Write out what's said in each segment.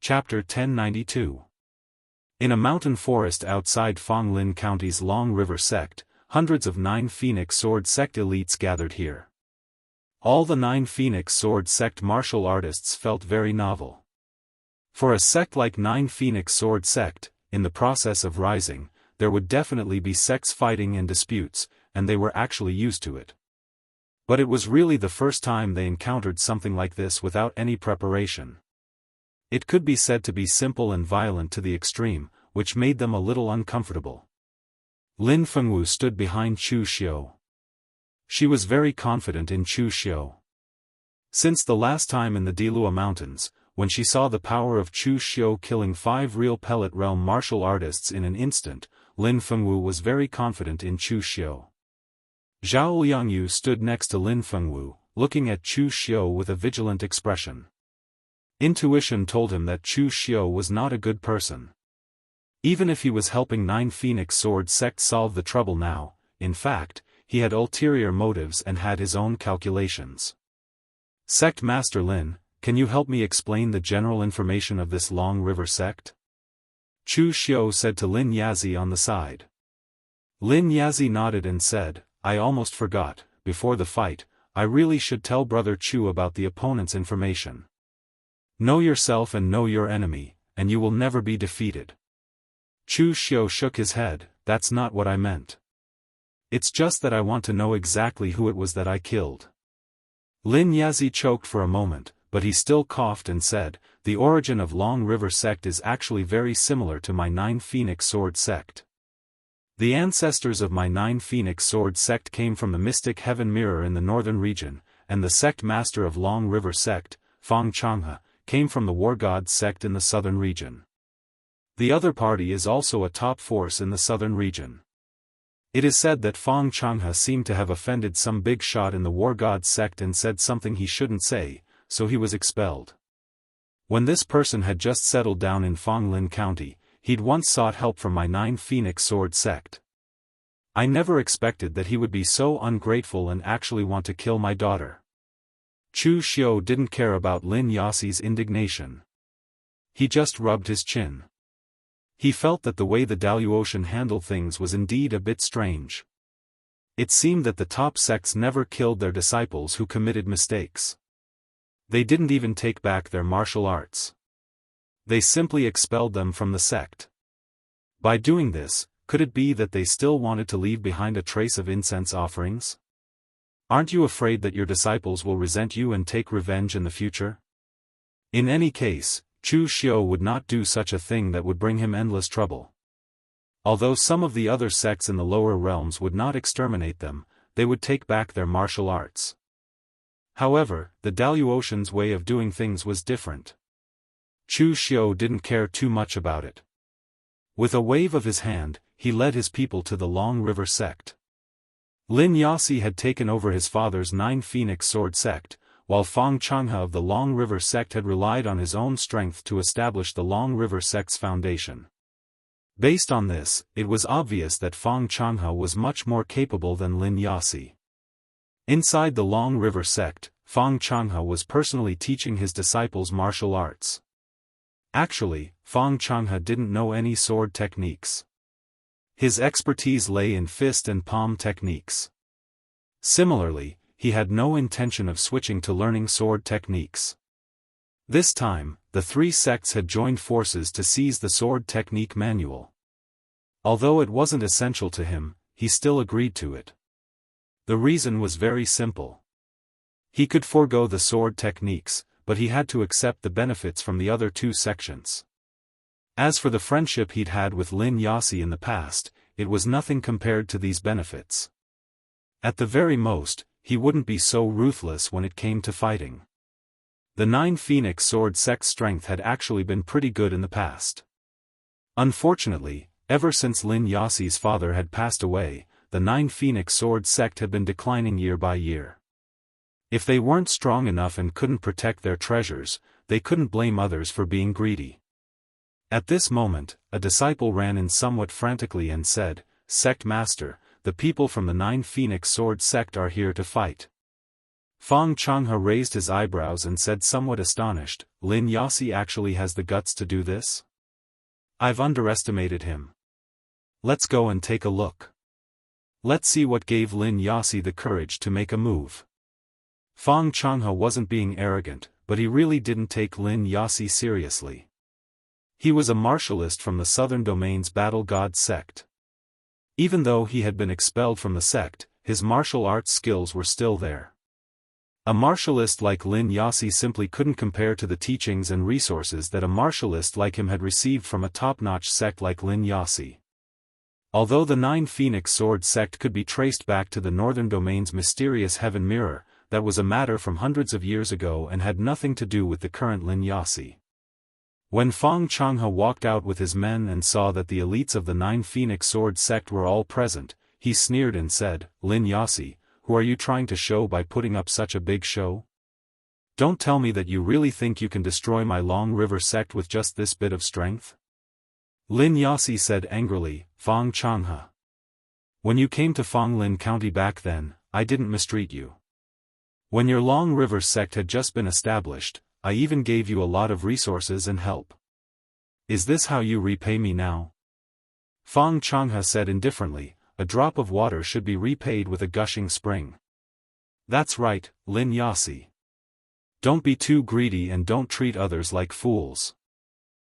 Chapter 1092. In a mountain forest outside Fonglin County's Long River sect, hundreds of Nine Phoenix Sword sect elites gathered here. All the Nine Phoenix Sword sect martial artists felt very novel. For a sect like Nine Phoenix Sword sect, in the process of rising, there would definitely be sects fighting and disputes, and they were actually used to it. But it was really the first time they encountered something like this without any preparation. It could be said to be simple and violent to the extreme, which made them a little uncomfortable. Lin Fengwu stood behind Chu Xiu. She was very confident in Chu Xiu. Since the last time in the Dilua Mountains, when she saw the power of Chu Xiu killing 5 real pellet realm martial artists in an instant, Lin Fengwu was very confident in Chu Xiu. Zhao Liangyu stood next to Lin Fengwu, looking at Chu Xiu with a vigilant expression. Intuition told him that Chu Xiu was not a good person. Even if he was helping Nine Phoenix Sword sect solve the trouble now, in fact, he had ulterior motives and had his own calculations. Sect Master Lin, can you help me explain the general information of this Long River sect? Chu Xiu said to Lin Yazi on the side. Lin Yazi nodded and said, I almost forgot, before the fight, I really should tell Brother Chu about the opponent's information. Know yourself and know your enemy, and you will never be defeated. Chu Xiu shook his head, that's not what I meant. It's just that I want to know exactly who it was that I killed. Lin Yazi choked for a moment, but he still coughed and said, the origin of Long River sect is actually very similar to my Nine Phoenix Sword sect. The ancestors of my Nine Phoenix Sword sect came from the mystic heaven mirror in the northern region, and the sect master of Long River sect, Fang Changhe, came from the War God sect in the southern region. The other party is also a top force in the southern region. It is said that Fang Changhe seemed to have offended some big shot in the War God sect and said something he shouldn't say, so he was expelled. When this person had just settled down in Fonglin County, he'd once sought help from my Nine Phoenix Sword sect. I never expected that he would be so ungrateful and actually want to kill my daughter. Chu Xiu didn't care about Lin Yazi's indignation. He just rubbed his chin. He felt that the way the Daoist handled things was indeed a bit strange. It seemed that the top sects never killed their disciples who committed mistakes. They didn't even take back their martial arts. They simply expelled them from the sect. By doing this, could it be that they still wanted to leave behind a trace of incense offerings? Aren't you afraid that your disciples will resent you and take revenge in the future? In any case, Chu Xiu would not do such a thing that would bring him endless trouble. Although some of the other sects in the lower realms would not exterminate them, they would take back their martial arts. However, the Daoist's way of doing things was different. Chu Xiu didn't care too much about it. With a wave of his hand, he led his people to the Long River sect. Lin Yazi had taken over his father's Nine Phoenix Sword sect, while Fang Changhe of the Long River sect had relied on his own strength to establish the Long River sect's foundation. Based on this, it was obvious that Fang Changhe was much more capable than Lin Yazi. Inside the Long River sect, Fang Changhe was personally teaching his disciples martial arts. Actually, Fang Changhe didn't know any sword techniques. His expertise lay in fist and palm techniques. Similarly, he had no intention of switching to learning sword techniques. This time, the 3 sects had joined forces to seize the sword technique manual. Although it wasn't essential to him, he still agreed to it. The reason was very simple. He could forego the sword techniques, but he had to accept the benefits from the other 2 sections. As for the friendship he'd had with Lin Yazi in the past, it was nothing compared to these benefits. At the very most, he wouldn't be so ruthless when it came to fighting. The Nine Phoenix Sword sect's strength had actually been pretty good in the past. Unfortunately, ever since Lin Yazi's father had passed away, the Nine Phoenix Sword sect had been declining year by year. If they weren't strong enough and couldn't protect their treasures, they couldn't blame others for being greedy. At this moment, a disciple ran in somewhat frantically and said, Sect Master, the people from the Nine Phoenix Sword sect are here to fight. Fang Changhe raised his eyebrows and said somewhat astonished, Lin Yasi actually has the guts to do this? I've underestimated him. Let's go and take a look. Let's see what gave Lin Yasi the courage to make a move. Fang Changhe wasn't being arrogant, but he really didn't take Lin Yasi seriously. He was a martialist from the Southern Domain's Battle God sect. Even though he had been expelled from the sect, his martial arts skills were still there. A martialist like Lin Yasi simply couldn't compare to the teachings and resources that a martialist like him had received from a top-notch sect like Lin Yasi. Although the Nine Phoenix Sword sect could be traced back to the Northern Domain's mysterious Heaven Mirror, that was a matter from hundreds of years ago and had nothing to do with the current Lin Yasi. When Fang Changhe walked out with his men and saw that the elites of the Nine Phoenix Sword sect were all present, he sneered and said, Lin Yasi, who are you trying to show by putting up such a big show? Don't tell me that you really think you can destroy my Long River sect with just this bit of strength? Lin Yasi said angrily, Fang Changhe. When you came to Fanglin County back then, I didn't mistreat you. When your Long River sect had just been established, I even gave you a lot of resources and help. Is this how you repay me now? Fang Changhe said indifferently, a drop of water should be repaid with a gushing spring. That's right, Lin Yasi. Don't be too greedy and don't treat others like fools.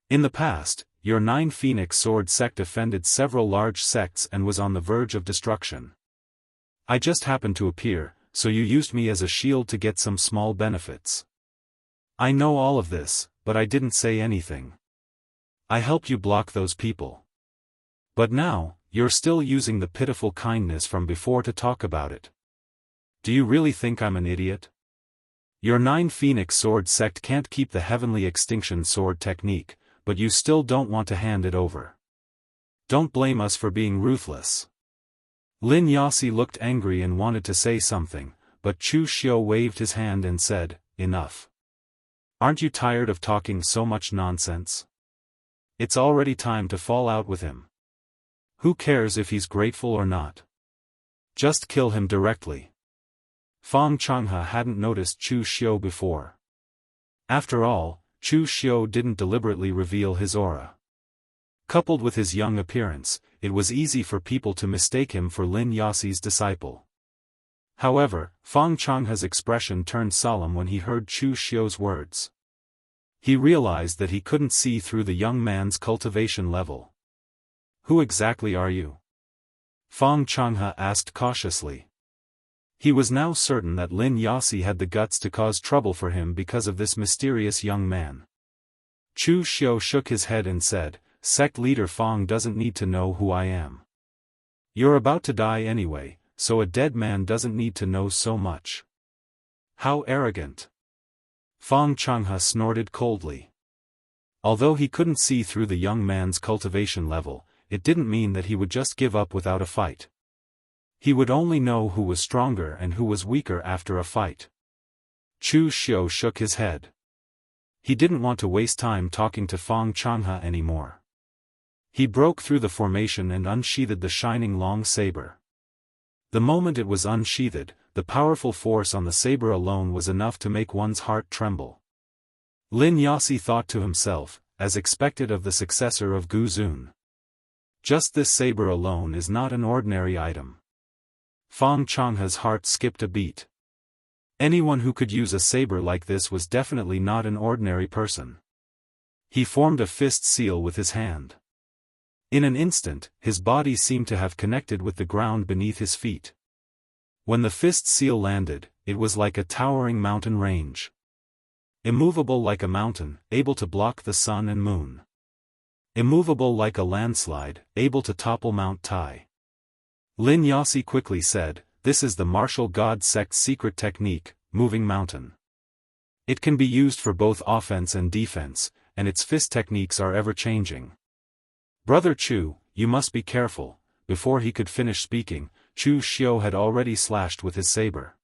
In the past, your Nine Phoenix Sword sect offended several large sects and was on the verge of destruction. I just happened to appear, so you used me as a shield to get some small benefits. I know all of this, but I didn't say anything. I helped you block those people. But now, you're still using the pitiful kindness from before to talk about it. Do you really think I'm an idiot? Your Nine Phoenix Sword sect can't keep the Heavenly Extinction Sword technique, but you still don't want to hand it over. Don't blame us for being ruthless. Lin Yasi looked angry and wanted to say something, but Chu Xiu waved his hand and said, Enough. Aren't you tired of talking so much nonsense? It's already time to fall out with him. Who cares if he's grateful or not? Just kill him directly. Fang Changhe hadn't noticed Chu Xiu before. After all, Chu Xiu didn't deliberately reveal his aura. Coupled with his young appearance, it was easy for people to mistake him for Lin Yasi's disciple. However, Fang Changhe's expression turned solemn when he heard Chu Xiu's words. He realized that he couldn't see through the young man's cultivation level. Who exactly are you? Fang Changhe asked cautiously. He was now certain that Lin Yasi had the guts to cause trouble for him because of this mysterious young man. Chu Xiu shook his head and said, Sect leader Fang doesn't need to know who I am. You're about to die anyway, so a dead man doesn't need to know so much. How arrogant. Fang Changhe snorted coldly. Although he couldn't see through the young man's cultivation level, it didn't mean that he would just give up without a fight. He would only know who was stronger and who was weaker after a fight. Chu Xiu shook his head. He didn't want to waste time talking to Fang Changhe anymore. He broke through the formation and unsheathed the shining long saber. The moment it was unsheathed, the powerful force on the saber alone was enough to make one's heart tremble. Lin Yasi thought to himself, as expected of the successor of Gu Zun. Just this saber alone is not an ordinary item. Fang Changhe's heart skipped a beat. Anyone who could use a saber like this was definitely not an ordinary person. He formed a fist seal with his hand. In an instant, his body seemed to have connected with the ground beneath his feet. When the fist seal landed, it was like a towering mountain range. Immovable like a mountain, able to block the sun and moon. Immovable like a landslide, able to topple Mount Tai. Lin Yasi quickly said, This is the martial god sect's secret technique, moving mountain. It can be used for both offense and defense, and its fist techniques are ever-changing. Brother Chu, you must be careful. Before he could finish speaking, Chu Xiu had already slashed with his saber.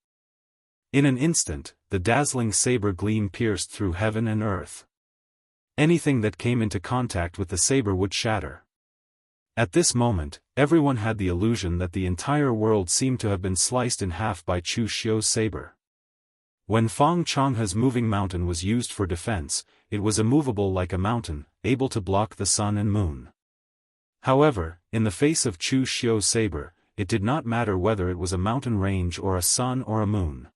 In an instant, the dazzling saber gleam pierced through heaven and earth. Anything that came into contact with the saber would shatter. At this moment, everyone had the illusion that the entire world seemed to have been sliced in half by Chu Xiu's saber. When Fang Changhe's moving mountain was used for defense, it was immovable like a mountain, able to block the sun and moon. However, in the face of Chu Xiu's saber, it did not matter whether it was a mountain range or a sun or a moon.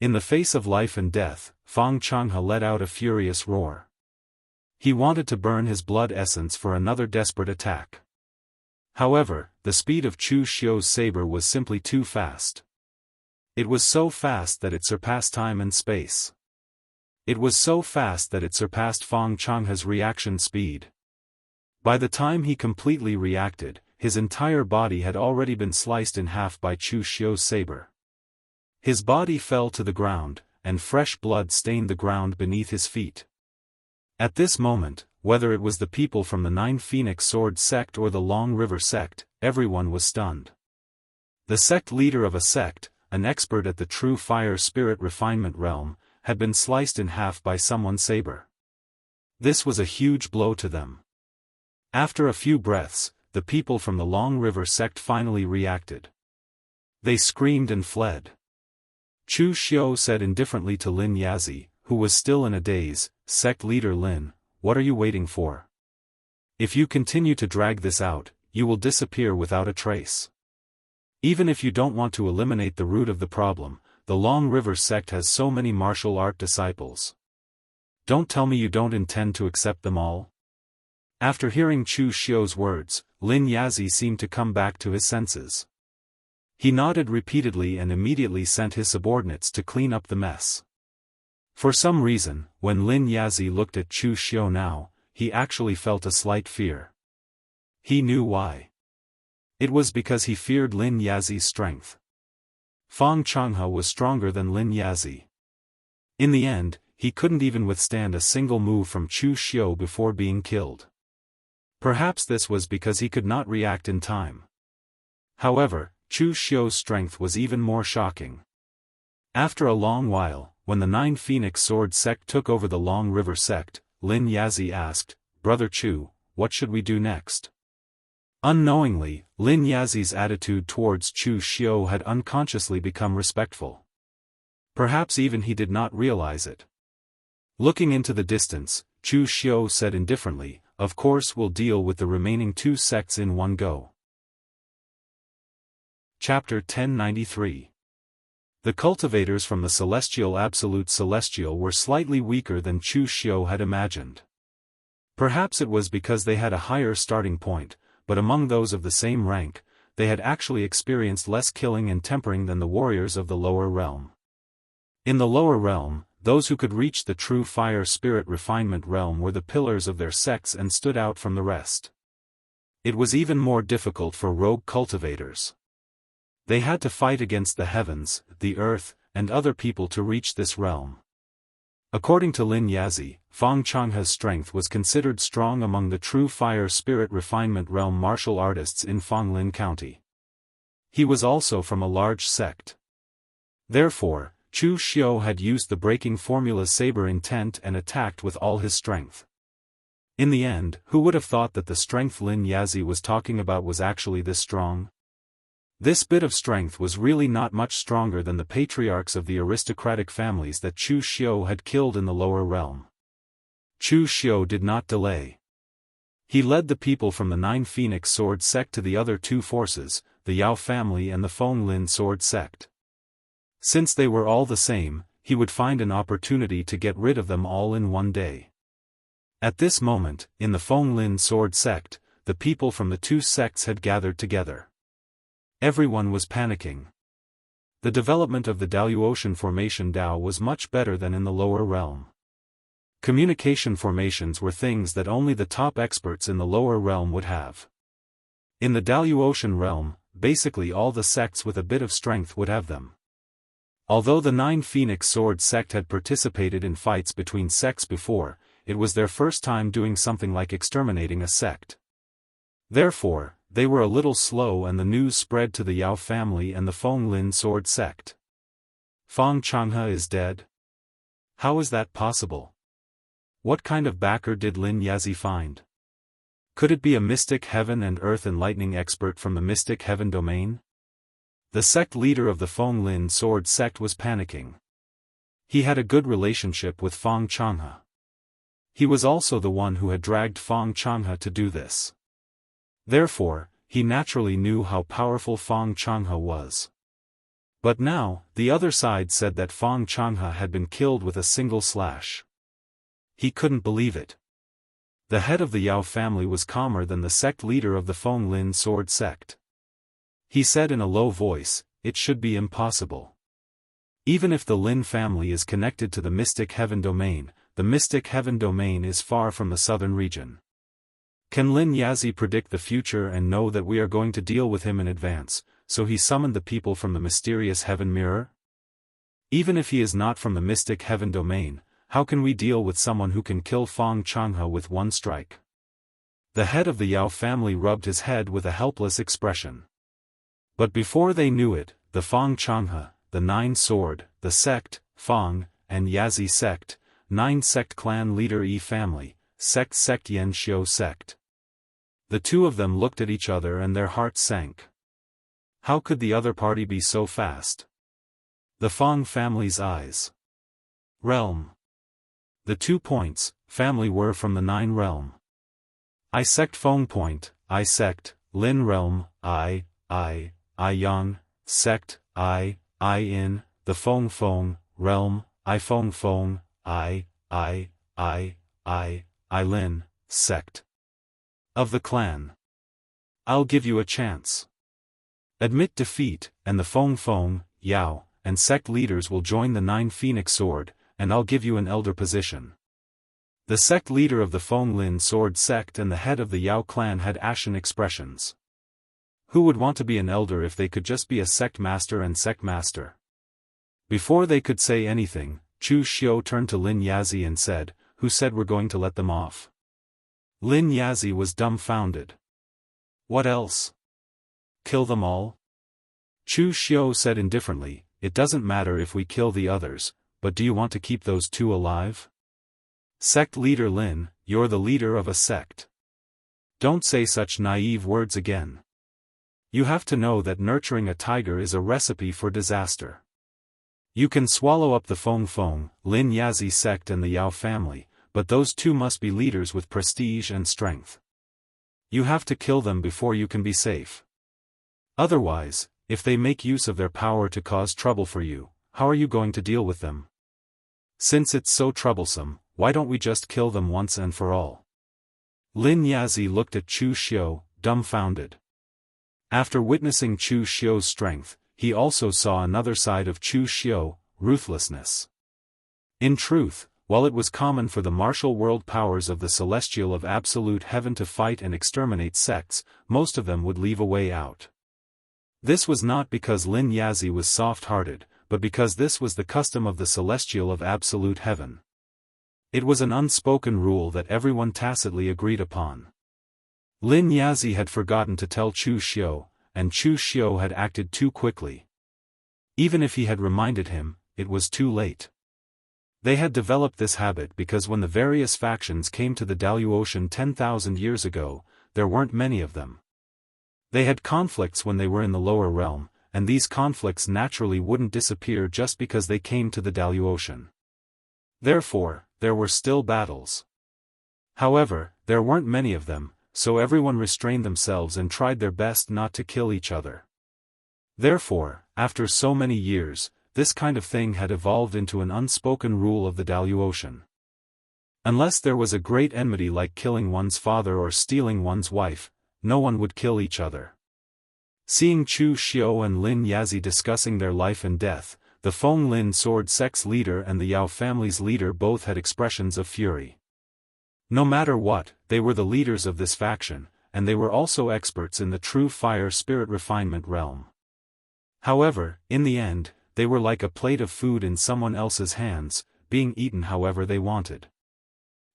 In the face of life and death, Fang Changhe let out a furious roar. He wanted to burn his blood essence for another desperate attack. However, the speed of Chu Xiu's saber was simply too fast. It was so fast that it surpassed time and space. It was so fast that it surpassed Fang Changhe's reaction speed. By the time he completely reacted, his entire body had already been sliced in half by Chu Xiu's saber. His body fell to the ground, and fresh blood stained the ground beneath his feet. At this moment, whether it was the people from the Nine Phoenix Sword sect or the Long River sect, everyone was stunned. The sect leader of a sect, an expert at the true fire spirit refinement realm, had been sliced in half by someone's saber. This was a huge blow to them. After a few breaths, the people from the Long River sect finally reacted. They screamed and fled. Chu Xiu said indifferently to Lin Yazi, who was still in a daze, "Sect leader Lin, what are you waiting for? If you continue to drag this out, you will disappear without a trace. Even if you don't want to eliminate the root of the problem, the Long River sect has so many martial art disciples. Don't tell me you don't intend to accept them all?" After hearing Chu Xiu's words, Lin Yazi seemed to come back to his senses. He nodded repeatedly and immediately sent his subordinates to clean up the mess. For some reason, when Lin Yazi looked at Chu Xiu now, he actually felt a slight fear. He knew why. It was because he feared Lin Yazi's strength. Fang Changhe was stronger than Lin Yazi. In the end, he couldn't even withstand a single move from Chu Xiu before being killed. Perhaps this was because he could not react in time. However, Chu Xiu's strength was even more shocking. After a long while, when the Nine Phoenix Sword sect took over the Long River sect, Lin Yazi asked, "Brother Chu, what should we do next?" Unknowingly, Lin Yazi's attitude towards Chu Xiu had unconsciously become respectful. Perhaps even he did not realize it. Looking into the distance, Chu Xiu said indifferently, "Of course we'll deal with the remaining two sects in one go." Chapter 1093. The cultivators from the Celestial Absolute Celestial were slightly weaker than Chu Xiu had imagined. Perhaps it was because they had a higher starting point, but among those of the same rank, they had actually experienced less killing and tempering than the warriors of the lower realm. In the lower realm, those who could reach the true fire spirit refinement realm were the pillars of their sects and stood out from the rest. It was even more difficult for rogue cultivators. They had to fight against the heavens, the earth, and other people to reach this realm. According to Lin Yazi, Fang Changhe's strength was considered strong among the true fire spirit refinement realm martial artists in Fanglin County. He was also from a large sect. Therefore, Chu Xiu had used the breaking formula saber intent and attacked with all his strength. In the end, who would have thought that the strength Lin Yazi was talking about was actually this strong? This bit of strength was really not much stronger than the patriarchs of the aristocratic families that Chu Xiu had killed in the lower realm. Chu Xiu did not delay. He led the people from the Nine Phoenix Sword sect to the other two forces, the Yao family and the Fenglin Sword sect. Since they were all the same, he would find an opportunity to get rid of them all in one day. At this moment, in the Fenglin Sword sect, the people from the two sects had gathered together. Everyone was panicking. The development of the Daoist formation Dao was much better than in the lower realm. Communication formations were things that only the top experts in the lower realm would have. In the Daoist realm, basically all the sects with a bit of strength would have them. Although the Nine Phoenix Sword sect had participated in fights between sects before, it was their first time doing something like exterminating a sect. Therefore, they were a little slow and the news spread to the Yao family and the Fenglin Sword sect. Fang Changhe is dead? How is that possible? What kind of backer did Lin Yazi find? Could it be a mystic heaven and earth enlightening expert from the mystic heaven domain? The sect leader of the Fenglin Sword sect was panicking. He had a good relationship with Fang Changhe. He was also the one who had dragged Fang Changhe to do this. Therefore, he naturally knew how powerful Fang Changhe was. But now, the other side said that Fang Changhe had been killed with a single slash. He couldn't believe it. The head of the Yao family was calmer than the sect leader of the Feng Lin sword sect. He said in a low voice, "It should be impossible. Even if the Lin family is connected to the Mystic Heaven Domain, the Mystic Heaven Domain is far from the southern region. Can Lin Yazi predict the future and know that we are going to deal with him in advance, so he summoned the people from the mysterious Heaven Mirror? Even if he is not from the Mystic Heaven Domain, how can we deal with someone who can kill Fang Changhe with one strike?" The head of the Yao family rubbed his head with a helpless expression. But before they knew it, the Fang Changhe, the Nine Sword, the sect, Fang, and Yazi sect, Nine sect clan leader Yi family, sect Yanxiu sect. The two of them looked at each other and their hearts sank. How could the other party be so fast? The Fang family's eyes. Realm. The 2 points, family were from the 9 realm. I sect Feng point, I sect, Lin realm, I Yang, sect, I in, the Feng, realm, I Feng, I Lin, sect. Of the clan. I'll give you a chance. Admit defeat, and the Feng, Yao, and sect leaders will join the 9 Phoenix sword, and I'll give you an elder position. The sect leader of the Feng Lin sword sect and the head of the Yao clan had ashen expressions. Who would want to be an elder if they could just be a sect master and sect master? Before they could say anything, Chu Xiu turned to Lin Yazi and said, "Who said we're going to let them off?" Lin Yazi was dumbfounded. "What else? Kill them all?" Chu Xiu said indifferently, "It doesn't matter if we kill the others, but do you want to keep those 2 alive? Sect leader Lin, you're the leader of a sect. Don't say such naive words again. You have to know that nurturing a tiger is a recipe for disaster. You can swallow up the Feng, Lin Yazi sect and the Yao family, but those 2 must be leaders with prestige and strength. You have to kill them before you can be safe. Otherwise, if they make use of their power to cause trouble for you, how are you going to deal with them? Since it's so troublesome, why don't we just kill them once and for all?" Lin Yazi looked at Chu Xiu, dumbfounded. After witnessing Chu Xiu's strength, he also saw another side of Chu Xiu, ruthlessness. In truth, while it was common for the martial world powers of the Celestial of Absolute Heaven to fight and exterminate sects, most of them would leave a way out. This was not because Lin Yazi was soft-hearted, but because this was the custom of the Celestial of Absolute Heaven. It was an unspoken rule that everyone tacitly agreed upon. Lin Yazi had forgotten to tell Chu Xiu, and Chu Xiu had acted too quickly. Even if he had reminded him, it was too late. They had developed this habit because when the various factions came to the Daoist 10,000 years ago, there weren't many of them. They had conflicts when they were in the lower realm, and these conflicts naturally wouldn't disappear just because they came to the Daoist. Therefore, there were still battles. However, there weren't many of them, so everyone restrained themselves and tried their best not to kill each other. Therefore, after so many years, this kind of thing had evolved into an unspoken rule of the Daoist. Unless there was a great enmity like killing one's father or stealing one's wife, no one would kill each other. Seeing Chu Xiu and Lin Yazi discussing their life and death, the Feng Lin sword sect's leader and the Yao family's leader both had expressions of fury. No matter what, they were the leaders of this faction, and they were also experts in the true fire spirit refinement realm. However, in the end, they were like a plate of food in someone else's hands, being eaten however they wanted.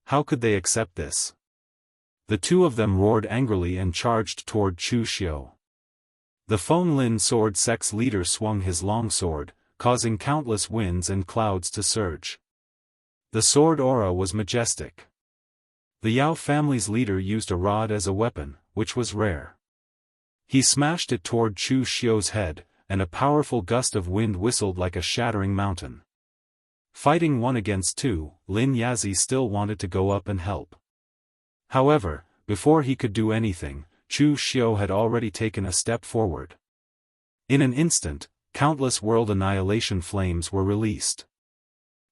How could they accept this? The 2 of them roared angrily and charged toward Chu Xiu. The Feng Lin sword sect's leader swung his long sword, causing countless winds and clouds to surge. The sword aura was majestic. The Yao family's leader used a rod as a weapon, which was rare. He smashed it toward Chu Xiu's head, and a powerful gust of wind whistled like a shattering mountain. Fighting 1 against 2, Lin Yazi still wanted to go up and help. However, before he could do anything, Chu Xiu had already taken a step forward. In an instant, countless world annihilation flames were released.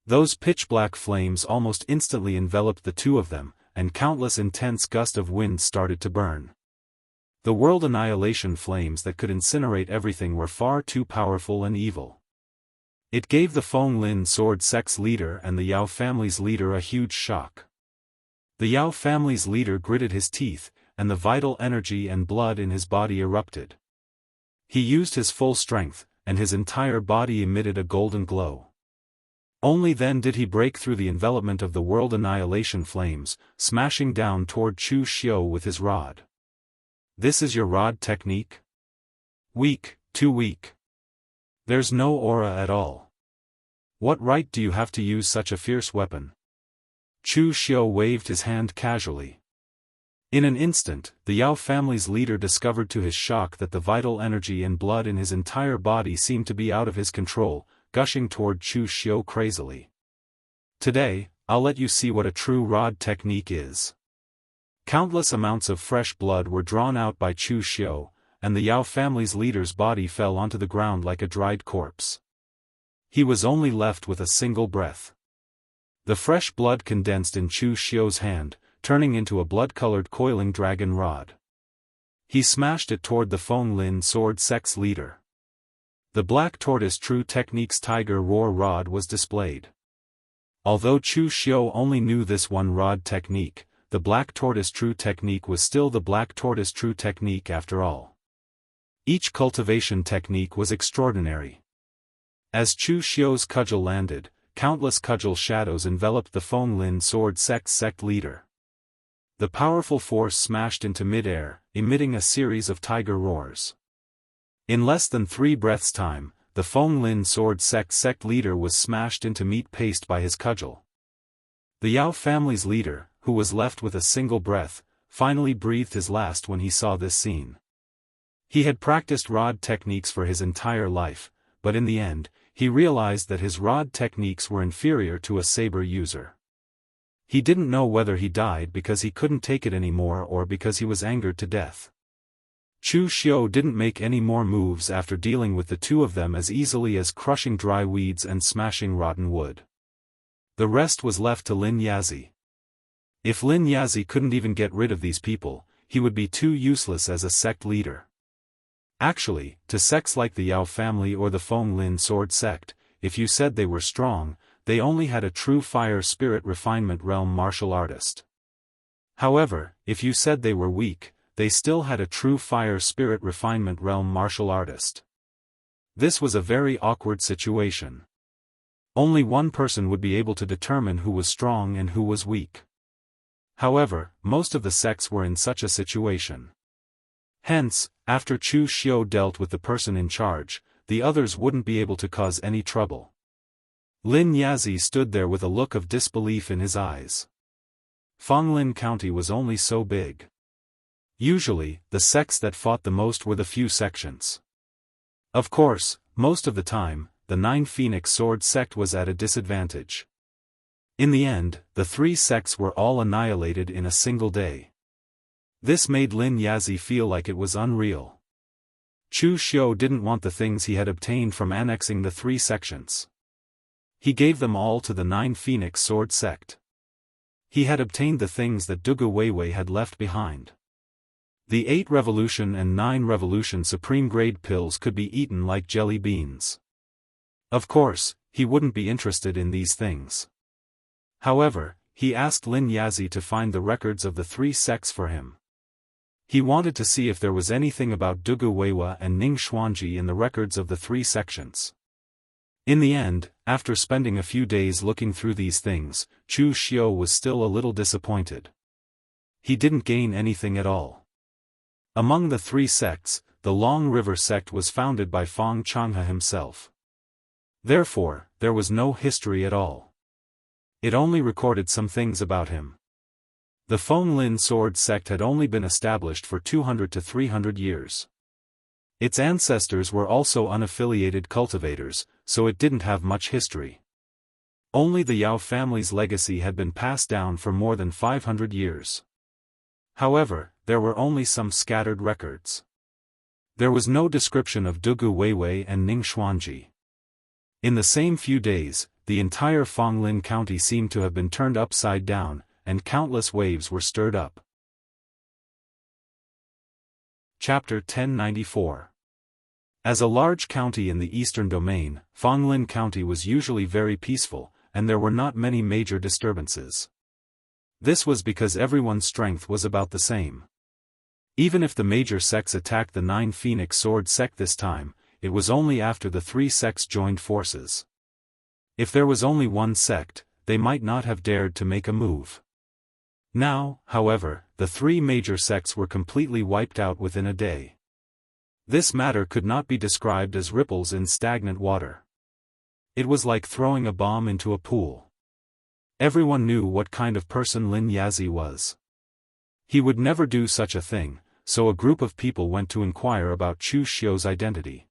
Those pitch-black flames almost instantly enveloped the two of them, and countless intense gusts of wind started to burn. The world annihilation flames that could incinerate everything were far too powerful and evil. It gave the Feng Lin sword sect's leader and the Yao family's leader a huge shock. The Yao family's leader gritted his teeth, and the vital energy and blood in his body erupted. He used his full strength, and his entire body emitted a golden glow. Only then did he break through the envelopment of the world annihilation flames, smashing down toward Chu Xiu with his rod. This is your rod technique? Weak, too weak. There's no aura at all. What right do you have to use such a fierce weapon? Chu Xiu waved his hand casually. In an instant, the Yao family's leader discovered to his shock that the vital energy and blood in his entire body seemed to be out of his control, gushing toward Chu Xiu crazily. Today, I'll let you see what a true rod technique is. Countless amounts of fresh blood were drawn out by Chu Xiu, and the Yao family's leader's body fell onto the ground like a dried corpse. He was only left with a single breath. The fresh blood condensed in Chu Xiu's hand, turning into a blood-colored coiling dragon rod. He smashed it toward the Feng Lin sword sect's leader. The Black Tortoise True Technique's Tiger Roar rod was displayed. Although Chu Xiu only knew this one rod technique, the Black Tortoise True Technique was still the Black Tortoise True Technique after all. Each cultivation technique was extraordinary. As Chu Xiu's cudgel landed, countless cudgel shadows enveloped the Feng Lin sword sect's sect leader. The powerful force smashed into mid-air, emitting a series of tiger roars. In less than 3 breaths' time, the Feng Lin sword sect leader was smashed into meat paste by his cudgel. The Yao family's leader, who was left with a single breath, finally breathed his last when he saw this scene. He had practiced rod techniques for his entire life, but in the end, he realized that his rod techniques were inferior to a saber user. He didn't know whether he died because he couldn't take it anymore or because he was angered to death. Chu Xiu didn't make any more moves after dealing with the two of them as easily as crushing dry weeds and smashing rotten wood. The rest was left to Lin Yazi. If Lin Yazi couldn't even get rid of these people, he would be too useless as a sect leader. Actually, to sects like the Yao family or the Feng Lin sword sect, if you said they were strong, they only had a true fire spirit refinement realm martial artist. However, if you said they were weak, they still had a true fire spirit refinement realm martial artist. This was a very awkward situation. Only one person would be able to determine who was strong and who was weak. However, most of the sects were in such a situation. Hence, after Chu Xiu dealt with the person in charge, the others wouldn't be able to cause any trouble. Lin Yazi stood there with a look of disbelief in his eyes. Fenglin County was only so big. Usually, the sects that fought the most were the few sections. Of course, most of the time, the Nine Phoenix Sword sect was at a disadvantage. In the end, the 3 sects were all annihilated in a single day. This made Lin Yazi feel like it was unreal. Chu Xiu didn't want the things he had obtained from annexing the 3 sections. He gave them all to the Nine Phoenix Sword sect. He had obtained the things that Dugu Weiwei had left behind. The 8 Revolution and 9 Revolution Supreme Grade pills could be eaten like jelly beans. Of course, he wouldn't be interested in these things. However, he asked Lin Yazi to find the records of the 3 sects for him. He wanted to see if there was anything about Dugu Weiwei and Ning Xuanji in the records of the 3 sections. In the end, after spending a few days looking through these things, Chu Xiu was still a little disappointed. He didn't gain anything at all. Among the 3 sects, the Long River sect was founded by Feng Changhe himself. Therefore, there was no history at all. It only recorded some things about him. The Feng Lin sword sect had only been established for 200 to 300 years. Its ancestors were also unaffiliated cultivators, so it didn't have much history. Only the Yao family's legacy had been passed down for more than 500 years. However, there were only some scattered records. There was no description of Dugu Weiwei and Ning Xuanji. In the same few days, the entire Fanglin County seemed to have been turned upside down, and countless waves were stirred up. Chapter 1094. As a large county in the eastern domain, Fanglin County was usually very peaceful, and there were not many major disturbances. This was because everyone's strength was about the same. Even if the major sects attacked the 9 Phoenix Sword sect this time, it was only after the 3 sects joined forces. If there was only one sect, they might not have dared to make a move. Now, however, the 3 major sects were completely wiped out within a day. This matter could not be described as ripples in stagnant water. It was like throwing a bomb into a pool. Everyone knew what kind of person Lin Yazi was. He would never do such a thing, so a group of people went to inquire about Chu Xiu's identity.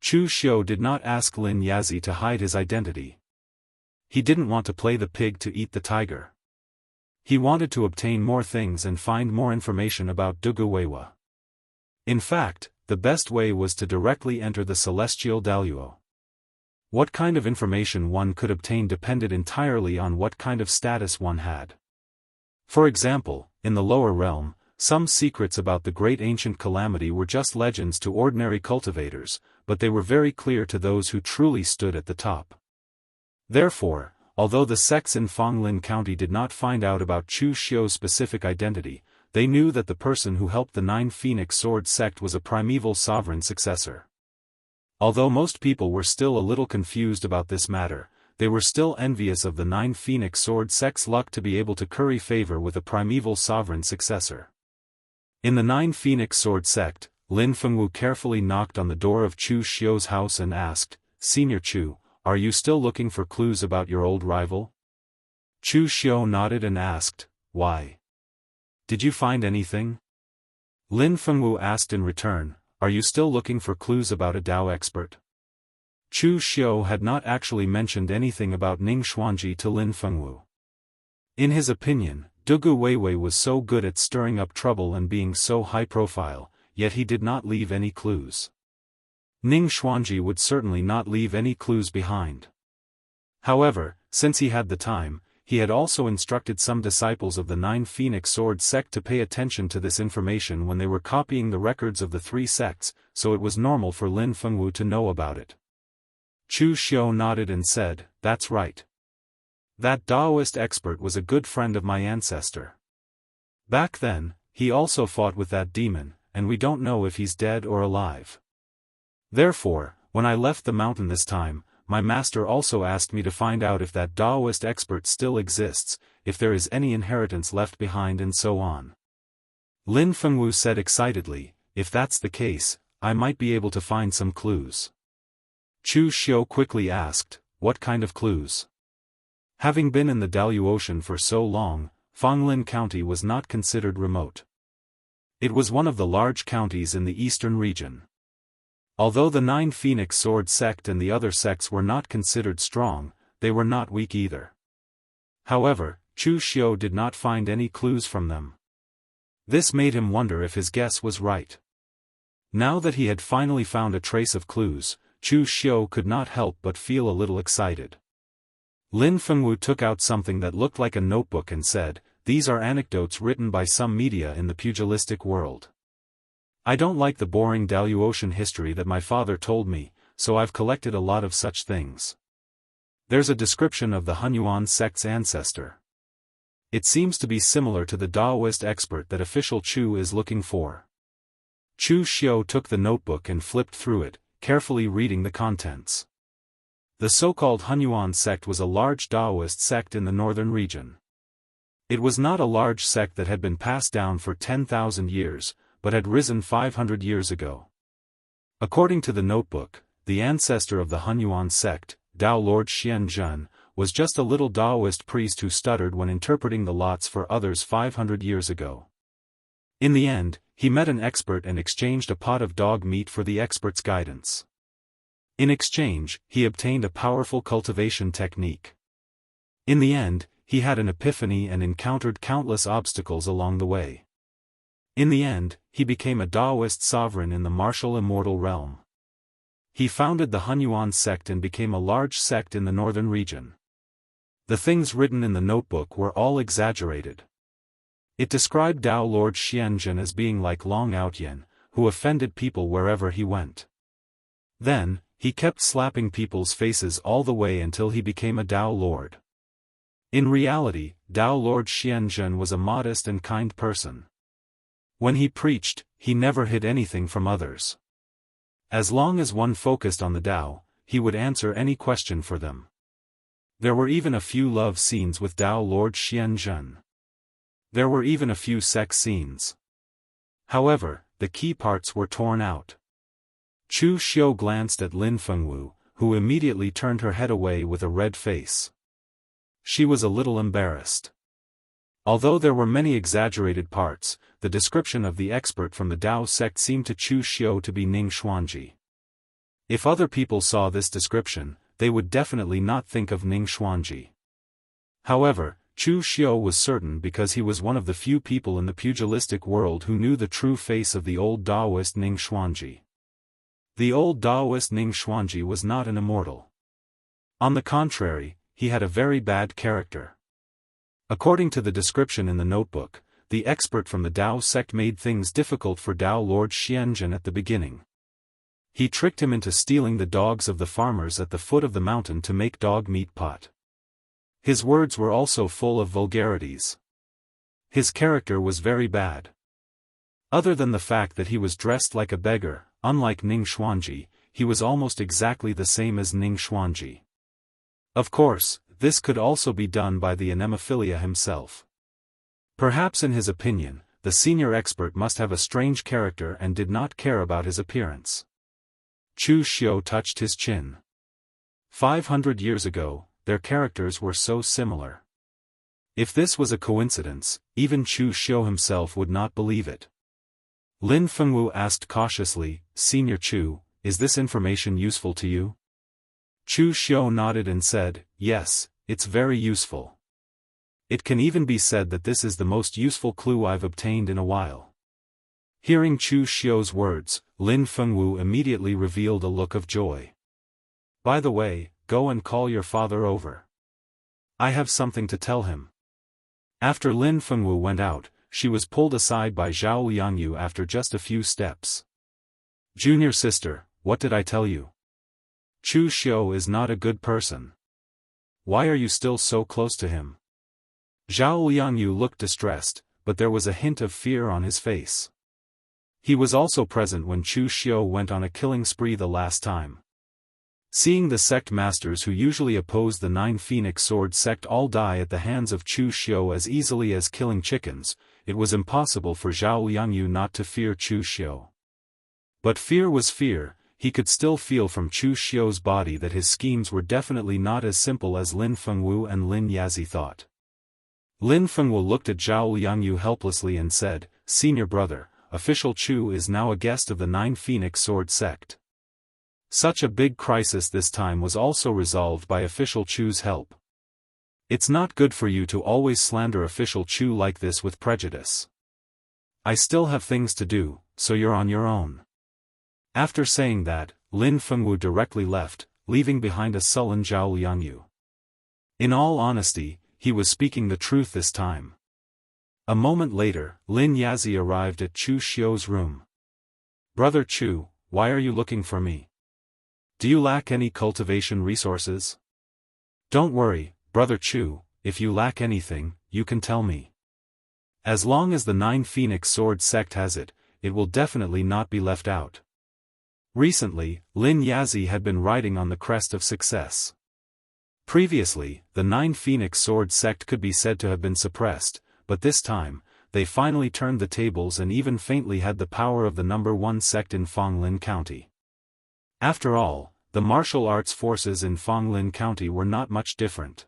Chu Xiu did not ask Lin Yazi to hide his identity. He didn't want to play the pig to eat the tiger. He wanted to obtain more things and find more information about Dugu Weiwei. In fact, the best way was to directly enter the celestial Daluo. What kind of information one could obtain depended entirely on what kind of status one had. For example, in the lower realm, some secrets about the great ancient calamity were just legends to ordinary cultivators, but they were very clear to those who truly stood at the top. Therefore, although the sects in Fanglin County did not find out about Chu Xiu's specific identity, they knew that the person who helped the 9 Phoenix Sword sect was a primeval sovereign successor. Although most people were still a little confused about this matter, they were still envious of the 9 Phoenix Sword sect's luck to be able to curry favor with a primeval sovereign successor. In the 9 Phoenix Sword sect, Lin Fengwu carefully knocked on the door of Chu Xiu's house and asked, "Senior Chu, are you still looking for clues about your old rival?" Chu Xiu nodded and asked, "Why? Did you find anything?" Lin Fengwu asked in return, "Are you still looking for clues about a Dao expert?" Chu Xiu had not actually mentioned anything about Ning Xuanji to Lin Fengwu. In his opinion, Dugu Weiwei was so good at stirring up trouble and being so high profile, yet he did not leave any clues. Ning Xuanji would certainly not leave any clues behind. However, since he had the time, he had also instructed some disciples of the 9 Phoenix Sword sect to pay attention to this information when they were copying the records of the 3 sects, so it was normal for Lin Fengwu to know about it. Chu Xiu nodded and said, "That's right. That Daoist expert was a good friend of my ancestor. Back then, he also fought with that demon, and we don't know if he's dead or alive. Therefore, when I left the mountain this time, my master also asked me to find out if that Daoist expert still exists, if there is any inheritance left behind and so on." Lin Fengwu said excitedly, "If that's the case, I might be able to find some clues." Chu Xiu quickly asked, "What kind of clues?" Having been in the Dalu Ocean for so long, Fanglin County was not considered remote. It was one of the large counties in the eastern region. Although the 9 Phoenix Sword sect and the other sects were not considered strong, they were not weak either. However, Chu Xiu did not find any clues from them. This made him wonder if his guess was right. Now that he had finally found a trace of clues, Chu Xiu could not help but feel a little excited. Lin Fengwu took out something that looked like a notebook and said, "These are anecdotes written by some media in the pugilistic world. I don't like the boring Daluotian history that my father told me, so I've collected a lot of such things. There's a description of the Hunyuan sect's ancestor. It seems to be similar to the Daoist expert that official Chu is looking for." Chu Xiu took the notebook and flipped through it, carefully reading the contents. The so-called Hunyuan sect was a large Daoist sect in the northern region. It was not a large sect that had been passed down for 10,000 years, but had risen 500 years ago. According to the notebook, the ancestor of the Hunyuan sect, Dao Lord Xianzhen, was just a little Daoist priest who stuttered when interpreting the lots for others 500 years ago. In the end, he met an expert and exchanged a pot of dog meat for the expert's guidance. In exchange, he obtained a powerful cultivation technique. In the end, he had an epiphany and encountered countless obstacles along the way. In the end, he became a Daoist sovereign in the martial immortal realm. He founded the Hunyuan sect and became a large sect in the northern region. The things written in the notebook were all exaggerated. It described Dao Lord Xianxia as being like Long Outyen, who offended people wherever he went. Then, he kept slapping people's faces all the way until he became a Dao Lord. In reality, Dao Lord Xianxia was a modest and kind person. When he preached, he never hid anything from others. As long as one focused on the Dao, he would answer any question for them. There were even a few love scenes with Dao Lord Xianxia. There were even a few sex scenes. However, the key parts were torn out. Chu Xiu glanced at Lin Fengwu, who immediately turned her head away with a red face. She was a little embarrassed. Although there were many exaggerated parts, the description of the expert from the Dao sect seemed to Chu Xiu to be Ning Xuanji. If other people saw this description, they would definitely not think of Ning Xuanji. However, Chu Xiu was certain because he was one of the few people in the pugilistic world who knew the true face of the old Daoist Ning Xuanji. The old Daoist Ning Xuanji was not an immortal. On the contrary, he had a very bad character. According to the description in the notebook, the expert from the Dao sect made things difficult for Dao Lord Xianxia at the beginning. He tricked him into stealing the dogs of the farmers at the foot of the mountain to make dog meat pot. His words were also full of vulgarities. His character was very bad. Other than the fact that he was dressed like a beggar, unlike Ning Xuanji, he was almost exactly the same as Ning Xuanji. Of course, this could also be done by the anemophilia himself. Perhaps in his opinion, the senior expert must have a strange character and did not care about his appearance. Chu Xiu touched his chin. 500 years ago, their characters were so similar. If this was a coincidence, even Chu Xiu himself would not believe it. Lin Fengwu asked cautiously, "Senior Chu, is this information useful to you?" Chu Xiu nodded and said, "Yes, it's very useful. It can even be said that this is the most useful clue I've obtained in a while." Hearing Chu Xiu's words, Lin Fengwu immediately revealed a look of joy. "By the way, go and call your father over. I have something to tell him." After Lin Fengwu went out, she was pulled aside by Zhao Liangyu after just a few steps. "Junior sister, what did I tell you? Chu Xiu is not a good person. Why are you still so close to him?" Zhao Liangyu looked distressed, but there was a hint of fear on his face. He was also present when Chu Xiu went on a killing spree the last time. Seeing the sect masters who usually oppose the Nine Phoenix Sword sect all die at the hands of Chu Xiu as easily as killing chickens, it was impossible for Zhao Liangyu not to fear Chu Xiu. But fear was fear. He could still feel from Chu Xiu's body that his schemes were definitely not as simple as Lin Fengwu and Lin Yazi thought. Lin Fengwu looked at Zhao Liangyu helplessly and said, "Senior brother, Official Chu is now a guest of the Nine Phoenix Sword sect." Such a big crisis this time was also resolved by Official Chu's help. It's not good for you to always slander Official Chu like this with prejudice. I still have things to do, so you're on your own. After saying that, Lin Fengwu directly left, leaving behind a sullen Zhao Liangyu. In all honesty, he was speaking the truth this time. A moment later, Lin Yazi arrived at Chu Xiu's room. "Brother Chu, why are you looking for me? Do you lack any cultivation resources?" "Don't worry, Brother Chu, if you lack anything, you can tell me. As long as the Nine Phoenix Sword sect has it, it will definitely not be left out." Recently, Lin Yazi had been riding on the crest of success. Previously, the Nine Phoenix Sword sect could be said to have been suppressed, but this time, they finally turned the tables and even faintly had the power of the #1 sect in Fanglin County. After all, the martial arts forces in Fanglin County were not much different.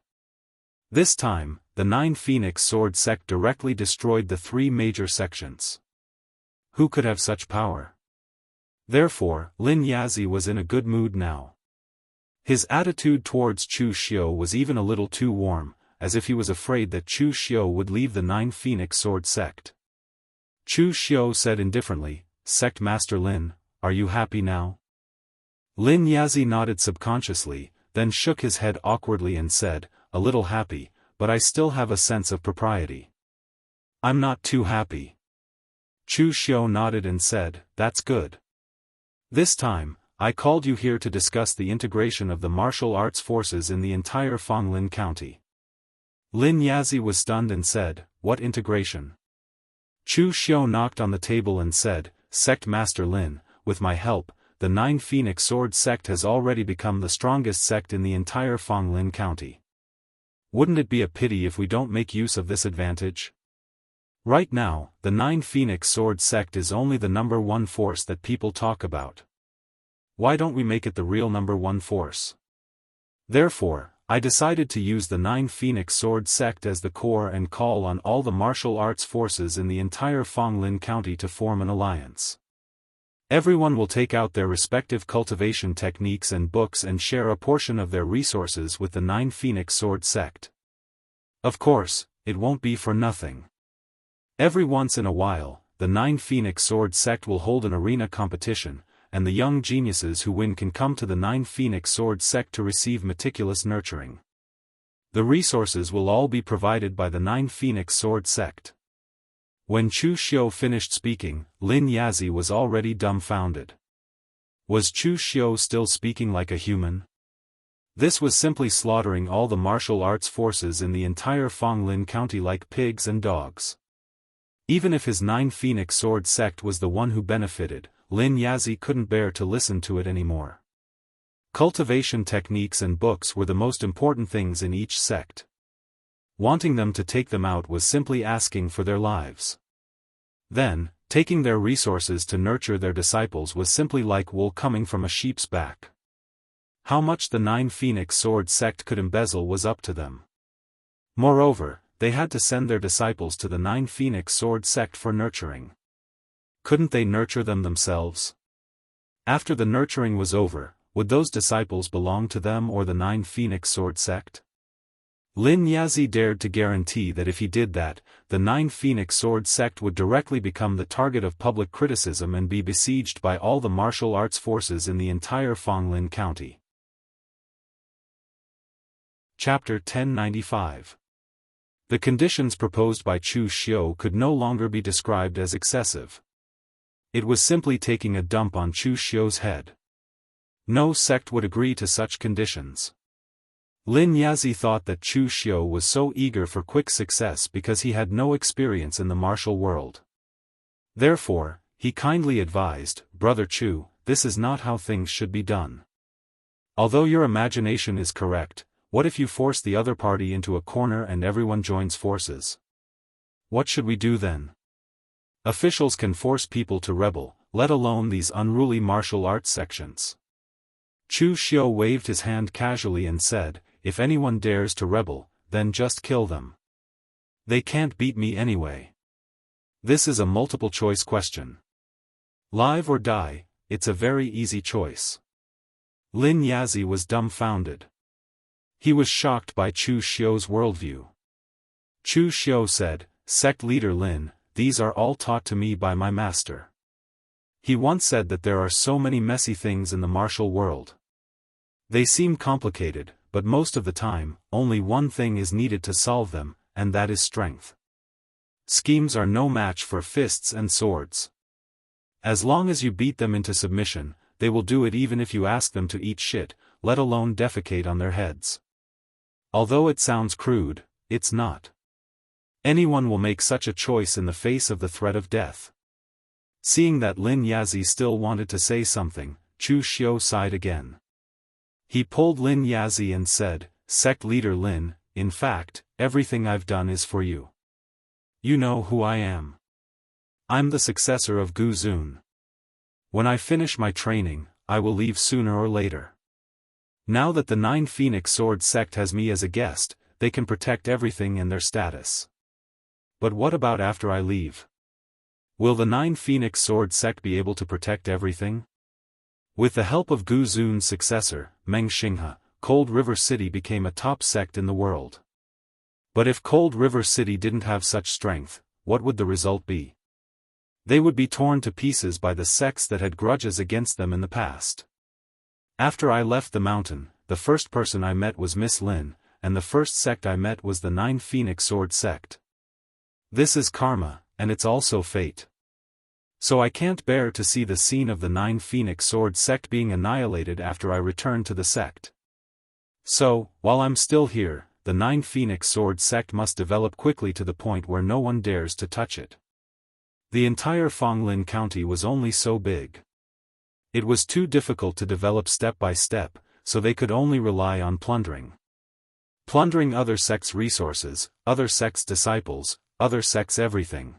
This time, the Nine Phoenix Sword sect directly destroyed the 3 major sections. Who could have such power? Therefore, Lin Yazi was in a good mood now. His attitude towards Chu Xiu was even a little too warm, as if he was afraid that Chu Xiu would leave the Nine Phoenix Sword sect. Chu Xiu said indifferently, "Sect Master Lin, are you happy now?" Lin Yazi nodded subconsciously, then shook his head awkwardly and said, "A little happy, but I still have a sense of propriety. I'm not too happy." Chu Xiu nodded and said, "That's good. This time, I called you here to discuss the integration of the martial arts forces in the entire Fanglin County." Lin Yazi was stunned and said, "What integration?" Chu Xiu knocked on the table and said, "Sect Master Lin, with my help, the Nine Phoenix Sword sect has already become the strongest sect in the entire Fanglin County. Wouldn't it be a pity if we don't make use of this advantage? Right now, the Nine Phoenix Sword sect is only the number one force that people talk about. Why don't we make it the real number one force? Therefore, I decided to use the Nine Phoenix Sword sect as the core and call on all the martial arts forces in the entire Fanglin County to form an alliance. Everyone will take out their respective cultivation techniques and books and share a portion of their resources with the Nine Phoenix Sword sect. Of course, it won't be for nothing. Every once in a while, the Nine Phoenix Sword sect will hold an arena competition, and the young geniuses who win can come to the Nine Phoenix Sword sect to receive meticulous nurturing. The resources will all be provided by the Nine Phoenix Sword sect." When Chu Xiu finished speaking, Lin Yazi was already dumbfounded. Was Chu Xiu still speaking like a human? This was simply slaughtering all the martial arts forces in the entire Fanglin County like pigs and dogs. Even if his Nine Phoenix Sword sect was the one who benefited, Lin Yazi couldn't bear to listen to it anymore. Cultivation techniques and books were the most important things in each sect. Wanting them to take them out was simply asking for their lives. Then, taking their resources to nurture their disciples was simply like wool coming from a sheep's back. How much the Nine Phoenix Sword sect could embezzle was up to them. Moreover, they had to send their disciples to the Nine Phoenix Sword sect for nurturing. Couldn't they nurture them themselves? After the nurturing was over, would those disciples belong to them or the Nine Phoenix Sword sect? Lin Yazi dared to guarantee that if he did that, the Nine Phoenix Sword sect would directly become the target of public criticism and be besieged by all the martial arts forces in the entire Fanglin County. Chapter 1095. The conditions proposed by Chu Xiu could no longer be described as excessive. It was simply taking a dump on Chu Xiu's head. No sect would agree to such conditions. Lin Yazi thought that Chu Xiu was so eager for quick success because he had no experience in the martial world. Therefore, he kindly advised, "Brother Chu, this is not how things should be done. Although your imagination is correct, what if you force the other party into a corner and everyone joins forces? What should we do then? Officials can force people to rebel, let alone these unruly martial arts sections." Chu Xiu waved his hand casually and said, "If anyone dares to rebel, then just kill them. They can't beat me anyway. This is a multiple-choice question. Live or die, it's a very easy choice." Lin Yazi was dumbfounded. He was shocked by Chu Xiu's worldview. Chu Xiu said, "Sect leader Lin, these are all taught to me by my master. He once said that there are so many messy things in the martial world. They seem complicated, but most of the time, only one thing is needed to solve them, and that is strength. Schemes are no match for fists and swords. As long as you beat them into submission, they will do it even if you ask them to eat shit, let alone defecate on their heads. Although it sounds crude, it's not. Anyone will make such a choice in the face of the threat of death." Seeing that Lin Yazi still wanted to say something, Chu Xiu sighed again. He pulled Lin Yazi and said, "Sect leader Lin, in fact, everything I've done is for you. You know who I am. I'm the successor of Gu Zun. When I finish my training, I will leave sooner or later. Now that the Nine Phoenix Sword sect has me as a guest, they can protect everything and their status. But what about after I leave? Will the Nine Phoenix Sword sect be able to protect everything?" With the help of Gu Zun's successor, Meng Xinghe, Cold River City became a top sect in the world. But if Cold River City didn't have such strength, what would the result be? They would be torn to pieces by the sects that had grudges against them in the past. After I left the mountain, the first person I met was Miss Lin, and the first sect I met was the Nine Phoenix Sword sect. This is karma, and it's also fate. So I can't bear to see the scene of the Nine Phoenix Sword sect being annihilated after I return to the sect. So, while I'm still here, the Nine Phoenix Sword sect must develop quickly to the point where no one dares to touch it. The entire Fanglin County was only so big. It was too difficult to develop step by step, so they could only rely on plundering. Plundering other sects' resources, other sects' disciples, other sects' everything.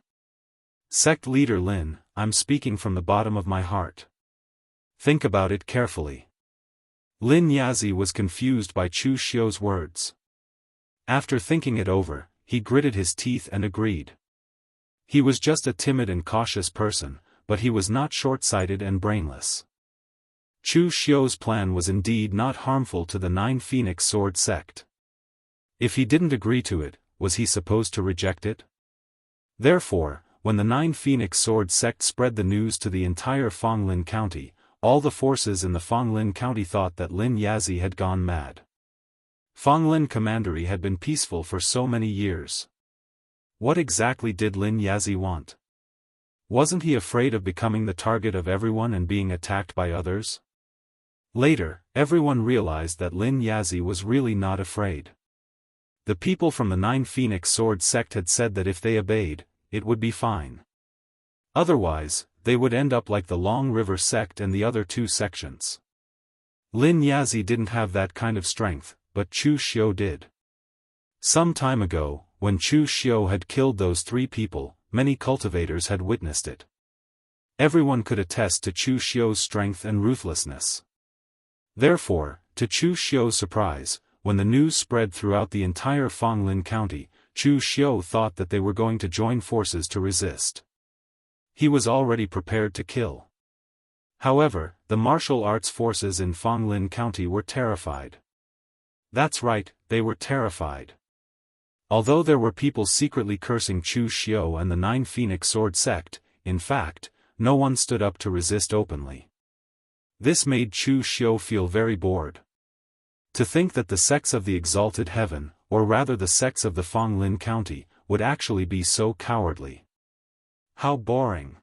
Sect leader Lin, I'm speaking from the bottom of my heart. Think about it carefully. Lin Yazi was confused by Chu Xiu's words. After thinking it over, he gritted his teeth and agreed. He was just a timid and cautious person, but he was not short-sighted and brainless. Chu Xiu's plan was indeed not harmful to the Nine Phoenix Sword sect. If he didn't agree to it, was he supposed to reject it? Therefore, when the Nine Phoenix Sword sect spread the news to the entire Fanglin County, all the forces in the Fanglin County thought that Lin Yazi had gone mad. Fanglin Commandery had been peaceful for so many years. What exactly did Lin Yazi want? Wasn't he afraid of becoming the target of everyone and being attacked by others? Later, everyone realized that Lin Yazi was really not afraid. The people from the Nine Phoenix Sword sect had said that if they obeyed, it would be fine. Otherwise, they would end up like the Long River sect and the other two sections. Lin Yazi didn't have that kind of strength, but Chu Xiu did. Some time ago, when Chu Xiu had killed those three people, many cultivators had witnessed it. Everyone could attest to Chu Xiu's strength and ruthlessness. Therefore, to Chu Xiu's surprise, when the news spread throughout the entire Fanglin County, Chu Xiu thought that they were going to join forces to resist. He was already prepared to kill. However, the martial arts forces in Fanglin County were terrified. That's right, they were terrified. Although there were people secretly cursing Chu Xiu and the Nine Phoenix Sword sect, in fact, no one stood up to resist openly. This made Chu Xiu feel very bored. To think that the sects of the Exalted Heaven, or rather the sects of the Fanglin County, would actually be so cowardly. How boring.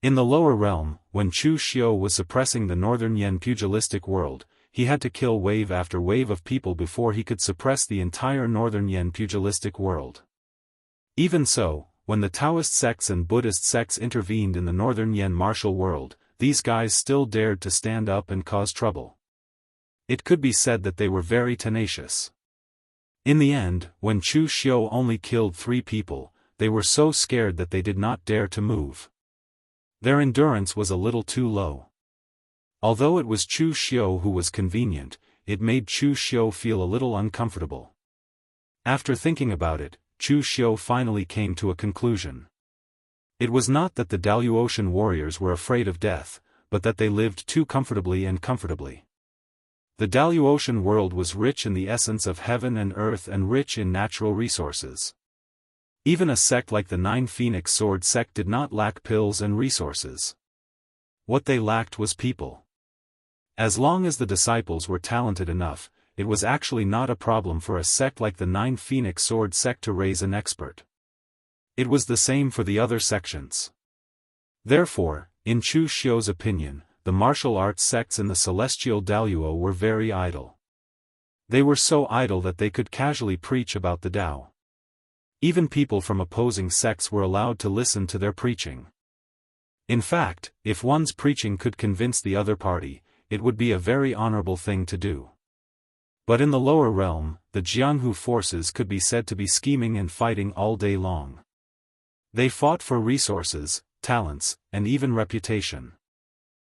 In the lower realm, when Chu Xiu was suppressing the Northern Yen pugilistic world, he had to kill wave after wave of people before he could suppress the entire Northern Yen pugilistic world. Even so, when the Taoist sects and Buddhist sects intervened in the Northern Yen martial world, these guys still dared to stand up and cause trouble. It could be said that they were very tenacious. In the end, when Chu Xiu only killed 3 people, they were so scared that they did not dare to move. Their endurance was a little too low. Although it was Chu Xiu who was convenient, it made Chu Xiu feel a little uncomfortable. After thinking about it, Chu Xiu finally came to a conclusion. It was not that the Daoist warriors were afraid of death, but that they lived too comfortably and comfortably. The Daoist world was rich in the essence of heaven and earth and rich in natural resources. Even a sect like the Nine Phoenix Sword sect did not lack pills and resources. What they lacked was people. As long as the disciples were talented enough, it was actually not a problem for a sect like the Nine Phoenix Sword sect to raise an expert. It was the same for the other sections. Therefore, in Chu Xiu's opinion, the martial arts sects in the Celestial Daoist were very idle. They were so idle that they could casually preach about the Tao. Even people from opposing sects were allowed to listen to their preaching. In fact, if one's preaching could convince the other party, it would be a very honorable thing to do. But in the lower realm, the Jianghu forces could be said to be scheming and fighting all day long. They fought for resources, talents, and even reputation.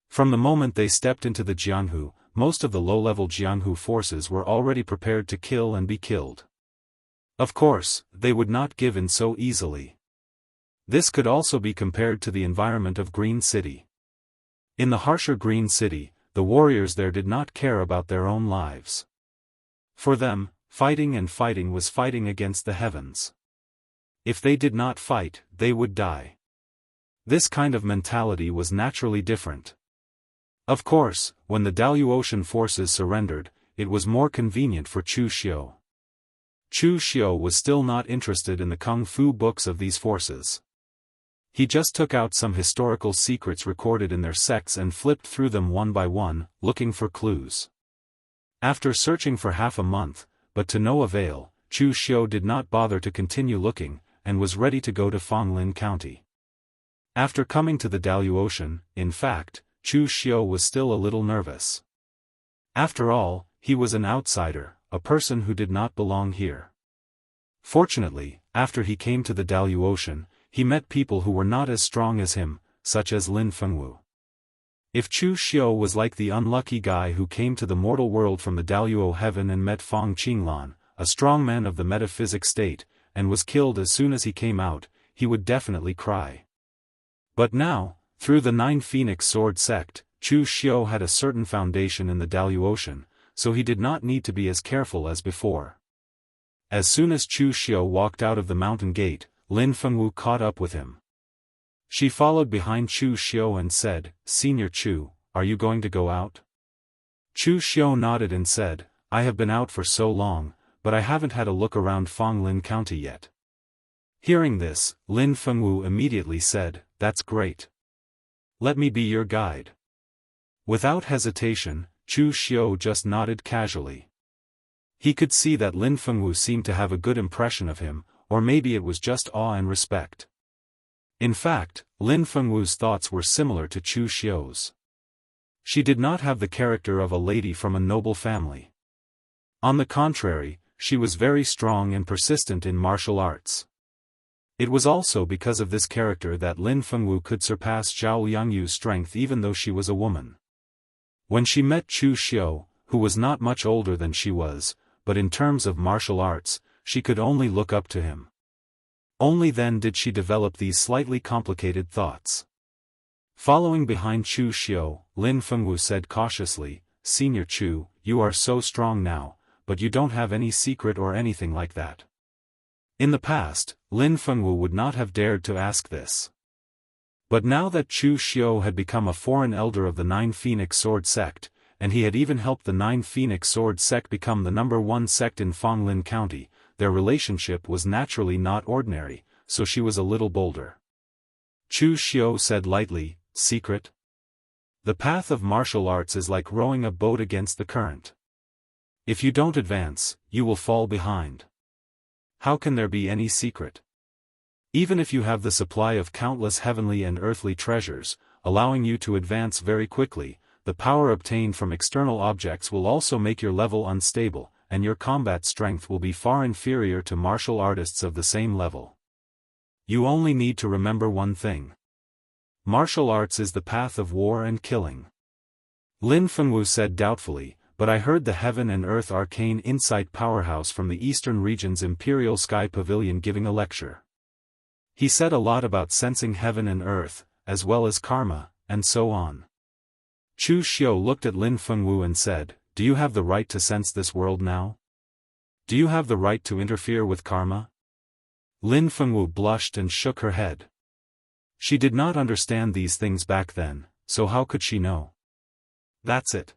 From the moment they stepped into the Jianghu, most of the low-level Jianghu forces were already prepared to kill and be killed. Of course, they would not give in so easily. This could also be compared to the environment of Green City. In the harsher Green City, the warriors there did not care about their own lives. For them, fighting and fighting was fighting against the heavens. If they did not fight, they would die. This kind of mentality was naturally different. Of course, when the Daoist forces surrendered, it was more convenient for Chu Xiu. Chu Xiu was still not interested in the kung fu books of these forces. He just took out some historical secrets recorded in their sects and flipped through them one by one, looking for clues. After searching for half a month, but to no avail, Chu Xiu did not bother to continue looking, and was ready to go to Fanglin County. After coming to the Daoist, in fact, Chu Xiu was still a little nervous. After all, he was an outsider, a person who did not belong here. Fortunately, after he came to the Daoist, he met people who were not as strong as him, such as Lin Fengwu. If Chu Xiu was like the unlucky guy who came to the mortal world from the Daoist heaven and met Fang Qinglan, a strong man of the metaphysic state, and was killed as soon as he came out, he would definitely cry. But now, through the Nine Phoenix Sword sect, Chu Xiu had a certain foundation in the Daoist, so he did not need to be as careful as before. As soon as Chu Xiu walked out of the mountain gate, Lin Fengwu caught up with him. She followed behind Chu Xiu and said, "Senior Chu, are you going to go out?" Chu Xiu nodded and said, "I have been out for so long, but I haven't had a look around Fanglin County yet." Hearing this, Lin Fengwu immediately said, "That's great. Let me be your guide." Without hesitation, Chu Xiu just nodded casually. He could see that Lin Fengwu seemed to have a good impression of him, or maybe it was just awe and respect. In fact, Lin Fengwu's thoughts were similar to Chu Xiu's. She did not have the character of a lady from a noble family. On the contrary, she was very strong and persistent in martial arts. It was also because of this character that Lin Fengwu could surpass Zhao Yangyu's strength even though she was a woman. When she met Chu Xiu, who was not much older than she was, but in terms of martial arts, she could only look up to him. Only then did she develop these slightly complicated thoughts. Following behind Chu Xiu, Lin Fengwu said cautiously, "Senior Chu, you are so strong now, but you don't have any secret or anything like that." In the past, Lin Fengwu would not have dared to ask this. But now that Chu Xiu had become a foreign elder of the Nine Phoenix Sword sect, and he had even helped the Nine Phoenix Sword sect become the #1 sect in Fanglin County, their relationship was naturally not ordinary, so she was a little bolder. Chu Xiu said lightly, "Secret? The path of martial arts is like rowing a boat against the current. If you don't advance, you will fall behind. How can there be any secret? Even if you have the supply of countless heavenly and earthly treasures, allowing you to advance very quickly, the power obtained from external objects will also make your level unstable, and your combat strength will be far inferior to martial artists of the same level. You only need to remember one thing. Martial arts is the path of war and killing." Lin Fengwu said doubtfully, "But I heard the Heaven and Earth Arcane Insight Powerhouse from the Eastern Region's Imperial Sky Pavilion giving a lecture. He said a lot about sensing heaven and earth, as well as karma, and so on." Chu Xiu looked at Lin Fengwu and said, "Do you have the right to sense this world now? Do you have the right to interfere with karma?" Lin Fengwu blushed and shook her head. She did not understand these things back then, so how could she know? That's it.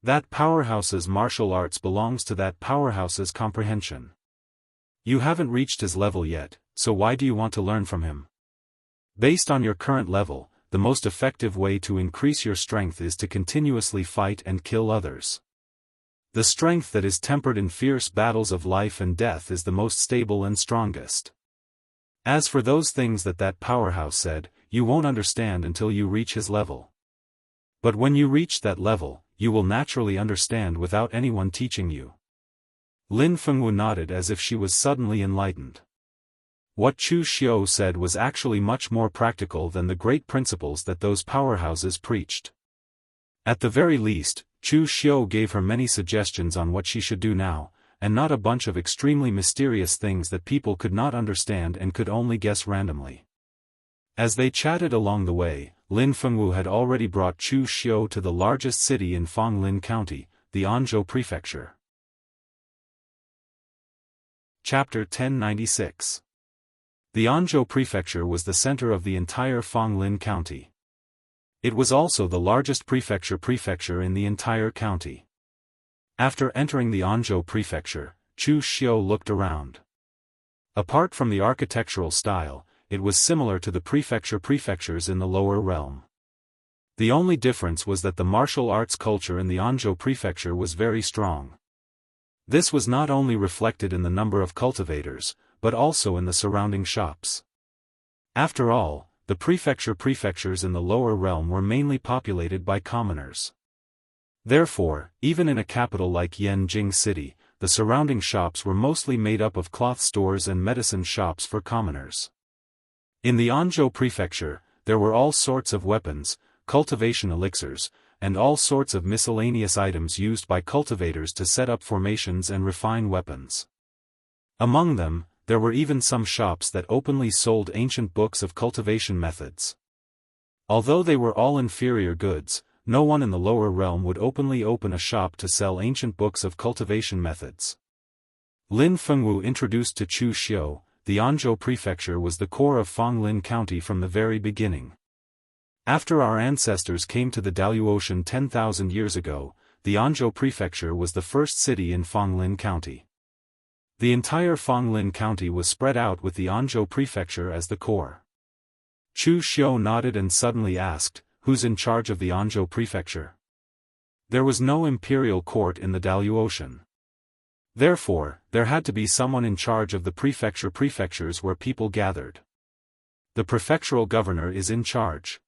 That powerhouse's martial arts belongs to that powerhouse's comprehension. You haven't reached his level yet, so why do you want to learn from him? Based on your current level, the most effective way to increase your strength is to continuously fight and kill others. The strength that is tempered in fierce battles of life and death is the most stable and strongest. As for those things that powerhouse said, you won't understand until you reach his level. But when you reach that level, you will naturally understand without anyone teaching you." Lin Fengwu nodded as if she was suddenly enlightened. What Chu Xiu said was actually much more practical than the great principles that those powerhouses preached. At the very least, Chu Xiu gave her many suggestions on what she should do now, and not a bunch of extremely mysterious things that people could not understand and could only guess randomly. As they chatted along the way, Lin Fengwu had already brought Chu Xiu to the largest city in Fanglin County, the Anzhou Prefecture. Chapter 1096. The Anzhou Prefecture was the center of the entire Fanglin County. It was also the largest prefecture in the entire county. After entering the Anzhou Prefecture, Chu Xiu looked around. Apart from the architectural style, it was similar to the prefectures in the lower realm. The only difference was that the martial arts culture in the Anzhou Prefecture was very strong. This was not only reflected in the number of cultivators, but also in the surrounding shops. After all, the prefectures in the lower realm were mainly populated by commoners. Therefore, even in a capital like Yanjing City, the surrounding shops were mostly made up of cloth stores and medicine shops for commoners. In the Anzhou Prefecture, there were all sorts of weapons, cultivation elixirs, and all sorts of miscellaneous items used by cultivators to set up formations and refine weapons. Among them, there were even some shops that openly sold ancient books of cultivation methods. Although they were all inferior goods, no one in the lower realm would openly open a shop to sell ancient books of cultivation methods. Lin Fengwu introduced to Chu Xiu, the Anzhou Prefecture was the core of Fanglin County from the very beginning. After our ancestors came to the Daoist 10,000 years ago, the Anzhou Prefecture was the first city in Fanglin County. The entire Fanglin County was spread out with the Anzhou Prefecture as the core. Chu Xiu nodded and suddenly asked, "Who's in charge of the Anzhou Prefecture?" There was no imperial court in the Daoist. Therefore, there had to be someone in charge of the prefectures where people gathered. The prefectural governor is in charge.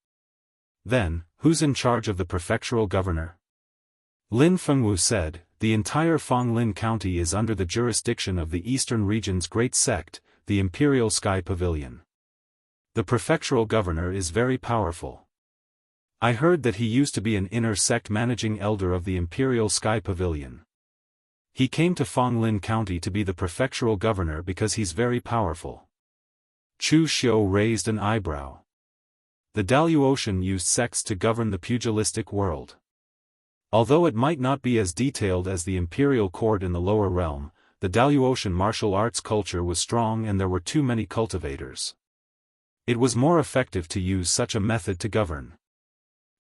Then, who's in charge of the prefectural governor? Lin Fengwu said, "The entire Fanglin County is under the jurisdiction of the Eastern Region's great sect, the Imperial Sky Pavilion. The prefectural governor is very powerful. I heard that he used to be an inner sect managing elder of the Imperial Sky Pavilion. He came to Fanglin County to be the prefectural governor because he's very powerful." Chu Xiu raised an eyebrow. The Daoist used sects to govern the pugilistic world. Although it might not be as detailed as the imperial court in the lower realm, the Daoist martial arts culture was strong and there were too many cultivators. It was more effective to use such a method to govern.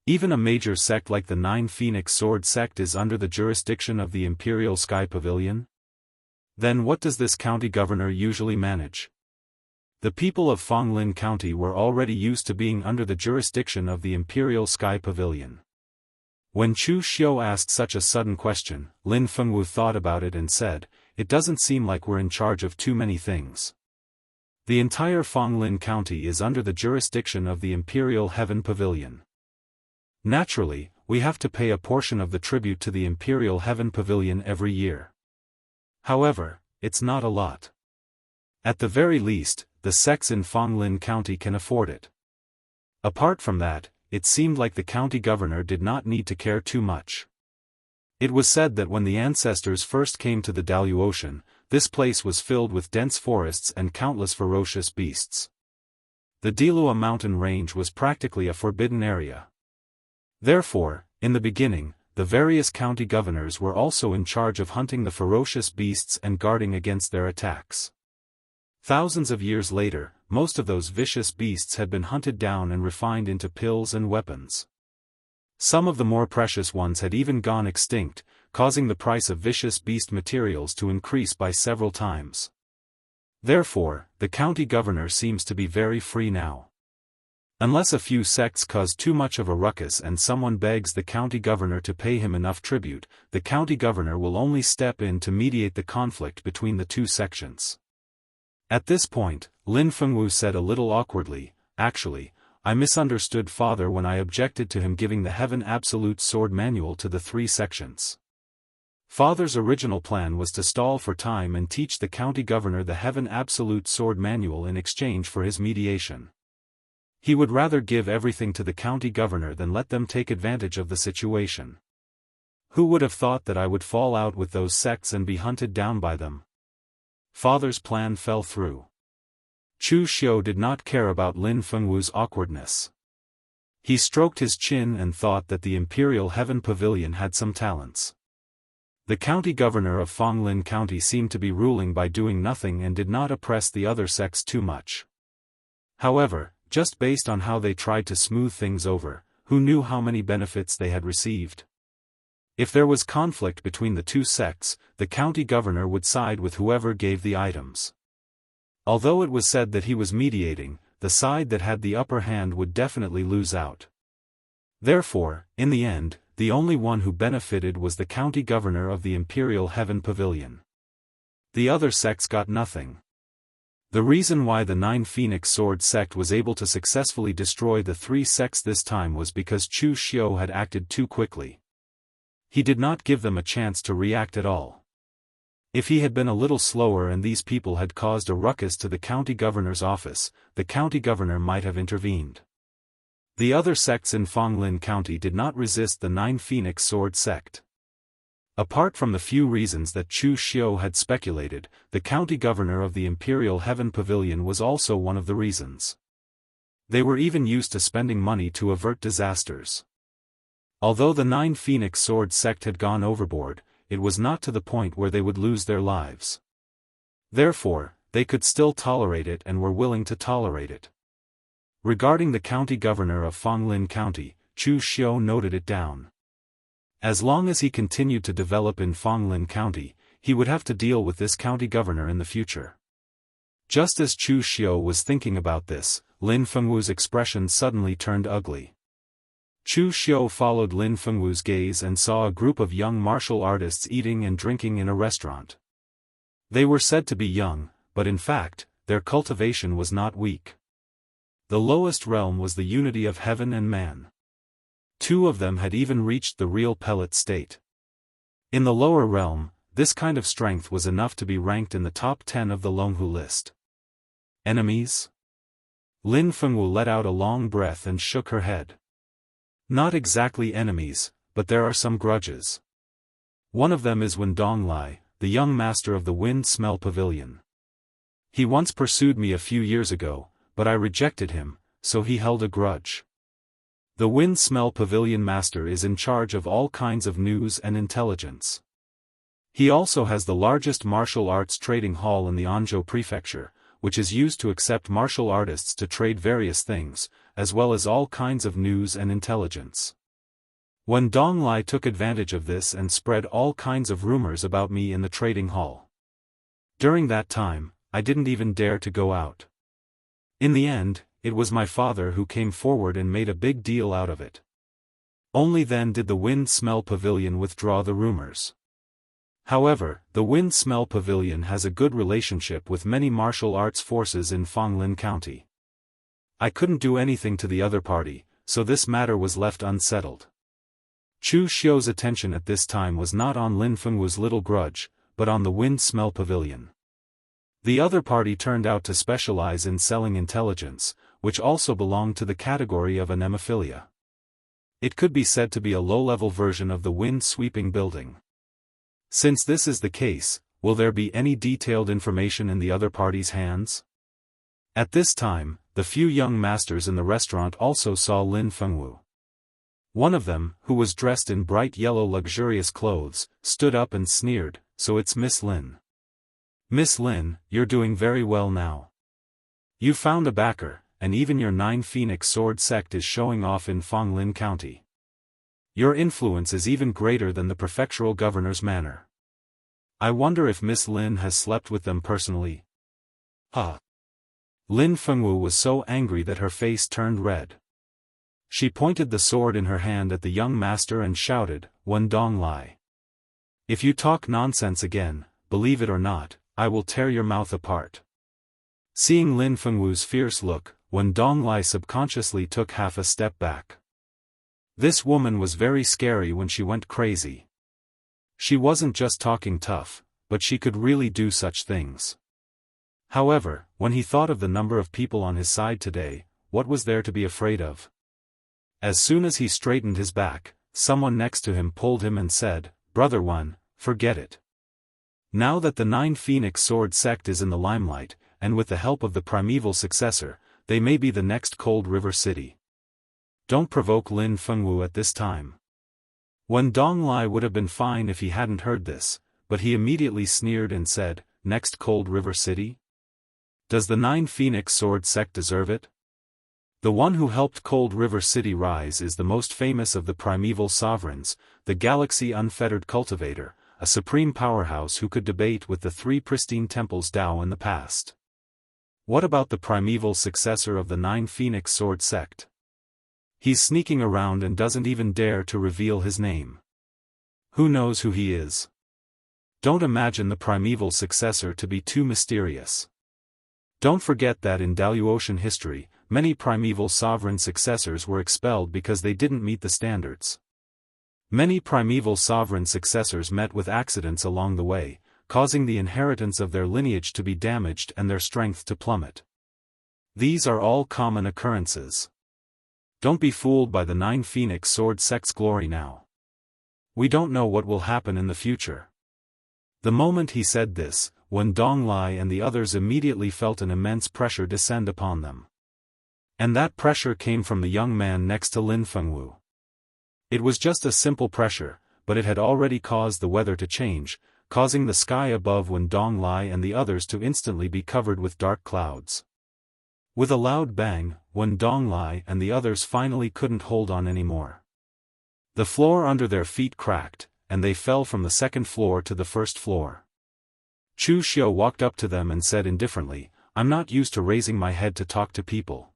Even a major sect like the Nine Phoenix Sword sect is under the jurisdiction of the Imperial Sky Pavilion? Then what does this county governor usually manage? The people of Fanglin County were already used to being under the jurisdiction of the Imperial Sky Pavilion. When Chu Xiu asked such a sudden question, Lin Fengwu thought about it and said, "It doesn't seem like we're in charge of too many things. The entire Fanglin County is under the jurisdiction of the Imperial Heaven Pavilion. Naturally, we have to pay a portion of the tribute to the Imperial Heaven Pavilion every year. However, it's not a lot. At the very least, the sects in Fanglin County can afford it. Apart from that, it seemed like the county governor did not need to care too much." It was said that when the ancestors first came to the Daoist, this place was filled with dense forests and countless ferocious beasts. The Dilua mountain range was practically a forbidden area. Therefore, in the beginning, the various county governors were also in charge of hunting the ferocious beasts and guarding against their attacks. Thousands of years later, most of those vicious beasts had been hunted down and refined into pills and weapons. Some of the more precious ones had even gone extinct, causing the price of vicious beast materials to increase by several times. Therefore, the county governor seems to be very free now. Unless a few sects cause too much of a ruckus and someone begs the county governor to pay him enough tribute, the county governor will only step in to mediate the conflict between the two sections. At this point, Lin Fengwu said a little awkwardly, "Actually, I misunderstood Father when I objected to him giving the Heaven Absolute Sword Manual to the three sections. Father's original plan was to stall for time and teach the county governor the Heaven Absolute Sword Manual in exchange for his mediation. He would rather give everything to the county governor than let them take advantage of the situation. Who would have thought that I would fall out with those sects and be hunted down by them?" Father's plan fell through. Chu Xiu did not care about Lin Fengwu's awkwardness. He stroked his chin and thought that the Imperial Heaven Pavilion had some talents. The county governor of Fonglin County seemed to be ruling by doing nothing and did not oppress the other sects too much. However, just based on how they tried to smooth things over, who knew how many benefits they had received? If there was conflict between the two sects, the county governor would side with whoever gave the items. Although it was said that he was mediating, the side that had the upper hand would definitely lose out. Therefore, in the end, the only one who benefited was the county governor of the Imperial Heaven Pavilion. The other sects got nothing. The reason why the Nine Phoenix Sword sect was able to successfully destroy the three sects this time was because Chu Xiu had acted too quickly. He did not give them a chance to react at all. If he had been a little slower and these people had caused a ruckus to the county governor's office, the county governor might have intervened. The other sects in Fonglin County did not resist the Nine Phoenix Sword sect. Apart from the few reasons that Chu Xiu had speculated, the county governor of the Imperial Heaven Pavilion was also one of the reasons. They were even used to spending money to avert disasters. Although the Nine Phoenix Sword sect had gone overboard, it was not to the point where they would lose their lives. Therefore, they could still tolerate it and were willing to tolerate it. Regarding the county governor of Fonglin County, Chu Xiu noted it down. As long as he continued to develop in Fonglin County, he would have to deal with this county governor in the future. Just as Chu Xiu was thinking about this, Lin Fengwu's expression suddenly turned ugly. Chu Xiu followed Lin Fengwu's gaze and saw a group of young martial artists eating and drinking in a restaurant. They were said to be young, but in fact, their cultivation was not weak. The lowest realm was the unity of heaven and man. Two of them had even reached the real pellet state. In the lower realm, this kind of strength was enough to be ranked in the top 10 of the Longhu list. Enemies? Lin Fengwu let out a long breath and shook her head. Not exactly enemies, but there are some grudges. One of them is Wendonglai, the young master of the Wind Smell Pavilion. He once pursued me a few years ago, but I rejected him, so he held a grudge. The Wind Smell Pavilion Master is in charge of all kinds of news and intelligence. He also has the largest martial arts trading hall in the Anzhou Prefecture, which is used to accept martial artists to trade various things, as well as all kinds of news and intelligence. When Donglai took advantage of this and spread all kinds of rumors about me in the trading hall. During that time, I didn't even dare to go out. In the end, it was my father who came forward and made a big deal out of it. Only then did the Wind Smell Pavilion withdraw the rumors. However, the Wind Smell Pavilion has a good relationship with many martial arts forces in Fonglin County. I couldn't do anything to the other party, so this matter was left unsettled. Chu Xiu's attention at this time was not on Lin Fengwu's little grudge, but on the Wind Smell Pavilion. The other party turned out to specialize in selling intelligence, which also belonged to the category of anemophilia. It could be said to be a low-level version of the wind-sweeping building. Since this is the case, will there be any detailed information in the other party's hands? At this time, the few young masters in the restaurant also saw Lin Fengwu. One of them, who was dressed in bright yellow luxurious clothes, stood up and sneered, "So it's Miss Lin. Miss Lin, you're doing very well now. You found a backer, and even your Nine Phoenix Sword sect is showing off in Fonglin County. Your influence is even greater than the prefectural governor's manor. I wonder if Miss Lin has slept with them personally." Huh. Lin Fengwu was so angry that her face turned red. She pointed the sword in her hand at the young master and shouted, "Wendonglai. If you talk nonsense again, believe it or not, I will tear your mouth apart." Seeing Lin Fengwu's fierce look, Wendonglai subconsciously took half a step back. This woman was very scary when she went crazy. She wasn't just talking tough, but she could really do such things. However, when he thought of the number of people on his side today, what was there to be afraid of? As soon as he straightened his back, someone next to him pulled him and said, "Brother One, forget it. Now that the Nine Phoenix Sword sect is in the limelight, and with the help of the primeval successor, they may be the next Cold River City. Don't provoke Lin Fengwu at this time." Wen Donglai would have been fine if he hadn't heard this, but he immediately sneered and said, "Next Cold River City? Does the Nine Phoenix Sword sect deserve it? The one who helped Cold River City rise is the most famous of the primeval sovereigns, the galaxy unfettered cultivator, a supreme powerhouse who could debate with the three pristine temples Dao in the past. What about the primeval successor of the Nine Phoenix Sword sect? He's sneaking around and doesn't even dare to reveal his name. Who knows who he is? Don't imagine the primeval successor to be too mysterious. Don't forget that in Daoist history, many primeval sovereign successors were expelled because they didn't meet the standards. Many primeval sovereign successors met with accidents along the way, causing the inheritance of their lineage to be damaged and their strength to plummet. These are all common occurrences. Don't be fooled by the Nine Phoenix Sword sect's glory now. We don't know what will happen in the future." The moment he said this, Wen Donglai and the others immediately felt an immense pressure descend upon them. And that pressure came from the young man next to Lin Fengwu. It was just a simple pressure, but it had already caused the weather to change, causing the sky above Wen Donglai and the others to instantly be covered with dark clouds. With a loud bang, Wen Donglai and the others finally couldn't hold on anymore. The floor under their feet cracked, and they fell from the second floor to the first floor. Chu Xiu walked up to them and said indifferently, "I'm not used to raising my head to talk to people.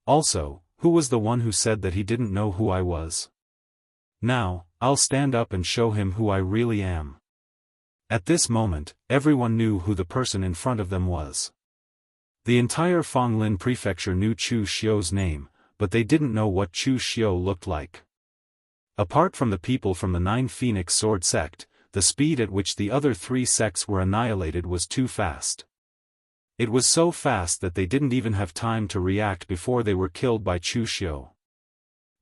Also, who was the one who said that he didn't know who I was? Now, I'll stand up and show him who I really am." At this moment, everyone knew who the person in front of them was. The entire Fonglin prefecture knew Chu Xiu's name, but they didn't know what Chu Xiu looked like. Apart from the people from the Nine Phoenix Sword sect, the speed at which the other three sects were annihilated was too fast. It was so fast that they didn't even have time to react before they were killed by Chu Xiu.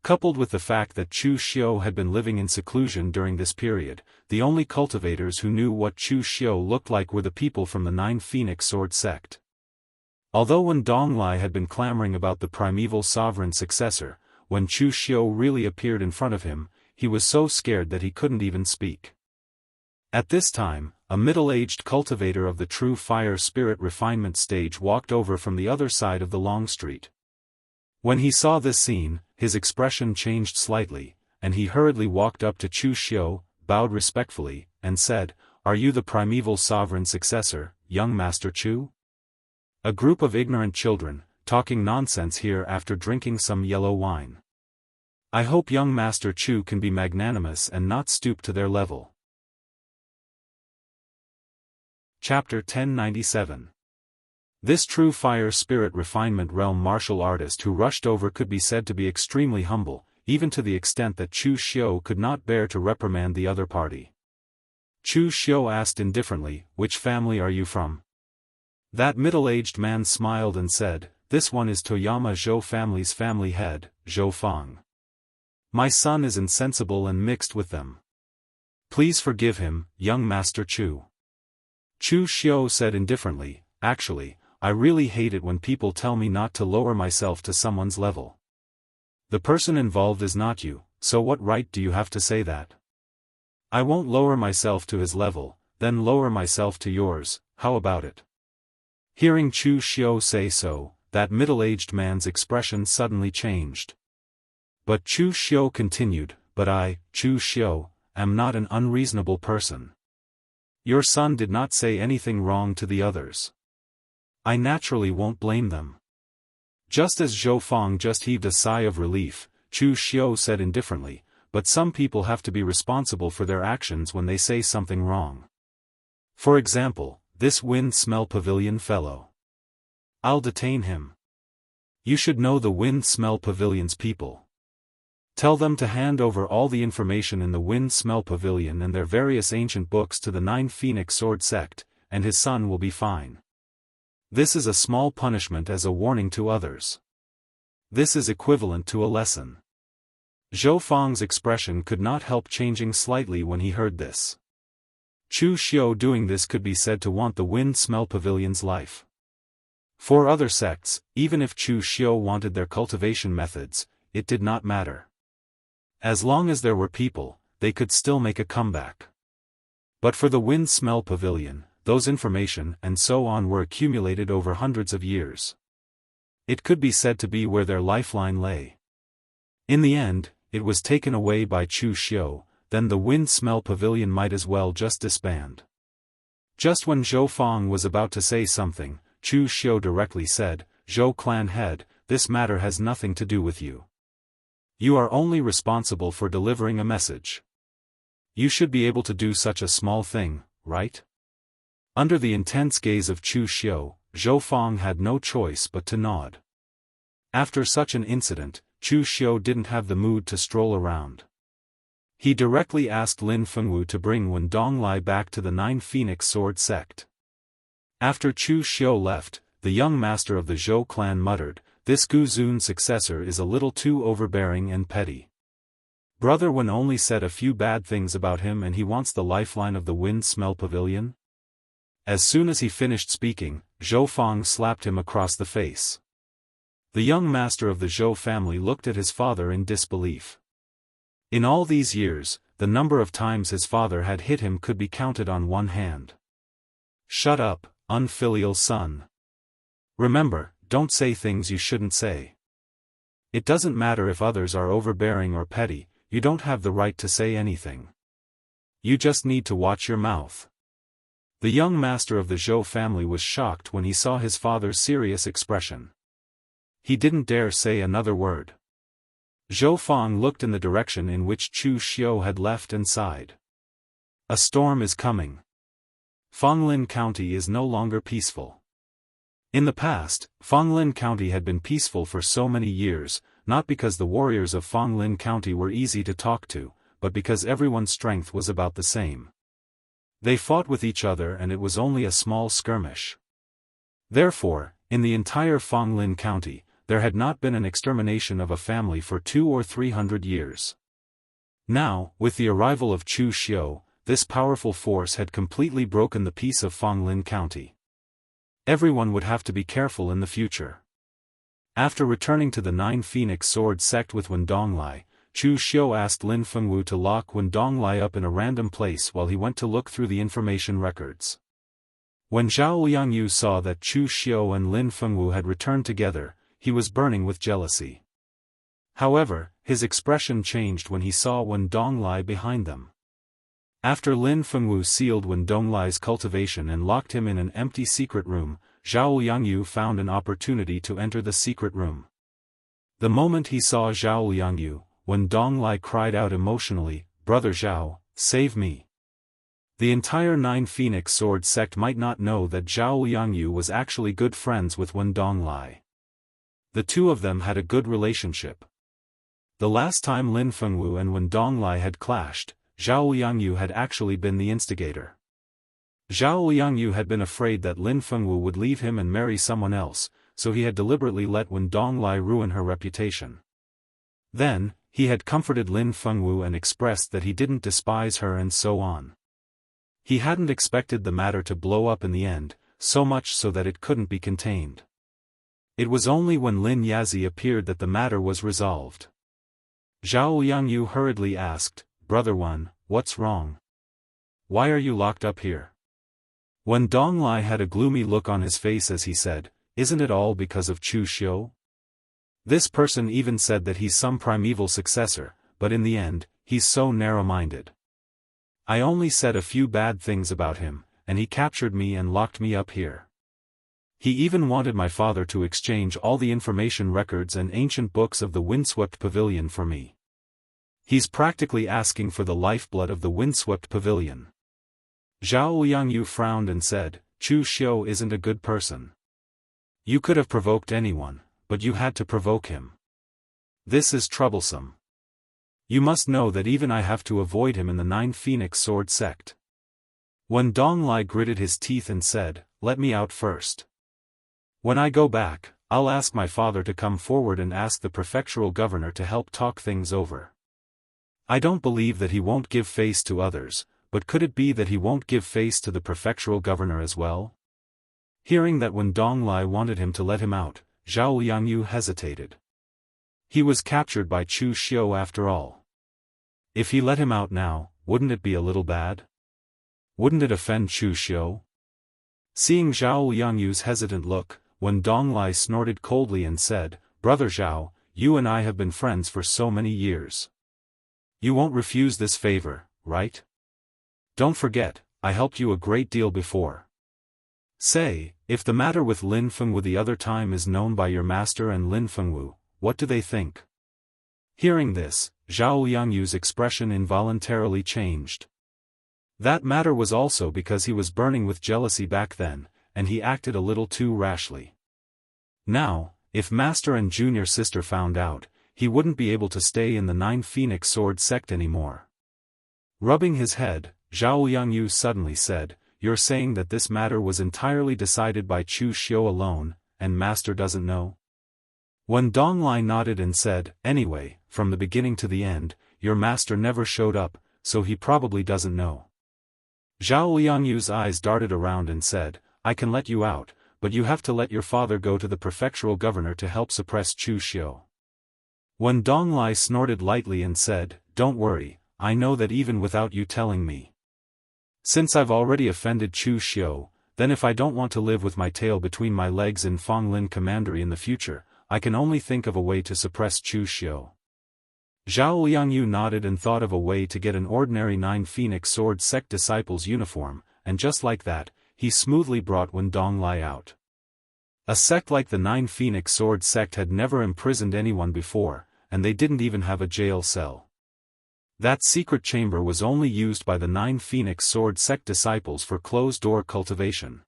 Coupled with the fact that Chu Xiu had been living in seclusion during this period, the only cultivators who knew what Chu Xiu looked like were the people from the Nine Phoenix Sword sect. Although Wen Donglai had been clamoring about the primeval sovereign successor, when Chu Xiu really appeared in front of him, he was so scared that he couldn't even speak. At this time, a middle-aged cultivator of the true fire spirit refinement stage walked over from the other side of the long street. When he saw this scene, his expression changed slightly, and he hurriedly walked up to Chu Xiu, bowed respectfully, and said, "Are you the primeval sovereign successor, young Master Chu?" A group of ignorant children, talking nonsense here after drinking some yellow wine. I hope young Master Chu can be magnanimous and not stoop to their level. Chapter 1097. This true fire spirit refinement realm martial artist who rushed over could be said to be extremely humble, even to the extent that Chu Xiu could not bear to reprimand the other party. Chu Xiu asked indifferently, "Which family are you from?" That middle-aged man smiled and said, "This one is Toyama Zhou family's family head, Zhou Fang. My son is insensible and mixed with them. Please forgive him, young Master Chu." Chu Xiu said indifferently, "Actually, I really hate it when people tell me not to lower myself to someone's level. The person involved is not you, so what right do you have to say that? I won't lower myself to his level, then lower myself to yours, how about it?" Hearing Chu Xiu say so, that middle-aged man's expression suddenly changed. But Chu Xiu continued, "But I, Chu Xiu, am not an unreasonable person. Your son did not say anything wrong to the others. I naturally won't blame them." Just as Zhou Fang just heaved a sigh of relief, Chu Xiu said indifferently, "But some people have to be responsible for their actions when they say something wrong. For example, this Wind Smell Pavilion fellow. I'll detain him. You should know the Wind Smell Pavilion's people. Tell them to hand over all the information in the Wind Smell Pavilion and their various ancient books to the Nine Phoenix Sword sect, and his son will be fine. This is a small punishment as a warning to others. This is equivalent to a lesson." Zhou Fang's expression could not help changing slightly when he heard this. Chu Xiu doing this could be said to want the Wind Smell Pavilion's life. For other sects, even if Chu Xiu wanted their cultivation methods, it did not matter. As long as there were people, they could still make a comeback. But for the Wind Smell Pavilion, those information and so on were accumulated over hundreds of years. It could be said to be where their lifeline lay. In the end, it was taken away by Chu Xiu, then the Wind Smell Pavilion might as well just disband. Just when Zhou Fang was about to say something, Chu Xiu directly said, "Zhou clan head, this matter has nothing to do with you. You are only responsible for delivering a message. You should be able to do such a small thing, right?" Under the intense gaze of Chu Xiu, Zhou Fang had no choice but to nod. After such an incident, Chu Xiu didn't have the mood to stroll around. He directly asked Lin Fengwu to bring Wen Donglai back to the Nine Phoenix Sword sect. After Chu Xiu left, the young master of the Zhou clan muttered, "This Gu Zun successor is a little too overbearing and petty. Brother Wen only said a few bad things about him and he wants the lifeline of the Wind Smell Pavilion?" As soon as he finished speaking, Zhou Fang slapped him across the face. The young master of the Zhou family looked at his father in disbelief. In all these years, the number of times his father had hit him could be counted on one hand. "Shut up, unfilial son. Remember, don't say things you shouldn't say. It doesn't matter if others are overbearing or petty, you don't have the right to say anything. You just need to watch your mouth." The young master of the Zhou family was shocked when he saw his father's serious expression. He didn't dare say another word. Zhou Fang looked in the direction in which Chu Xiu had left and sighed. A storm is coming. Fanglin County is no longer peaceful. In the past, Fanglin County had been peaceful for so many years, not because the warriors of Fanglin County were easy to talk to, but because everyone's strength was about the same. They fought with each other and it was only a small skirmish. Therefore, in the entire Fanglin County, there had not been an extermination of a family for 200 or 300 years. Now, with the arrival of Chu Xiu, this powerful force had completely broken the peace of Fanglin County. Everyone would have to be careful in the future. After returning to the Nine Phoenix Sword sect with Wen Donglai, Chu Xiu asked Lin Fengwu to lock Wen Donglai up in a random place while he went to look through the information records. When Zhao Liangyu saw that Chu Xiu and Lin Fengwu had returned together, he was burning with jealousy. However, his expression changed when he saw Wen Donglai behind them. After Lin Fengwu sealed Wen Donglai's cultivation and locked him in an empty secret room, Zhao Liangyu found an opportunity to enter the secret room. The moment he saw Zhao Liangyu, Wen Donglai cried out emotionally, "Brother Zhao, save me." The entire Nine Phoenix Sword sect might not know that Zhao Liangyu was actually good friends with Wen Donglai. The two of them had a good relationship. The last time Lin Fengwu and Wen Donglai had clashed, Zhao Liangyu had actually been the instigator. Zhao Liangyu had been afraid that Lin Fengwu would leave him and marry someone else, so he had deliberately let Wen Donglai ruin her reputation. Then, he had comforted Lin Fengwu and expressed that he didn't despise her and so on. He hadn't expected the matter to blow up in the end, so much so that it couldn't be contained. It was only when Lin Yazi appeared that the matter was resolved. Zhao Liangyu hurriedly asked, "Brother Wen, what's wrong? Why are you locked up here?" Wen Donglai had a gloomy look on his face as he said, "Isn't it all because of Chu Xiu? This person even said that he's some primeval successor, but in the end, he's so narrow-minded. I only said a few bad things about him, and he captured me and locked me up here. He even wanted my father to exchange all the information records and ancient books of the Windswept Pavilion for me. He's practically asking for the lifeblood of the Windswept Pavilion." Zhao Liangyu frowned and said, "Chu Xiu isn't a good person. You could have provoked anyone, but you had to provoke him. This is troublesome. You must know that even I have to avoid him in the Nine Phoenix Sword sect." Wen Donglai gritted his teeth and said, "Let me out first. When I go back, I'll ask my father to come forward and ask the prefectural governor to help talk things over. I don't believe that he won't give face to others, but could it be that he won't give face to the prefectural governor as well?" Hearing that Wen Donglai wanted him to let him out, Zhao Liangyu hesitated. He was captured by Chu Xiu after all. If he let him out now, wouldn't it be a little bad? Wouldn't it offend Chu Xiu? Seeing Zhao Liangyu's hesitant look, Wen Donglai snorted coldly and said, "Brother Zhao, you and I have been friends for so many years. You won't refuse this favor, right? Don't forget, I helped you a great deal before. Say, if the matter with Lin Fengwu the other time is known by your master and Lin Fengwu, what do they think?" Hearing this, Zhao Liangyu's expression involuntarily changed. That matter was also because he was burning with jealousy back then, and he acted a little too rashly. Now, if master and junior sister found out, he wouldn't be able to stay in the Nine Phoenix Sword sect anymore. Rubbing his head, Zhao Liangyu suddenly said, "You're saying that this matter was entirely decided by Chu Xiu alone, and master doesn't know?" Wen Donglai nodded and said, "Anyway, from the beginning to the end, your master never showed up, so he probably doesn't know." Zhao Liangyu's eyes darted around and said, "I can let you out, but you have to let your father go to the prefectural governor to help suppress Chu Xiu." Wen Donglai snorted lightly and said, "Don't worry, I know that even without you telling me. Since I've already offended Chu Xiu, then if I don't want to live with my tail between my legs in Fonglin Commandery in the future, I can only think of a way to suppress Chu Xiu." Zhao Liangyu nodded and thought of a way to get an ordinary Nine Phoenix Sword sect disciple's uniform, and just like that, he smoothly brought Wen Donglai out. A sect like the Nine Phoenix Sword sect had never imprisoned anyone before, and they didn't even have a jail cell. That secret chamber was only used by the Nine Phoenix Sword sect disciples for closed-door cultivation.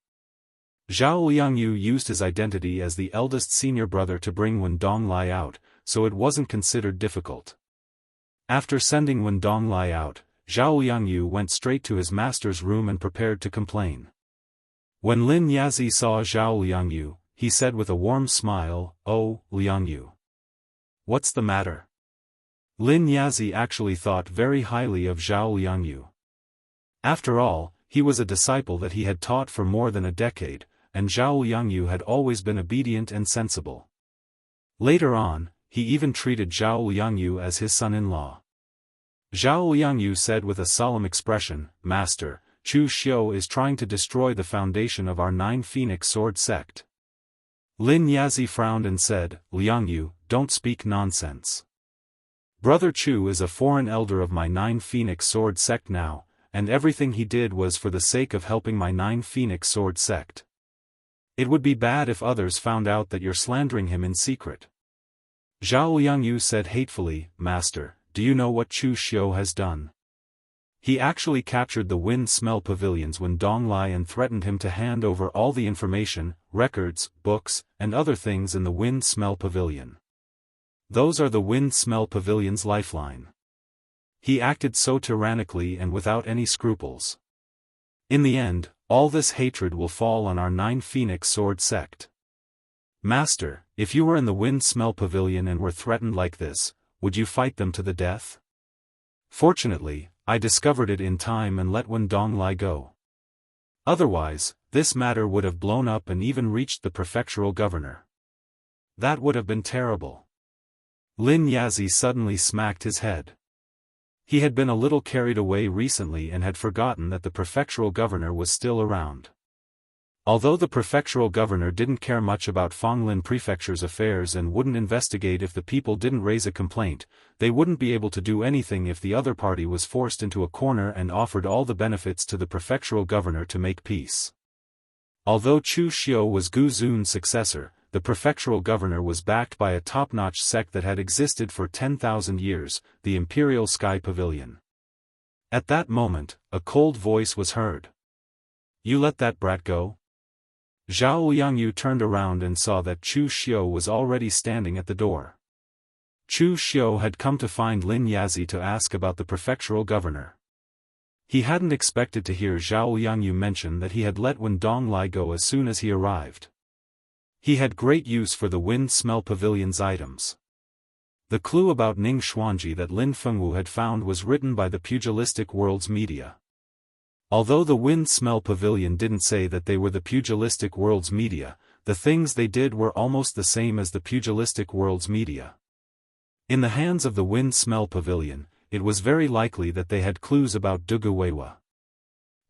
Zhao Liangyu used his identity as the eldest senior brother to bring Wen Donglai out, so it wasn't considered difficult. After sending Wen Donglai out, Zhao Liangyu went straight to his master's room and prepared to complain. When Lin Yazi saw Zhao Liangyu, he said with a warm smile, "Oh, Liangyu. What's the matter?" Lin Yazi actually thought very highly of Zhao Liangyu. After all, he was a disciple that he had taught for more than a decade, and Zhao Liangyu had always been obedient and sensible. Later on, he even treated Zhao Liangyu as his son-in-law. Zhao Liangyu said with a solemn expression, "Master, Chu Xiu is trying to destroy the foundation of our Nine Phoenix Sword sect." Lin Yazi frowned and said, "Liangyu, don't speak nonsense. Brother Chu is a foreign elder of my Nine Phoenix Sword sect now, and everything he did was for the sake of helping my Nine Phoenix Sword sect. It would be bad if others found out that you're slandering him in secret." Zhao Liangyu said hatefully, "Master, do you know what Chu Xiu has done? He actually captured the Wind Smell Pavilions when Donglai and threatened him to hand over all the information, records, books, and other things in the Wind Smell Pavilion. Those are the Wind Smell Pavilion's lifeline. He acted so tyrannically and without any scruples. In the end, all this hatred will fall on our Nine Phoenix Sword sect. Master, if you were in the Wind Smell Pavilion and were threatened like this, would you fight them to the death? Fortunately, I discovered it in time and let Wen Donglai go. Otherwise, this matter would have blown up and even reached the prefectural governor. That would have been terrible." Lin Yazi suddenly smacked his head. He had been a little carried away recently and had forgotten that the prefectural governor was still around. Although the prefectural governor didn't care much about Fonglin Prefecture's affairs and wouldn't investigate if the people didn't raise a complaint, they wouldn't be able to do anything if the other party was forced into a corner and offered all the benefits to the prefectural governor to make peace. Although Chu Xiu was Gu Zun's successor, the prefectural governor was backed by a top-notch sect that had existed for 10,000 years, the Imperial Sky Pavilion. At that moment, a cold voice was heard. "You let that brat go?" Zhao Liangyu turned around and saw that Chu Xiu was already standing at the door. Chu Xiu had come to find Lin Yazi to ask about the prefectural governor. He hadn't expected to hear Zhao Liangyu mention that he had let Wen Donglai go as soon as he arrived. He had great use for the Wind Smell Pavilion's items. The clue about Ning Xuanji that Lin Fengwu had found was written by the Pugilistic World's media. Although the Wind Smell Pavilion didn't say that they were the Pugilistic World's media, the things they did were almost the same as the Pugilistic World's media. In the hands of the Wind Smell Pavilion, it was very likely that they had clues about Duguwewa.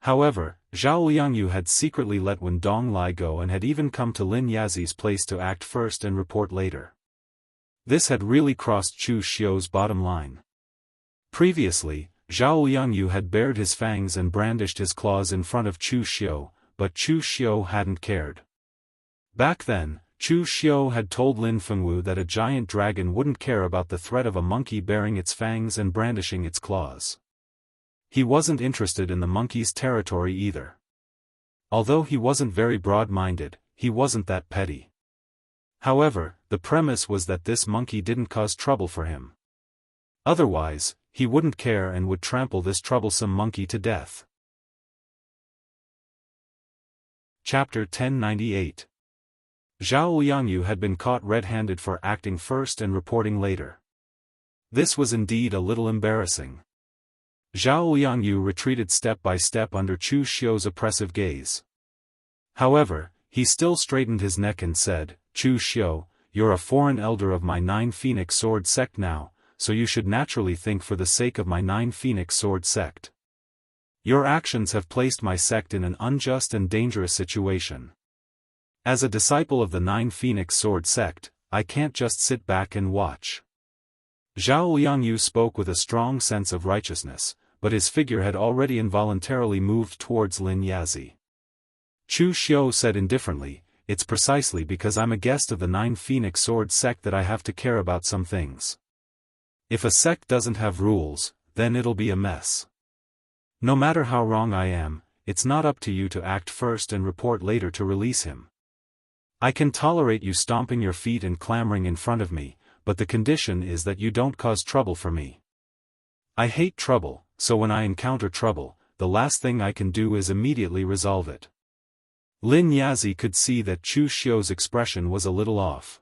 However, Zhao Liangyu had secretly let Wen Donglai go and had even come to Lin Yazi's place to act first and report later. This had really crossed Chu Xiu's bottom line. Previously, Zhao Liangyu had bared his fangs and brandished his claws in front of Chu Xiu, but Chu Xiu hadn't cared. Back then, Chu Xiu had told Lin Fengwu that a giant dragon wouldn't care about the threat of a monkey baring its fangs and brandishing its claws. He wasn't interested in the monkey's territory either. Although he wasn't very broad-minded, he wasn't that petty. However, the premise was that this monkey didn't cause trouble for him. Otherwise, he wouldn't care and would trample this troublesome monkey to death. Chapter 1098. Zhao Liangyu had been caught red-handed for acting first and reporting later. This was indeed a little embarrassing. Zhao Liangyu retreated step by step under Chu Xiu's oppressive gaze. However, he still straightened his neck and said, "Chu Xiu, you're a foreign elder of my Nine Phoenix Sword sect now, so you should naturally think for the sake of my Nine Phoenix Sword sect. Your actions have placed my sect in an unjust and dangerous situation. As a disciple of the Nine Phoenix Sword sect, I can't just sit back and watch." Zhao Liangyu spoke with a strong sense of righteousness, but his figure had already involuntarily moved towards Lin Yazi. Chu Xiu said indifferently, "It's precisely because I'm a guest of the Nine Phoenix Sword sect that I have to care about some things. If a sect doesn't have rules, then it'll be a mess. No matter how wrong I am, it's not up to you to act first and report later to release him. I can tolerate you stomping your feet and clamoring in front of me, but the condition is that you don't cause trouble for me. I hate trouble, so when I encounter trouble, the last thing I can do is immediately resolve it." Lin Yazi could see that Chu Xiu's expression was a little off.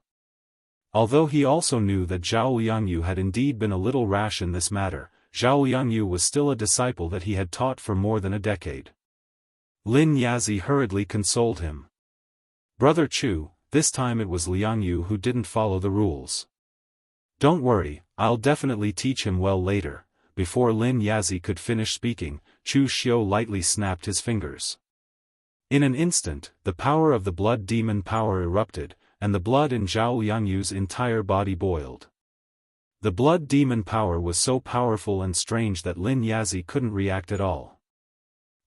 Although he also knew that Zhao Liangyu had indeed been a little rash in this matter, Zhao Liangyu was still a disciple that he had taught for more than a decade. Lin Yazi hurriedly consoled him. "Brother Chu, this time it was Liangyu who didn't follow the rules. Don't worry, I'll definitely teach him well later." Before Lin Yazi could finish speaking, Chu Xiu lightly snapped his fingers. In an instant, the power of the blood demon power erupted, and the blood in Zhao Liangyu's entire body boiled. The blood demon power was so powerful and strange that Lin Yazi couldn't react at all.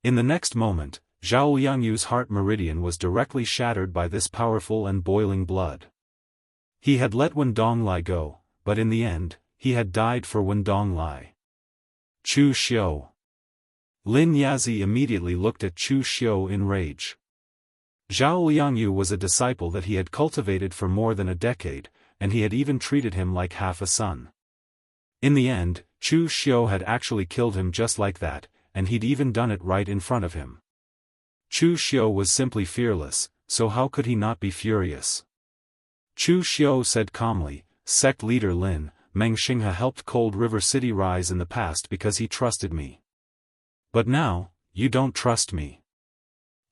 In the next moment, Zhao Liangyu's heart meridian was directly shattered by this powerful and boiling blood. He had let Wen Donglai go, but in the end, he had died for Wen Donglai. Chu Xiu. Lin Yazi immediately looked at Chu Xiu in rage. Zhao Liangyu was a disciple that he had cultivated for more than a decade, and he had even treated him like half a son. In the end, Chu Xiu had actually killed him just like that, and he'd even done it right in front of him. Chu Xiu was simply fearless, so how could he not be furious? Chu Xiu said calmly, "Sect leader Lin, Meng Xinghe helped Cold River City rise in the past because he trusted me. But now, you don't trust me.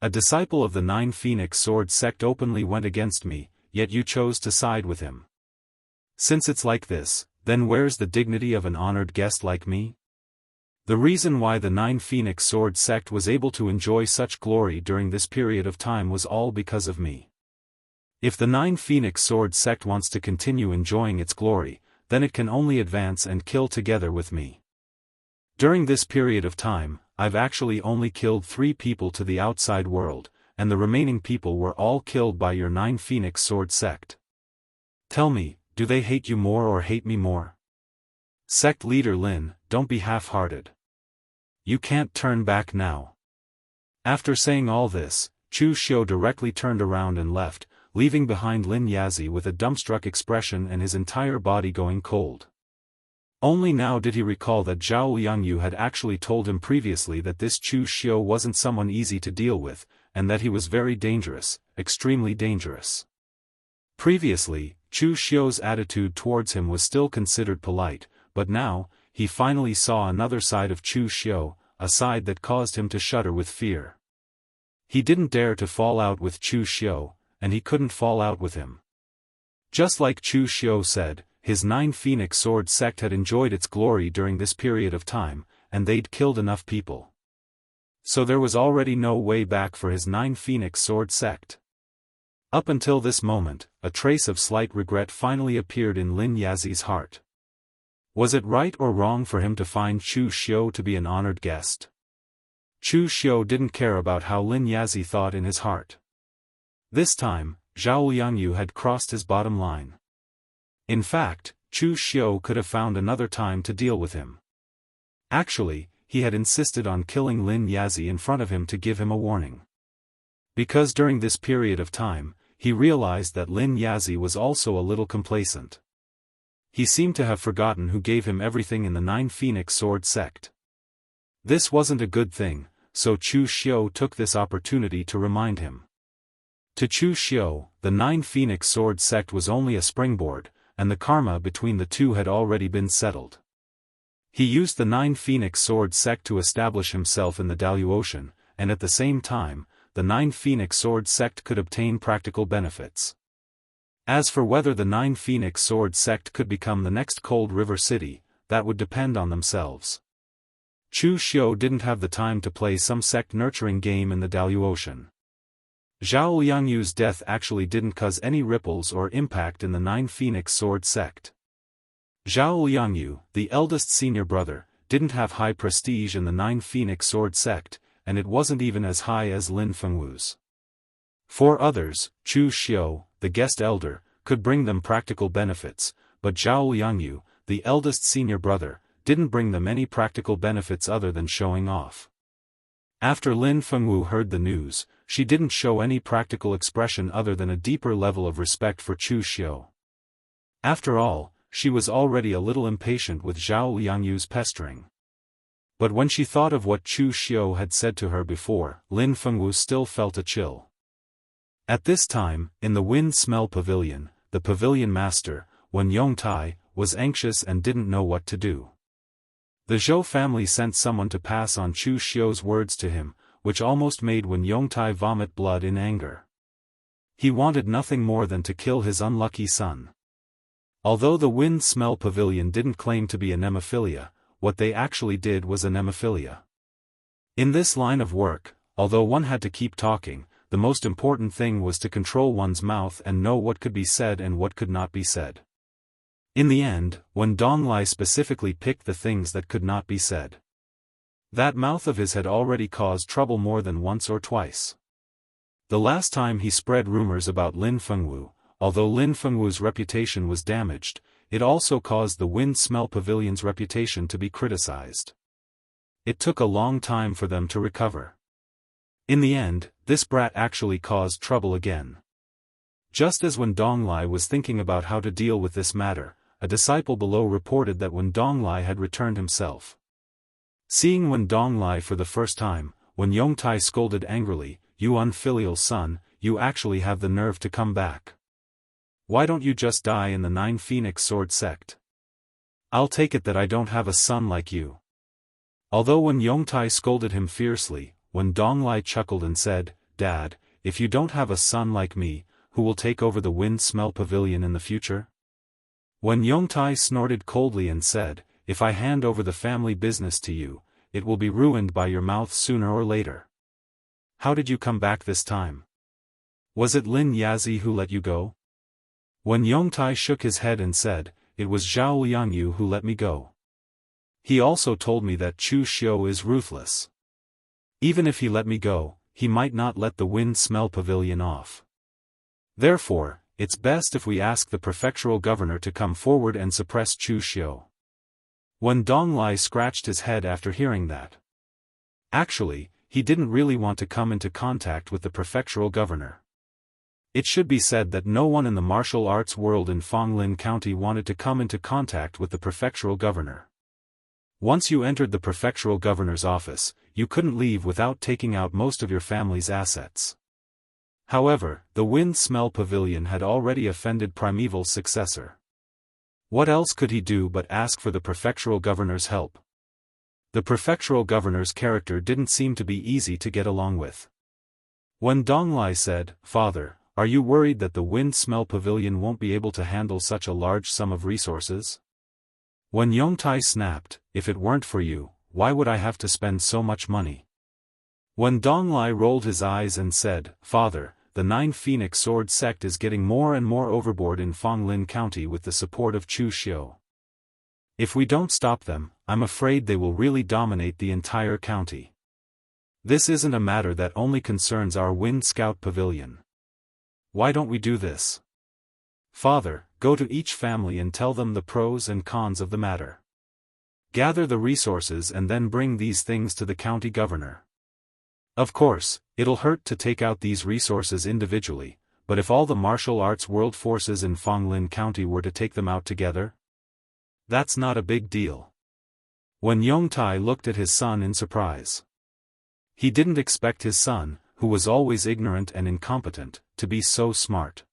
A disciple of the Nine Phoenix Sword sect openly went against me, yet you chose to side with him. Since it's like this, then where's the dignity of an honored guest like me? The reason why the Nine Phoenix Sword sect was able to enjoy such glory during this period of time was all because of me. If the Nine Phoenix Sword sect wants to continue enjoying its glory, then it can only advance and kill together with me. During this period of time, I've actually only killed 3 people to the outside world, and the remaining people were all killed by your Nine Phoenix Sword sect. Tell me, do they hate you more or hate me more? Sect leader Lin, don't be half-hearted. You can't turn back now." After saying all this, Chu Xiu directly turned around and left, leaving behind Lin Yazi with a dumbstruck expression and his entire body going cold. Only now did he recall that Zhao Liangyu had actually told him previously that this Chu Xiu wasn't someone easy to deal with, and that he was very dangerous, extremely dangerous. Previously, Chu Xiu's attitude towards him was still considered polite, but now, he finally saw another side of Chu Xiu, a side that caused him to shudder with fear. He didn't dare to fall out with Chu Xiu, and he couldn't fall out with him. Just like Chu Xiu said, his 9 Phoenix Sword sect had enjoyed its glory during this period of time, and they'd killed enough people. So there was already no way back for his 9 Phoenix Sword sect. Up until this moment, a trace of slight regret finally appeared in Lin Yazi's heart. Was it right or wrong for him to find Chu Xiu to be an honored guest? Chu Xiu didn't care about how Lin Yazi thought in his heart. This time, Zhao Liangyu had crossed his bottom line. In fact, Chu Xiu could have found another time to deal with him. Actually, he had insisted on killing Lin Yazi in front of him to give him a warning. Because during this period of time, he realized that Lin Yazi was also a little complacent. He seemed to have forgotten who gave him everything in the 9 Phoenix Sword sect. This wasn't a good thing, so Chu Xiu took this opportunity to remind him. To Chu Xiu, the 9 Phoenix Sword sect was only a springboard, and the karma between the two had already been settled. He used the 9 Phoenix Sword sect to establish himself in the Daoist, and at the same time, the 9 Phoenix Sword sect could obtain practical benefits. As for whether the 9 Phoenix Sword sect could become the next Cold River city, that would depend on themselves. Chu Xiu didn't have the time to play some sect-nurturing game in the Daoist. Zhao Liangyu's death actually didn't cause any ripples or impact in the 9 Phoenix Sword sect. Zhao Liangyu, the eldest senior brother, didn't have high prestige in the 9 Phoenix Sword sect, and it wasn't even as high as Lin Fengwu's. For others, Chu Xiu, the guest elder, could bring them practical benefits, but Zhao Liangyu, the eldest senior brother, didn't bring them any practical benefits other than showing off. After Lin Fengwu heard the news, she didn't show any practical expression other than a deeper level of respect for Chu Xiu. After all, she was already a little impatient with Zhao Liangyu's pestering. But when she thought of what Chu Xiu had said to her before, Lin Fengwu still felt a chill. At this time, in the Wind Smell Pavilion, the pavilion master, Wen Yongtai, was anxious and didn't know what to do. The Zhou family sent someone to pass on Chu Xiu's words to him, which almost made Wen Yongtai vomit blood in anger. He wanted nothing more than to kill his unlucky son. Although the Wind Smell Pavilion didn't claim to be a nemophilia, what they actually did was a nemophilia. In this line of work, although one had to keep talking, the most important thing was to control one's mouth and know what could be said and what could not be said. In the end, Wen Donglai specifically picked the things that could not be said. That mouth of his had already caused trouble more than once or twice. The last time he spread rumors about Lin Fengwu, although Lin Fengwu's reputation was damaged, it also caused the Wind Smell Pavilion's reputation to be criticized. It took a long time for them to recover. In the end, this brat actually caused trouble again. Just as Wen Donglai was thinking about how to deal with this matter, a disciple below reported that Wen Donglai had returned himself. Seeing Wen Donglai for the first time, Wen Yongtai scolded angrily, "You unfilial son, you actually have the nerve to come back. Why don't you just die in the 9 Phoenix Sword sect? I'll take it that I don't have a son like you." Although Wen Yongtai scolded him fiercely, Wen Donglai chuckled and said, "Dad, if you don't have a son like me, who will take over the Wind Smell Pavilion in the future?" Wen Yongtai snorted coldly and said, "If I hand over the family business to you, it will be ruined by your mouth sooner or later. How did you come back this time? Was it Lin Yazi who let you go?" Wen Yongtai shook his head and said, "It was Zhao Liangyu who let me go. He also told me that Chu Xiu is ruthless. Even if he let me go, he might not let the Wind Smell Pavilion off. Therefore, it's best if we ask the prefectural governor to come forward and suppress Chu Xiu." Wen Donglai scratched his head after hearing that. Actually, he didn't really want to come into contact with the prefectural governor. It should be said that no one in the martial arts world in Fonglin County wanted to come into contact with the prefectural governor. Once you entered the prefectural governor's office, you couldn't leave without taking out most of your family's assets. However, the Wind Smell Pavilion had already offended Primeval's successor. What else could he do but ask for the prefectural governor's help? The prefectural governor's character didn't seem to be easy to get along with. Wen Donglai said, "Father, Are you worried that the Wind Smell Pavilion won't be able to handle such a large sum of resources? Wen Yongtai snapped, if it weren't for you, why would I have to spend so much money? Wen Donglai rolled his eyes and said, Father, the Nine Phoenix Sword sect is getting more and more overboard in Fonglin County with the support of Chu Xiu. If we don't stop them, I'm afraid they will really dominate the entire county. This isn't a matter that only concerns our Wind Scout Pavilion. Why don't we do this? Father, go to each family and tell them the pros and cons of the matter. Gather the resources and then bring these things to the county governor. Of course, it'll hurt to take out these resources individually, but if all the martial arts world forces in Fonglin County were to take them out together? That's not a big deal. Wen Yongtai looked at his son in surprise. He didn't expect his son, who was always ignorant and incompetent, to be so smart.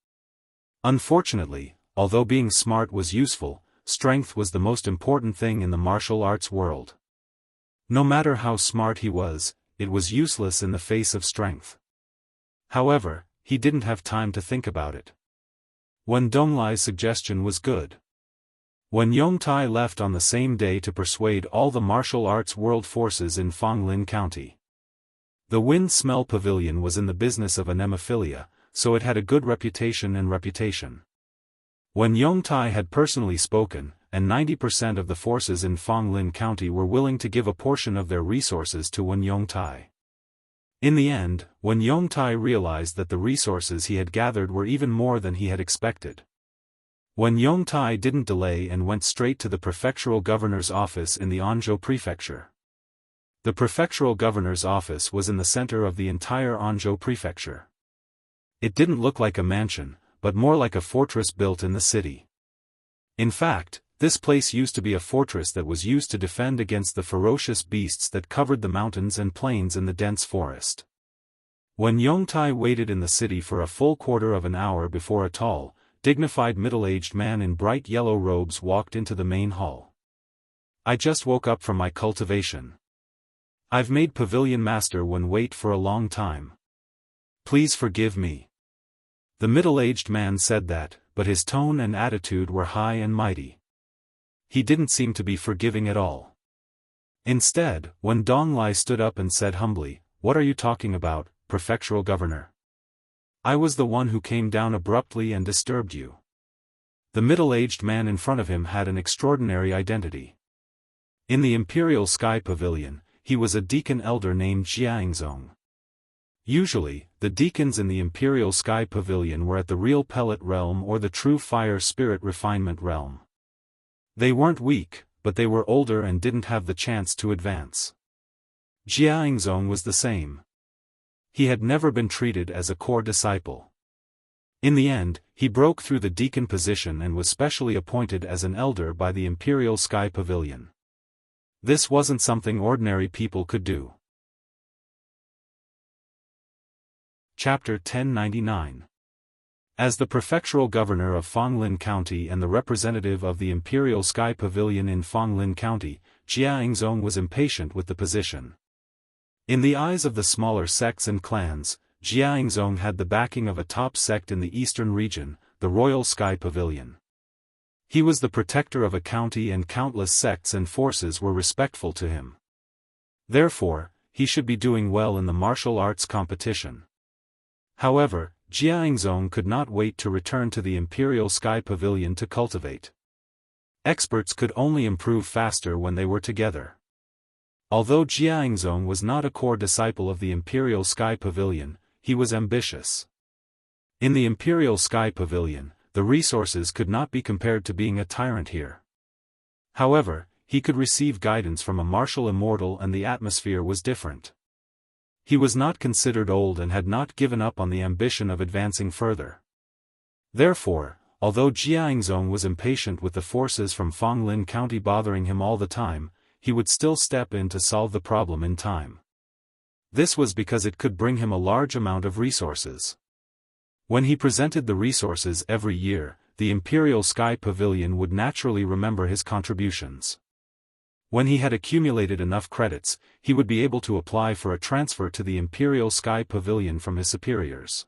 Unfortunately, although being smart was useful, strength was the most important thing in the martial arts world. No matter how smart he was, it was useless in the face of strength. However, he didn't have time to think about it. Wen Donglai's suggestion was good. Wen Yongtai left on the same day to persuade all the martial arts world forces in Fonglin County. The Wind Smell Pavilion was in the business of anemophilia, so it had a good reputation and reputation. Wen Yongtai had personally spoken, and 90% of the forces in Fonglin County were willing to give a portion of their resources to Wen Yongtai. In the end, Wen Yongtai realized that the resources he had gathered were even more than he had expected. Wen Yongtai didn't delay and went straight to the prefectural governor's office in the Anzhou prefecture. The prefectural governor's office was in the center of the entire Anzhou prefecture. It didn't look like a mansion, but more like a fortress built in the city. In fact, this place used to be a fortress that was used to defend against the ferocious beasts that covered the mountains and plains in the dense forest. When Yongtai waited in the city for a full quarter of an hour before a tall, dignified middle-aged man in bright yellow robes walked into the main hall. I just woke up from my cultivation. I've made Pavilion Master Wen wait for a long time. Please forgive me. The middle-aged man said that, but his tone and attitude were high and mighty. He didn't seem to be forgiving at all. Instead, Wen Donglai stood up and said humbly, "What are you talking about, prefectural governor? I was the one who came down abruptly and disturbed you." The middle-aged man in front of him had an extraordinary identity. In the Imperial Sky Pavilion, he was a deacon elder named Jianghu. Usually, the deacons in the Imperial Sky Pavilion were at the Real Pellet Realm or the True Fire Spirit Refinement Realm. They weren't weak, but they were older and didn't have the chance to advance. Jianghu was the same. He had never been treated as a core disciple. In the end, he broke through the deacon position and was specially appointed as an elder by the Imperial Sky Pavilion. This wasn't something ordinary people could do. Chapter 1099. As the prefectural governor of Fonglin County and the representative of the Imperial Sky Pavilion in Fonglin County, Jianghu was impatient with the position. In the eyes of the smaller sects and clans, Jianghu had the backing of a top sect in the eastern region, the Royal Sky Pavilion. He was the protector of a county and countless sects and forces were respectful to him. Therefore, he should be doing well in the martial arts competition. However, Jianghu could not wait to return to the Imperial Sky Pavilion to cultivate. Experts could only improve faster when they were together. Although Jianghu was not a core disciple of the Imperial Sky Pavilion, he was ambitious. In the Imperial Sky Pavilion, the resources could not be compared to being a tyrant here. However, he could receive guidance from a martial immortal and the atmosphere was different. He was not considered old and had not given up on the ambition of advancing further. Therefore, although Jianghu was impatient with the forces from Fonglin County bothering him all the time, he would still step in to solve the problem in time. This was because it could bring him a large amount of resources. When he presented the resources every year, the Imperial Sky Pavilion would naturally remember his contributions. When he had accumulated enough credits, he would be able to apply for a transfer to the Imperial Sky Pavilion from his superiors.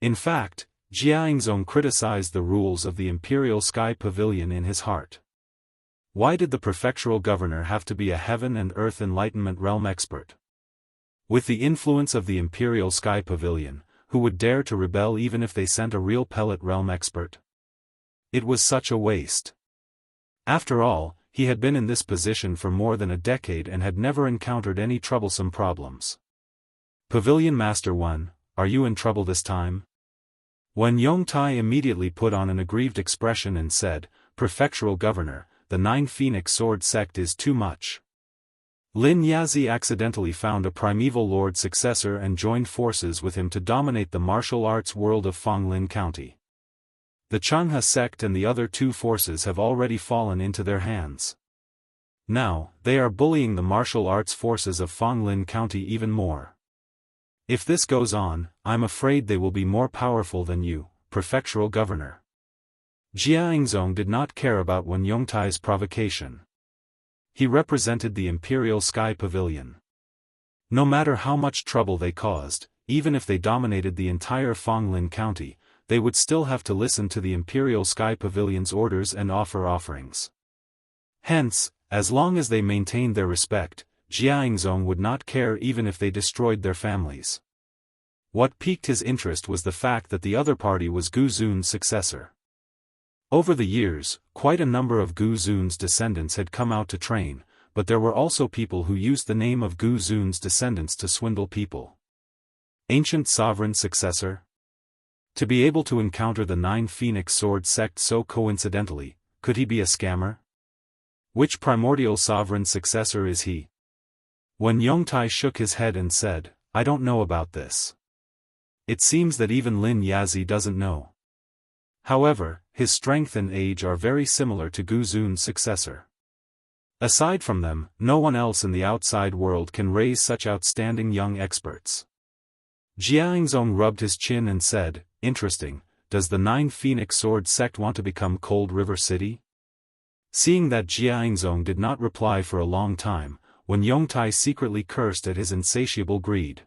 In fact, Jianghu criticized the rules of the Imperial Sky Pavilion in his heart. Why did the prefectural governor have to be a heaven and earth enlightenment realm expert? With the influence of the Imperial Sky Pavilion, who would dare to rebel even if they sent a real pellet realm expert? It was such a waste. After all, he had been in this position for more than a decade and had never encountered any troublesome problems. Pavilion Master 1, are you in trouble this time? Wen Yongtai immediately put on an aggrieved expression and said, Prefectural Governor, the Nine Phoenix Sword sect is too much. Lin Yazi accidentally found a primeval lord successor and joined forces with him to dominate the martial arts world of Fanglin County. The Jianghu sect and the other two forces have already fallen into their hands. Now, they are bullying the martial arts forces of Fanglin County even more. If this goes on, I'm afraid they will be more powerful than you, Prefectural Governor. Jianghu did not care about Wen Yongtai's provocation. He represented the Imperial Sky Pavilion. No matter how much trouble they caused, even if they dominated the entire Fanglin County, they would still have to listen to the Imperial Sky Pavilion's orders and offer offerings. Hence, as long as they maintained their respect, Jianghu would not care even if they destroyed their families. What piqued his interest was the fact that the other party was Gu Zun's successor. Over the years, quite a number of Gu Zun's descendants had come out to train, but there were also people who used the name of Gu Zun's descendants to swindle people. Ancient sovereign successor? To be able to encounter the Nine Phoenix Sword sect so coincidentally, could he be a scammer? Which primordial sovereign successor is he? Wen Yongtai shook his head and said, I don't know about this. It seems that even Lin Yazi doesn't know. However, his strength and age are very similar to Gu Zun's successor. Aside from them, no one else in the outside world can raise such outstanding young experts. Jianghu rubbed his chin and said, Interesting, does the Nine Phoenix Sword sect want to become Cold River City? Seeing that Jianghu did not reply for a long time, Wen Yongtai secretly cursed at his insatiable greed.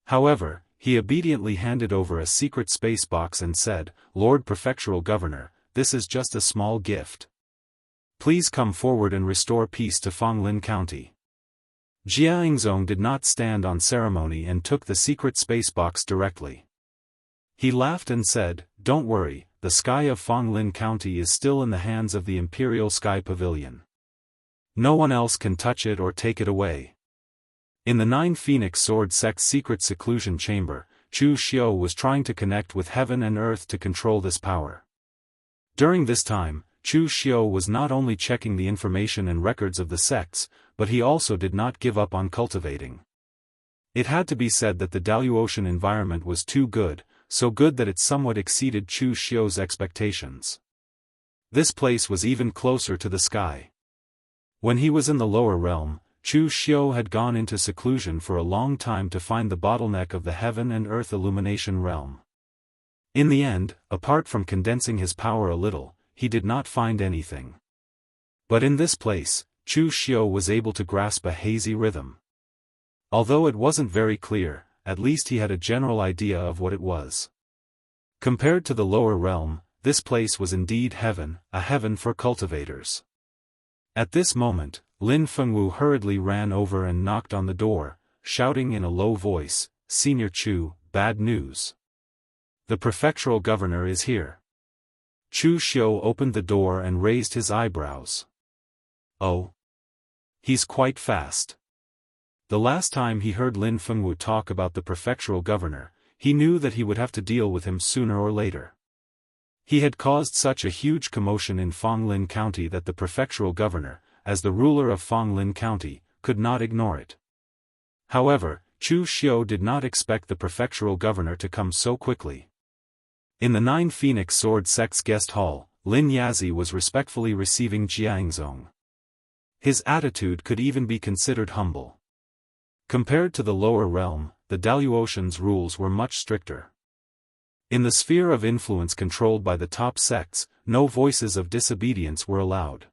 However, he obediently handed over a secret space box and said, Lord Prefectural Governor, this is just a small gift. Please come forward and restore peace to Fanglin County. Jianghu did not stand on ceremony and took the secret space box directly. He laughed and said, Don't worry, the sky of Fanglin County is still in the hands of the Imperial Sky Pavilion. No one else can touch it or take it away. In the Nine Phoenix Sword sect's secret seclusion chamber, Chu Xiu was trying to connect with heaven and earth to control this power. During this time, Chu Xiu was not only checking the information and records of the sects, but he also did not give up on cultivating. It had to be said that the Daoist environment was too good, so good that it somewhat exceeded Chu Xiu's expectations. This place was even closer to the sky. When he was in the lower realm, Chu Xiu had gone into seclusion for a long time to find the bottleneck of the heaven and earth illumination realm. In the end, apart from condensing his power a little, he did not find anything. But in this place, Chu Xiu was able to grasp a hazy rhythm. Although it wasn't very clear, at least he had a general idea of what it was. Compared to the lower realm, this place was indeed heaven, a heaven for cultivators. At this moment, Lin Fengwu hurriedly ran over and knocked on the door, shouting in a low voice, Senior Chu, bad news. The prefectural governor is here. Chu Xiu opened the door and raised his eyebrows. Oh. He's quite fast. The last time he heard Lin Fengwu talk about the prefectural governor, he knew that he would have to deal with him sooner or later. He had caused such a huge commotion in Fanglin County that the prefectural governor, as the ruler of Fanglin County, could not ignore it. However, Chu Xiu did not expect the prefectural governor to come so quickly. In the Nine Phoenix Sword sect's guest hall, Lin Yazi was respectfully receiving Jianghu. His attitude could even be considered humble. Compared to the lower realm, the Daoist's rules were much stricter. In the sphere of influence controlled by the top sects, no voices of disobedience were allowed.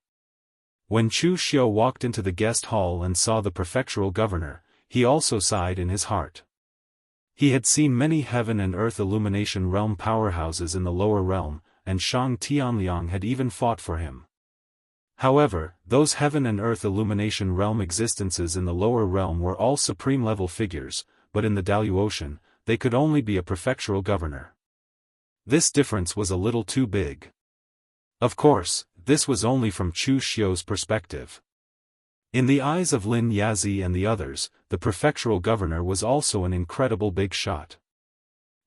When Chu Xiu walked into the guest hall and saw the prefectural governor, he also sighed in his heart. He had seen many heaven and earth illumination realm powerhouses in the lower realm, and Shang Tianliang had even fought for him. However, those heaven and earth illumination realm existences in the lower realm were all supreme-level figures, but in the Daoist, they could only be a prefectural governor. This difference was a little too big. Of course, this was only from Chu Xiu's perspective. In the eyes of Lin Yazi and the others, the prefectural governor was also an incredible big shot.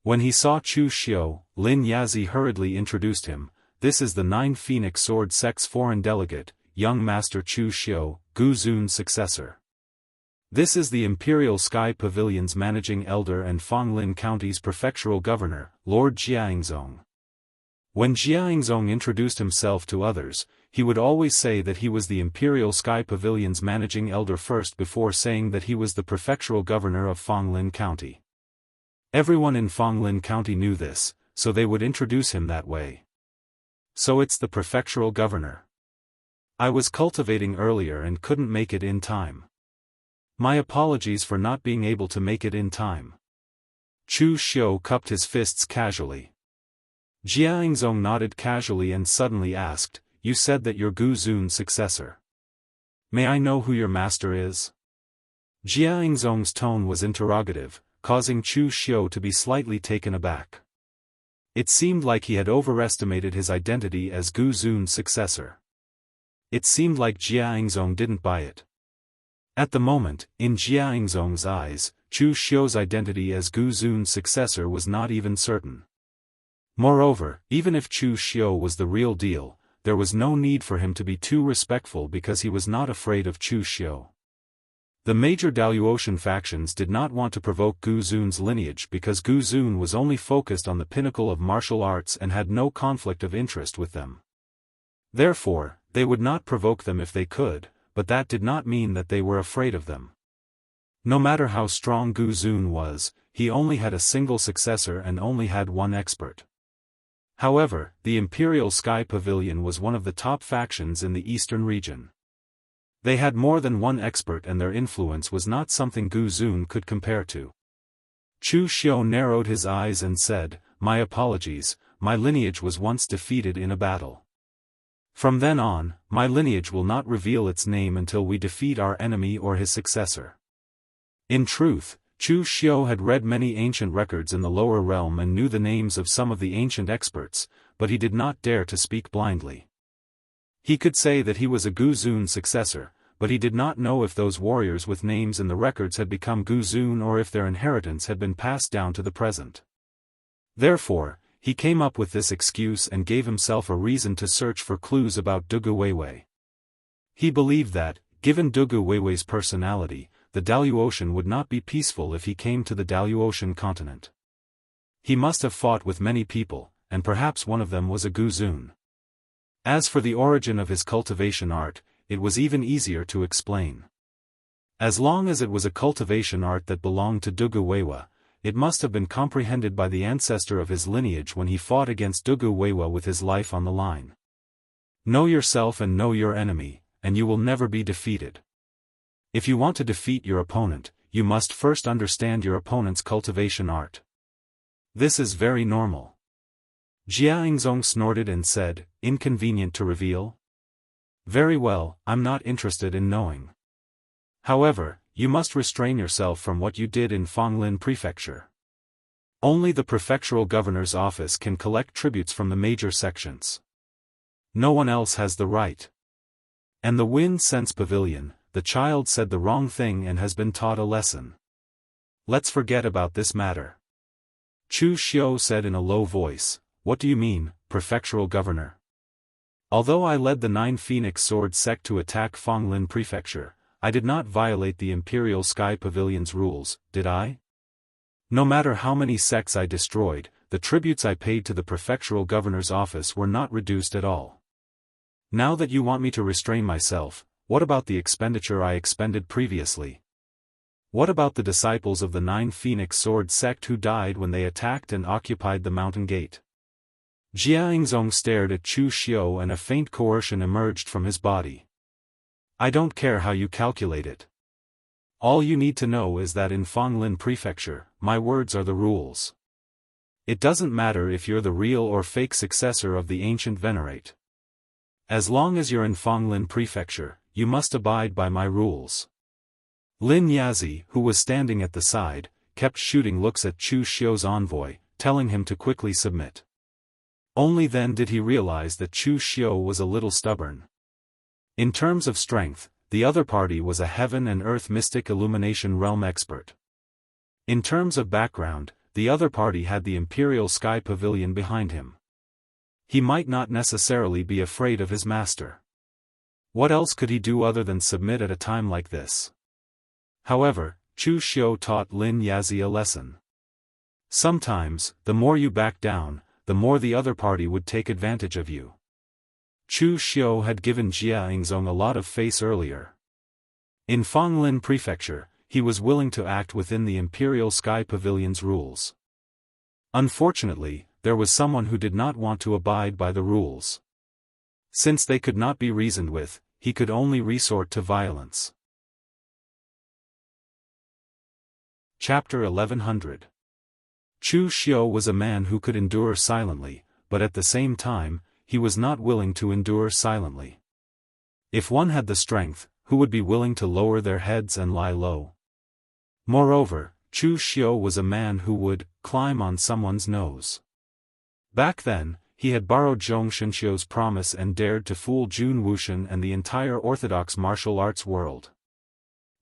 When he saw Chu Xiu, Lin Yazi hurriedly introduced him. This is the 9 Phoenix Sword Sect's foreign delegate, young Master Chu Xiu, Gu Zun's successor. This is the Imperial Sky Pavilion's managing elder and Fanglin County's prefectural governor, Lord Jiangzong. When Jiangzong introduced himself to others, he would always say that he was the Imperial Sky Pavilion's managing elder first before saying that he was the prefectural governor of Fanglin County. Everyone in Fanglin County knew this, so they would introduce him that way. So it's the prefectural governor. I was cultivating earlier and couldn't make it in time. My apologies for not being able to make it in time. Chu Xiu cupped his fists casually. Jiangzong nodded casually and suddenly asked, "You said that you're Gu Zun's successor. May I know who your master is?" Jiangzong's tone was interrogative, causing Chu Xiu to be slightly taken aback. It seemed like he had overestimated his identity as Gu Zun's successor. It seemed like Jiangzong didn't buy it. At the moment, in Jiangzong's eyes, Chu Xiu's identity as Gu Zun's successor was not even certain. Moreover, even if Chu Xiu was the real deal, there was no need for him to be too respectful because he was not afraid of Chu Xiu. The major Daoist factions did not want to provoke Gu Zun's lineage because Gu Zun was only focused on the pinnacle of martial arts and had no conflict of interest with them. Therefore, they would not provoke them if they could, but that did not mean that they were afraid of them. No matter how strong Gu Zun was, he only had a single successor and only had one expert. However, the Imperial Sky Pavilion was one of the top factions in the eastern region. They had more than one expert and their influence was not something Gu Zun could compare to. Chu Xiu narrowed his eyes and said, "My apologies, my lineage was once defeated in a battle. From then on, my lineage will not reveal its name until we defeat our enemy or his successor." In truth, Chu Xiu had read many ancient records in the lower realm and knew the names of some of the ancient experts, but he did not dare to speak blindly. He could say that he was a Gu Zun successor, but he did not know if those warriors with names in the records had become Gu Zun or if their inheritance had been passed down to the present. Therefore, he came up with this excuse and gave himself a reason to search for clues about Dugu Weiwei. He believed that, given Dugu Weiwei's personality, the Daoist would not be peaceful if he came to the Daoist continent. He must have fought with many people, and perhaps one of them was a Gu Zun. As for the origin of his cultivation art, it was even easier to explain. As long as it was a cultivation art that belonged to Dugu Weiwei, it must have been comprehended by the ancestor of his lineage when he fought against Dugu Weiwei with his life on the line. Know yourself and know your enemy, and you will never be defeated. If you want to defeat your opponent, you must first understand your opponent's cultivation art. This is very normal. Jiangzong snorted and said, "Inconvenient to reveal? Very well, I'm not interested in knowing. However, you must restrain yourself from what you did in Fanglin Prefecture. Only the prefectural governor's office can collect tributes from the major sections. No one else has the right. And the Wind Sense Pavilion, the child said the wrong thing and has been taught a lesson. Let's forget about this matter." Chu Xiu said in a low voice, "What do you mean, prefectural governor? Although I led the 9 Phoenix Sword sect to attack Fanglin Prefecture, I did not violate the Imperial Sky Pavilion's rules, did I? No matter how many sects I destroyed, the tributes I paid to the prefectural governor's office were not reduced at all. Now that you want me to restrain myself, what about the expenditure I expended previously? What about the disciples of the 9 Phoenix Sword sect who died when they attacked and occupied the mountain gate?" Jiangzong stared at Chu Xiu and a faint coercion emerged from his body. "I don't care how you calculate it. All you need to know is that in Fanglin Prefecture, my words are the rules. It doesn't matter if you're the real or fake successor of the ancient venerate. As long as you're in Fanglin Prefecture, you must abide by my rules. Lin Yazi, who was standing at the side, kept shooting looks at Chu Xiu's envoy, telling him to quickly submit. Only then did he realize that Chu Xiu was a little stubborn. In terms of strength, the other party was a heaven and earth mystic illumination realm expert. In terms of background, the other party had the Imperial Sky Pavilion behind him. He might not necessarily be afraid of his master. What else could he do other than submit at a time like this? However, Chu Xiu taught Lin Yazi a lesson. Sometimes, the more you back down, the more the other party would take advantage of you. Chu Xiu had given Jianghu a lot of face earlier. In Fanglin Prefecture, he was willing to act within the Imperial Sky Pavilion's rules. Unfortunately, there was someone who did not want to abide by the rules. Since they could not be reasoned with, he could only resort to violence. Chapter 1100. Chu Xiu was a man who could endure silently, but at the same time, he was not willing to endure silently. If one had the strength, who would be willing to lower their heads and lie low? Moreover, Chu Xiu was a man who would climb on someone's nose. Back then, he had borrowed Zhong Shenxiu's promise and dared to fool Jun Wuxian and the entire orthodox martial arts world.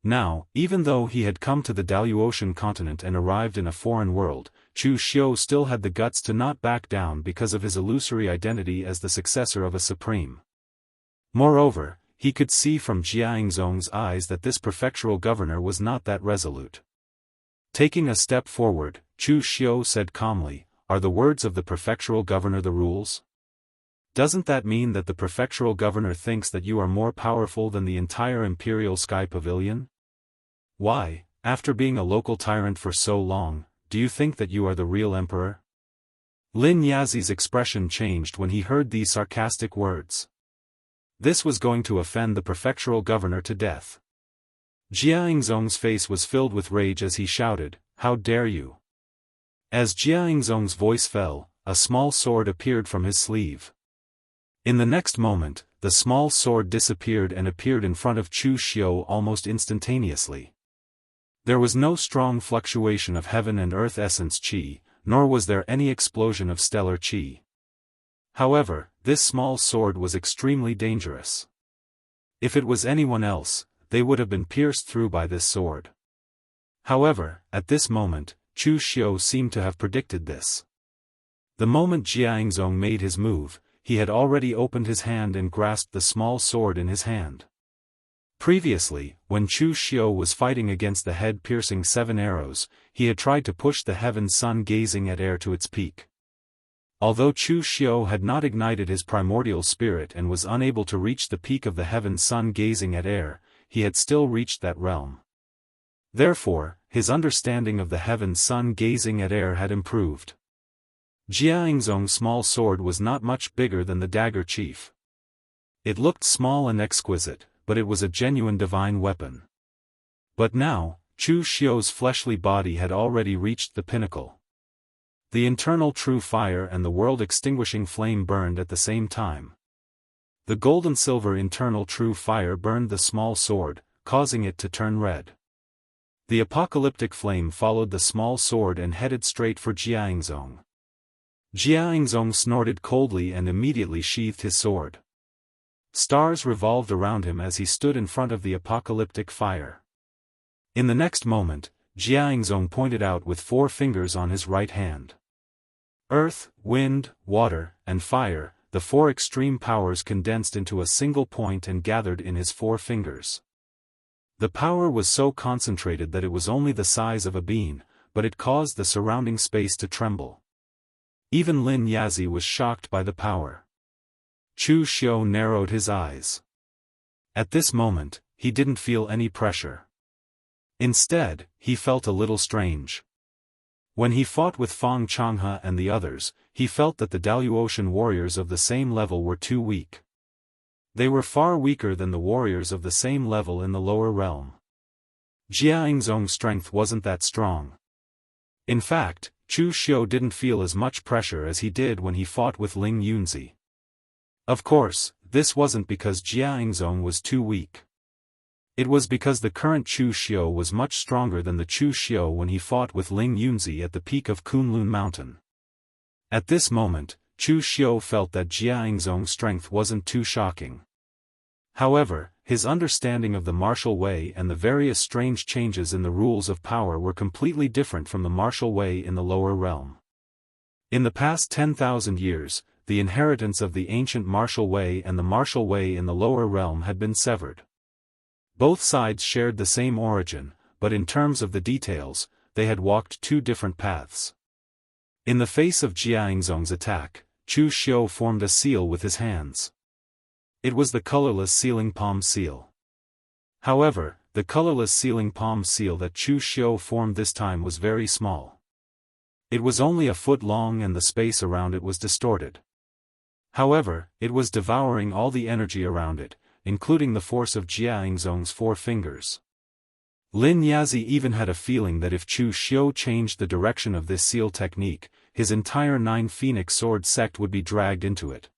Now, even though he had come to the Daoist continent and arrived in a foreign world, Chu Xiu still had the guts to not back down because of his illusory identity as the successor of a supreme. Moreover, he could see from Jianghu's eyes that this prefectural governor was not that resolute. Taking a step forward, Chu Xiu said calmly, "Are the words of the prefectural governor the rules? Doesn't that mean that the prefectural governor thinks that you are more powerful than the entire Imperial Sky Pavilion? Why, after being a local tyrant for so long, do you think that you are the real emperor?" Lin Yazi's expression changed when he heard these sarcastic words. This was going to offend the prefectural governor to death. Jianghu's face was filled with rage as he shouted, "How dare you!" As Jianghu's voice fell, a small sword appeared from his sleeve. In the next moment, the small sword disappeared and appeared in front of Chu Xiu almost instantaneously. There was no strong fluctuation of heaven and earth essence qi, nor was there any explosion of stellar qi. However, this small sword was extremely dangerous. If it was anyone else, they would have been pierced through by this sword. However, at this moment, Chu Xiu seemed to have predicted this. The moment Jianghu made his move, he had already opened his hand and grasped the small sword in his hand. Previously, when Chu Xiu was fighting against the head-piercing 7 arrows, he had tried to push the heaven sun gazing at air to its peak. Although Chu Xiu had not ignited his primordial spirit and was unable to reach the peak of the heaven sun gazing at air, he had still reached that realm. Therefore, his understanding of the heaven sun gazing at air had improved. Jianghu's small sword was not much bigger than the dagger chief. It looked small and exquisite, but it was a genuine divine weapon. But now, Chu Xiu's fleshly body had already reached the pinnacle. The internal true fire and the world-extinguishing flame burned at the same time. The gold-and-silver internal true fire burned the small sword, causing it to turn red. The apocalyptic flame followed the small sword and headed straight for Jianghu. Jianghu snorted coldly and immediately sheathed his sword. Stars revolved around him as he stood in front of the apocalyptic fire. In the next moment, Jianghu pointed out with 4 fingers on his right hand. Earth, wind, water, and fire, the 4 extreme powers condensed into a single point and gathered in his 4 fingers. The power was so concentrated that it was only the size of a bean, but it caused the surrounding space to tremble. Even Lin Yazi was shocked by the power. Chu Xiu narrowed his eyes. At this moment, he didn't feel any pressure. Instead, he felt a little strange. When he fought with Fang Changhe and the others, he felt that the Daoist warriors of the same level were too weak. They were far weaker than the warriors of the same level in the lower realm. Jianghu's strength wasn't that strong. In fact, Chu Xiu didn't feel as much pressure as he did when he fought with Ling Yunzi. Of course, this wasn't because Jianghu was too weak. It was because the current Chu Xiu was much stronger than the Chu Xiu when he fought with Ling Yunzi at the peak of Kunlun Mountain. At this moment, Chu Xiu felt that Jianghu's strength wasn't too shocking. However, his understanding of the martial way and the various strange changes in the rules of power were completely different from the martial way in the lower realm. In the past 10,000 years, the inheritance of the ancient martial way and the martial way in the lower realm had been severed. Both sides shared the same origin, but in terms of the details, they had walked two different paths. In the face of Jianghu's attack, Chu Xiu formed a seal with his hands. It was the colorless sealing palm seal. However, the colorless sealing palm seal that Chu Xiu formed this time was very small. It was only a foot long and the space around it was distorted. However, it was devouring all the energy around it, including the force of Jianghu's 4 fingers. Lin Yazi even had a feeling that if Chu Xiu changed the direction of this seal technique, his entire 9 Phoenix sword sect would be dragged into it.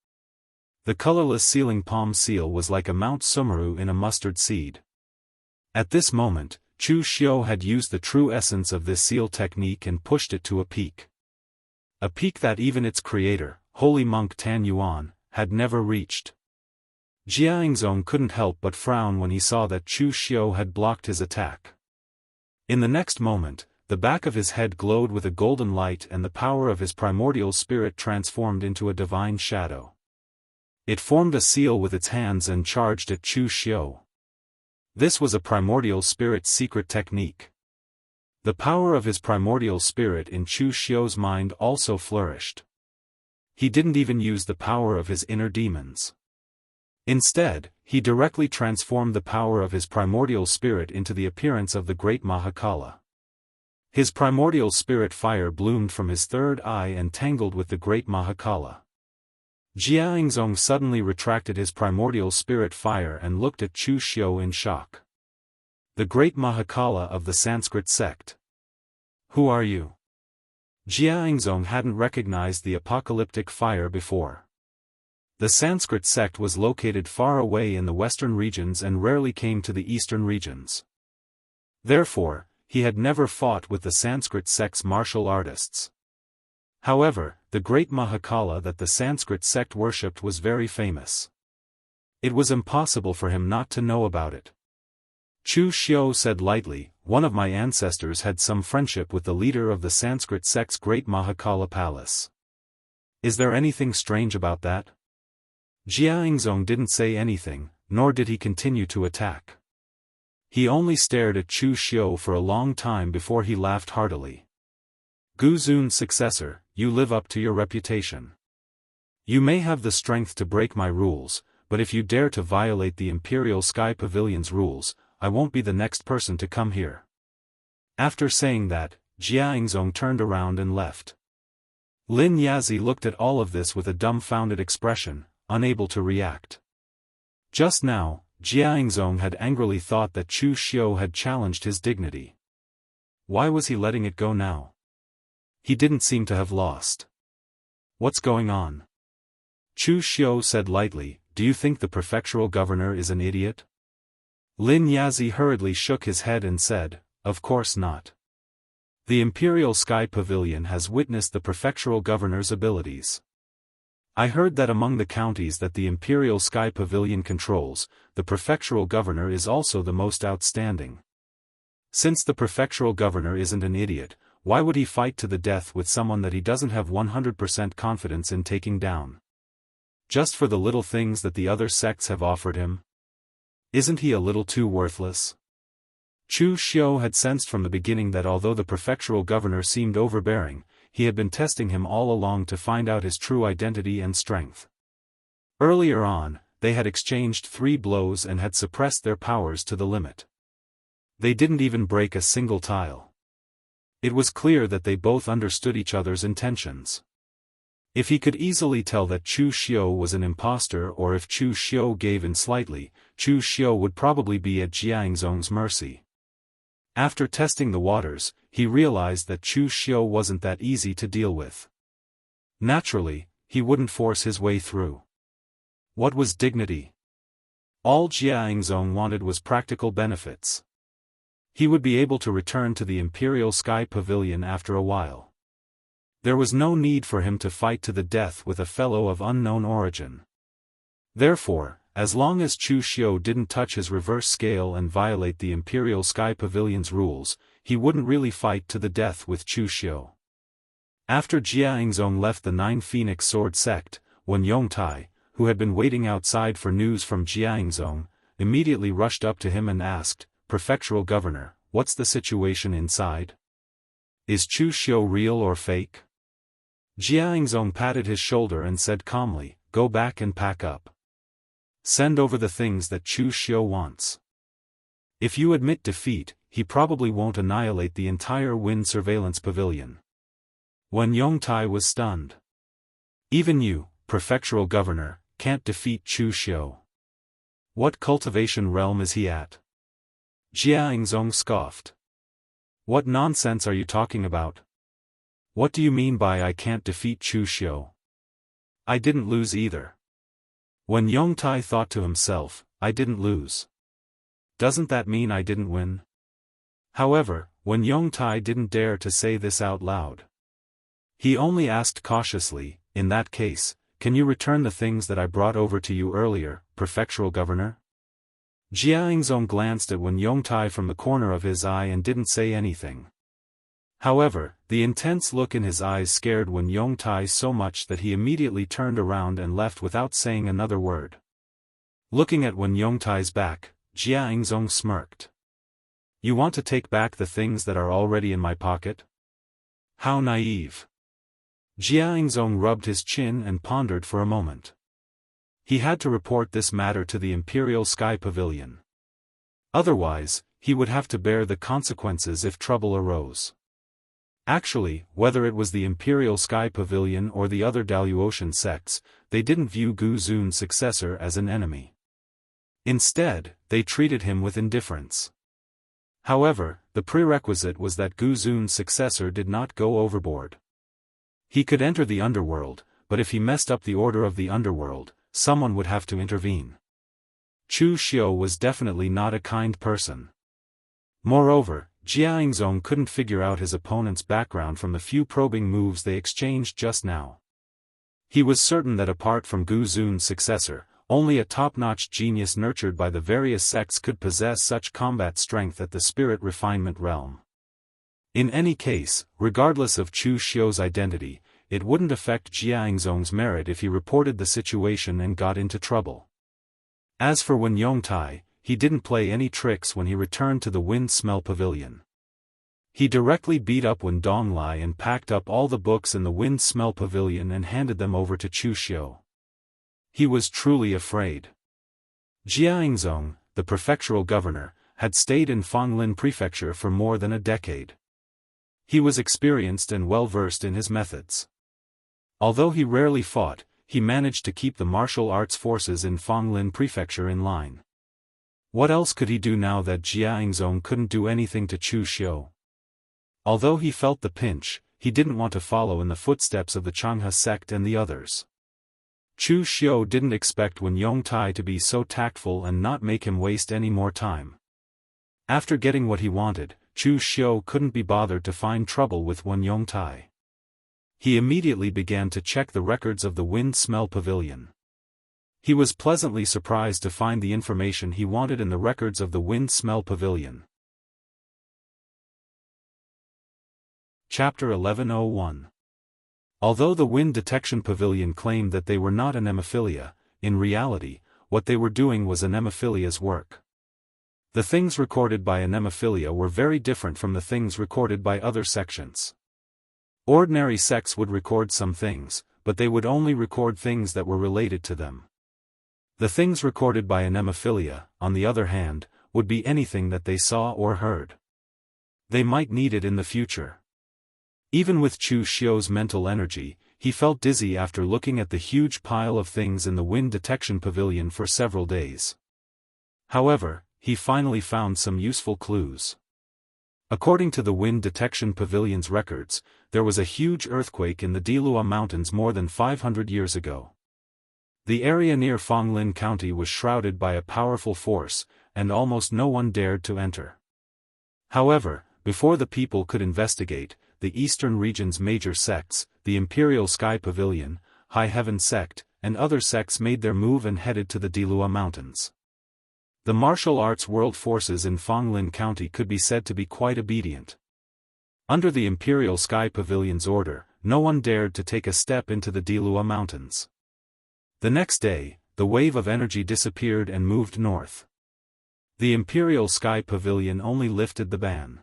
The colorless sealing palm seal was like a Mount Sumeru in a mustard seed. At this moment, Chu Xiu had used the true essence of this seal technique and pushed it to a peak. A peak that even its creator, holy monk Tan Yuan, had never reached. Jianghu couldn't help but frown when he saw that Chu Xiu had blocked his attack. In the next moment, the back of his head glowed with a golden light and the power of his primordial spirit transformed into a divine shadow. It formed a seal with its hands and charged at Chu Xiu. This was a primordial spirit's secret technique. The power of his primordial spirit in Chu Xiu's mind also flourished. He didn't even use the power of his inner demons. Instead, he directly transformed the power of his primordial spirit into the appearance of the great Mahakala. His primordial spirit fire bloomed from his third eye and tangled with the great Mahakala. Jianghu suddenly retracted his primordial spirit fire and looked at Chu Xiu in shock. The great Mahakala of the Sanskrit sect. Who are you? Jianghu hadn't recognized the apocalyptic fire before. The Sanskrit sect was located far away in the western regions and rarely came to the eastern regions. Therefore, he had never fought with the Sanskrit sect's martial artists. However, the great Mahakala that the Sanskrit sect worshipped was very famous. It was impossible for him not to know about it. Chu Xiu said lightly, "One of my ancestors had some friendship with the leader of the Sanskrit sect's great Mahakala palace. Is there anything strange about that?" Jianghu didn't say anything, nor did he continue to attack. He only stared at Chu Xiu for a long time before he laughed heartily. "Gu Zun's successor, you live up to your reputation. You may have the strength to break my rules, but if you dare to violate the Imperial Sky Pavilion's rules, I won't be the next person to come here." After saying that, Jianghu turned around and left. Lin Yazi looked at all of this with a dumbfounded expression, unable to react. Just now, Jianghu had angrily thought that Chu Xiu had challenged his dignity. Why was he letting it go now? He didn't seem to have lost. What's going on? Chu Xiu said lightly, "Do you think the prefectural governor is an idiot?" Lin Yazi hurriedly shook his head and said, "Of course not. The Imperial Sky Pavilion has witnessed the prefectural governor's abilities. I heard that among the counties that the Imperial Sky Pavilion controls, the prefectural governor is also the most outstanding. Since the prefectural governor isn't an idiot, why would he fight to the death with someone that he doesn't have 100% confidence in taking down? Just for the little things that the other sects have offered him? Isn't he a little too worthless?" Chu Xiu had sensed from the beginning that although the prefectural governor seemed overbearing, he had been testing him all along to find out his true identity and strength. Earlier on, they had exchanged 3 blows and had suppressed their powers to the limit. They didn't even break a single tile. It was clear that they both understood each other's intentions. If he could easily tell that Chu Xiu was an impostor, or if Chu Xiu gave in slightly, Chu Xiu would probably be at Jianghu's mercy. After testing the waters, he realized that Chu Xiu wasn't that easy to deal with. Naturally, he wouldn't force his way through. What was dignity? All Jianghu wanted was practical benefits. He would be able to return to the Imperial Sky Pavilion after a while. There was no need for him to fight to the death with a fellow of unknown origin. Therefore, as long as Chu Xiu didn't touch his reverse scale and violate the Imperial Sky Pavilion's rules, he wouldn't really fight to the death with Chu Xiu. After Jianghu left the Nine Phoenix Sword sect, Wen Yongtai, who had been waiting outside for news from Jianghu, immediately rushed up to him and asked, "Prefectural Governor, what's the situation inside? Is Chu Xiu real or fake?" Jianghu patted his shoulder and said calmly, "Go back and pack up. Send over the things that Chu Xiu wants. If you admit defeat, he probably won't annihilate the entire Wind Surveillance Pavilion." Wen Yongtai was stunned. "Even you, Prefectural Governor, can't defeat Chu Xiu. What cultivation realm is he at?" Jianghu scoffed. "What nonsense are you talking about? What do you mean by I can't defeat Chu Xiu? I didn't lose either." Wen Yongtai thought to himself, "I didn't lose. Doesn't that mean I didn't win?" However, Wen Yongtai didn't dare to say this out loud. He only asked cautiously, "In that case, can you return the things that I brought over to you earlier, Prefectural Governor?" Jianghu glanced at Wen Yongtai from the corner of his eye and didn't say anything. However, the intense look in his eyes scared Wen Yongtai so much that he immediately turned around and left without saying another word. Looking at Wen Yongtai's back, Jianghu smirked. "You want to take back the things that are already in my pocket? How naive." Jianghu rubbed his chin and pondered for a moment. He had to report this matter to the Imperial Sky Pavilion. Otherwise, he would have to bear the consequences if trouble arose. Actually, whether it was the Imperial Sky Pavilion or the other Daoist sects, they didn't view Gu Zun's successor as an enemy. Instead, they treated him with indifference. However, the prerequisite was that Gu Zun's successor did not go overboard. He could enter the underworld, but if he messed up the order of the underworld, someone would have to intervene. Chu Xiu was definitely not a kind person. Moreover, Jianghu couldn't figure out his opponent's background from the few probing moves they exchanged just now. He was certain that apart from Gu Zun's successor, only a top-notch genius nurtured by the various sects could possess such combat strength at the spirit refinement realm. In any case, regardless of Chu Xiu's identity, it wouldn't affect Jianghu's merit if he reported the situation and got into trouble. As for Wen Yongtai, he didn't play any tricks when he returned to the Wind Smell Pavilion. He directly beat up Wen Donglai and packed up all the books in the Wind Smell Pavilion and handed them over to Chu Xiu. He was truly afraid. Jianghu, the prefectural governor, had stayed in Fanglin Prefecture for more than a decade. He was experienced and well-versed in his methods. Although he rarely fought, he managed to keep the martial arts forces in Fanglin Prefecture in line. What else could he do now that Jianghu couldn't do anything to Chu Xiu? Although he felt the pinch, he didn't want to follow in the footsteps of the Jianghu sect and the others. Chu Xiu didn't expect Wen Yongtai to be so tactful and not make him waste any more time. After getting what he wanted, Chu Xiu couldn't be bothered to find trouble with Wen Yongtai. He immediately began to check the records of the Wind Smell Pavilion. He was pleasantly surprised to find the information he wanted in the records of the Wind Smell Pavilion. Chapter 1101. Although the Wind Detection Pavilion claimed that they were not anemophilia, in reality, what they were doing was anemophilia's work. The things recorded by anemophilia were very different from the things recorded by other sections. Ordinary sects would record some things, but they would only record things that were related to them. The things recorded by anemophilia, on the other hand, would be anything that they saw or heard. They might need it in the future. Even with Chu Xiu's mental energy, he felt dizzy after looking at the huge pile of things in the Wind Detection Pavilion for several days. However, he finally found some useful clues. According to the Wind Detection Pavilion's records, there was a huge earthquake in the Dilua Mountains more than 500 years ago. The area near Fonglin County was shrouded by a powerful force, and almost no one dared to enter. However, before the people could investigate, the eastern region's major sects, the Imperial Sky Pavilion, High Heaven Sect, and other sects made their move and headed to the Dilua Mountains. The martial arts world forces in Fonglin County could be said to be quite obedient. Under the Imperial Sky Pavilion's order, no one dared to take a step into the Dilua Mountains. The next day, the wave of energy disappeared and moved north. The Imperial Sky Pavilion only lifted the ban.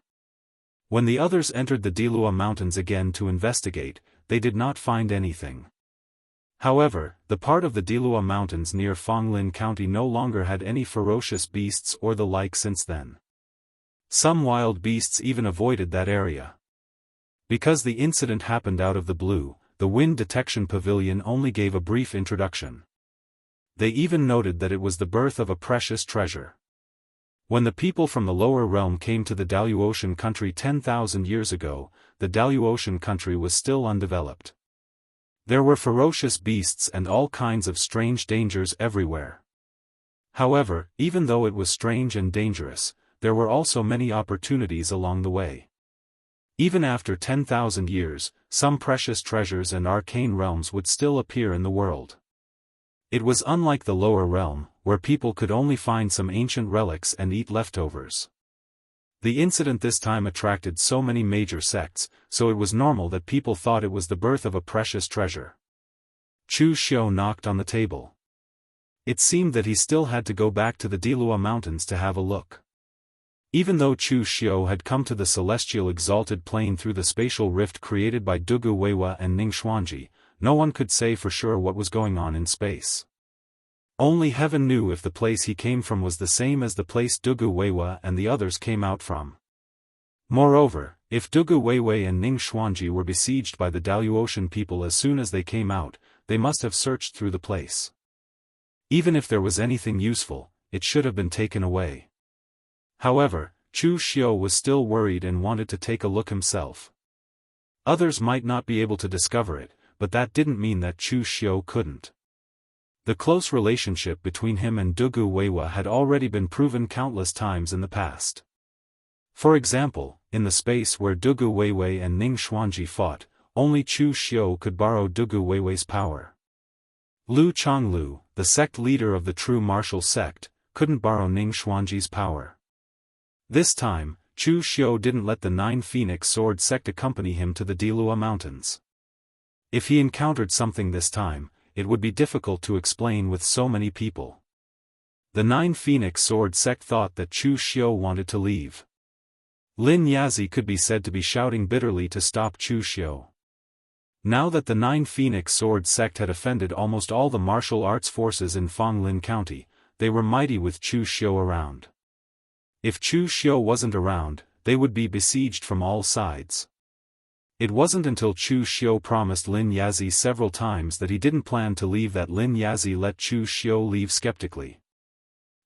When the others entered the Dilua Mountains again to investigate, they did not find anything. However, the part of the Dilua Mountains near Fonglin County no longer had any ferocious beasts or the like since then. Some wild beasts even avoided that area. Because the incident happened out of the blue, the Wind Detection Pavilion only gave a brief introduction. They even noted that it was the birth of a precious treasure. When the people from the lower realm came to the Daoist country 10,000 years ago, the Daoist country was still undeveloped. There were ferocious beasts and all kinds of strange dangers everywhere. However, even though it was strange and dangerous, there were also many opportunities along the way. Even after 10,000 years, some precious treasures and arcane realms would still appear in the world. It was unlike the lower realm, where people could only find some ancient relics and eat leftovers. The incident this time attracted so many major sects, so it was normal that people thought it was the birth of a precious treasure. Chu Xiu knocked on the table. It seemed that he still had to go back to the Dilua Mountains to have a look. Even though Chu Xiu had come to the celestial exalted plane through the spatial rift created by Dugu Weiwa and Ning Xuanji, no one could say for sure what was going on in space. Only heaven knew if the place he came from was the same as the place Dugu Weiwa and the others came out from. Moreover, if Dugu Weiwei and Ning Xuanji were besieged by the Daoist people as soon as they came out, they must have searched through the place. Even if there was anything useful, it should have been taken away. However, Chu Xiu was still worried and wanted to take a look himself. Others might not be able to discover it, but that didn't mean that Chu Xiu couldn't. The close relationship between him and Dugu Weiwa had already been proven countless times in the past. For example, in the space where Dugu Weiwei and Ning Xuanji fought, only Chu Xiu could borrow Dugu Weiwei's power. Lu Chonglu, the sect leader of the true martial sect, couldn't borrow Ning Xuanji's power. This time, Chu Xiu didn't let the 9 Phoenix Sword sect accompany him to the Dilua Mountains. If he encountered something this time, it would be difficult to explain with so many people. The 9 Phoenix Sword sect thought that Chu Xiu wanted to leave. Lin Yazi could be said to be shouting bitterly to stop Chu Xiu. Now that the 9 Phoenix Sword sect had offended almost all the martial arts forces in Fonglin County, they were mighty with Chu Xiu around. If Chu Xiu wasn't around, they would be besieged from all sides. It wasn't until Chu Xiu promised Lin Yazi several times that he didn't plan to leave that Lin Yazi let Chu Xiu leave skeptically.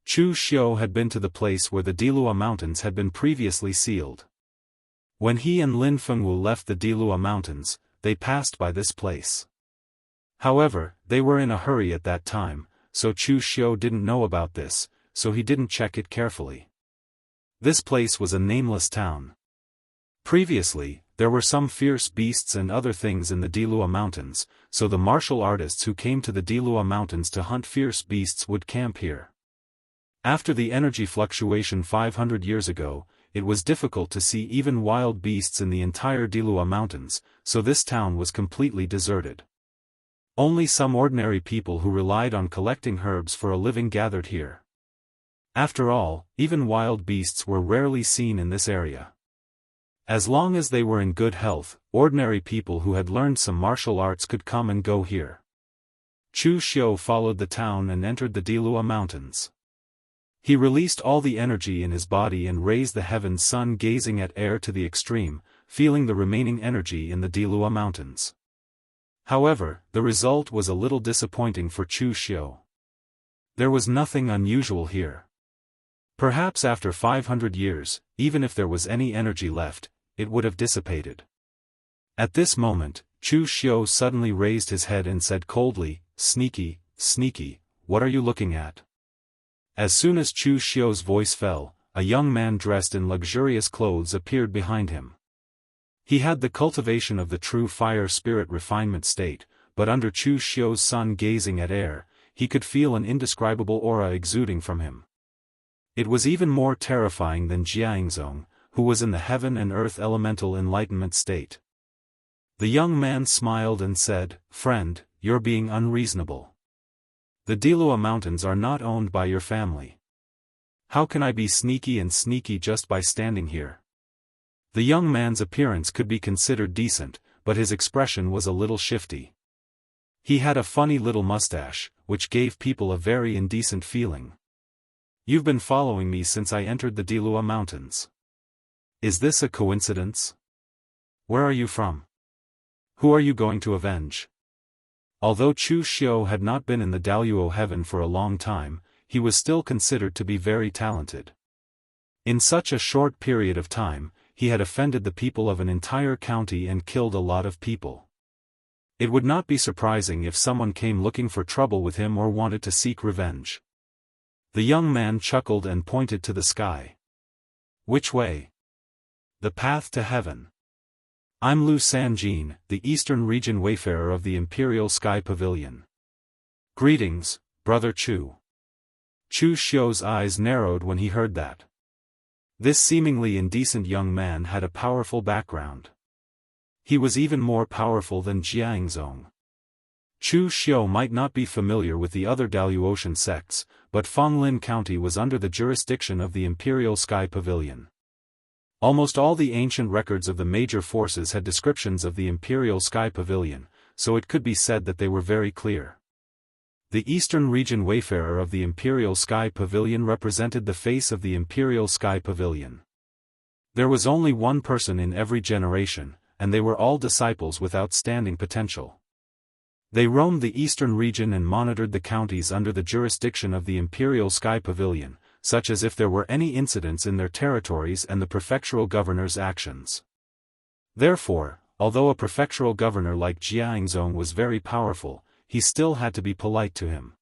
Chu Xiu had been to the place where the Dilua Mountains had been previously sealed. When he and Lin Fengwu left the Dilua Mountains, they passed by this place. However, they were in a hurry at that time, so Chu Xiu didn't know about this, so he didn't check it carefully. This place was a nameless town. Previously, there were some fierce beasts and other things in the Dilua Mountains, so the martial artists who came to the Dilua Mountains to hunt fierce beasts would camp here. After the energy fluctuation 500 years ago, it was difficult to see even wild beasts in the entire Dilua Mountains, so this town was completely deserted. Only some ordinary people who relied on collecting herbs for a living gathered here. After all, even wild beasts were rarely seen in this area. As long as they were in good health, ordinary people who had learned some martial arts could come and go here. Chu Xiu followed the town and entered the Dilua Mountains. He released all the energy in his body and raised the heaven sun gazing at air to the extreme, feeling the remaining energy in the Dilua Mountains. However, the result was a little disappointing for Chu Xiu. There was nothing unusual here. Perhaps after 500 years, even if there was any energy left, it would have dissipated. At this moment, Chu Xiu suddenly raised his head and said coldly, "Sneaky, sneaky, what are you looking at?" As soon as Chu Xiu's voice fell, a young man dressed in luxurious clothes appeared behind him. He had the cultivation of the true fire spirit refinement state, but under Chu Xiu's sun gazing at air, he could feel an indescribable aura exuding from him. It was even more terrifying than Jianghu, who was in the heaven and earth elemental enlightenment state. The young man smiled and said, "Friend, you're being unreasonable. The Dilua Mountains are not owned by your family. How can I be sneaky and sneaky just by standing here?" The young man's appearance could be considered decent, but his expression was a little shifty. He had a funny little mustache, which gave people a very indecent feeling. "You've been following me since I entered the Dilua Mountains. Is this a coincidence? Where are you from? Who are you going to avenge?" Although Chu Xiu had not been in the Daoist heaven for a long time, he was still considered to be very talented. In such a short period of time, he had offended the people of an entire county and killed a lot of people. It would not be surprising if someone came looking for trouble with him or wanted to seek revenge. The young man chuckled and pointed to the sky. "Which way?" "The path to heaven. I'm Lu Sanjin, the Eastern Region wayfarer of the Imperial Sky Pavilion." "Greetings, Brother Chu." Chu Xiu's eyes narrowed when he heard that. This seemingly indecent young man had a powerful background. He was even more powerful than Jianghu. Chu Xiu might not be familiar with the other Daoist sects, but Fanglin County was under the jurisdiction of the Imperial Sky Pavilion. Almost all the ancient records of the major forces had descriptions of the Imperial Sky Pavilion, so it could be said that they were very clear. The Eastern Region wayfarer of the Imperial Sky Pavilion represented the face of the Imperial Sky Pavilion. There was only one person in every generation, and they were all disciples with outstanding potential. They roamed the Eastern Region and monitored the counties under the jurisdiction of the Imperial Sky Pavilion, such as if there were any incidents in their territories and the prefectural governor's actions. Therefore, although a prefectural governor like Jianghu was very powerful, he still had to be polite to him.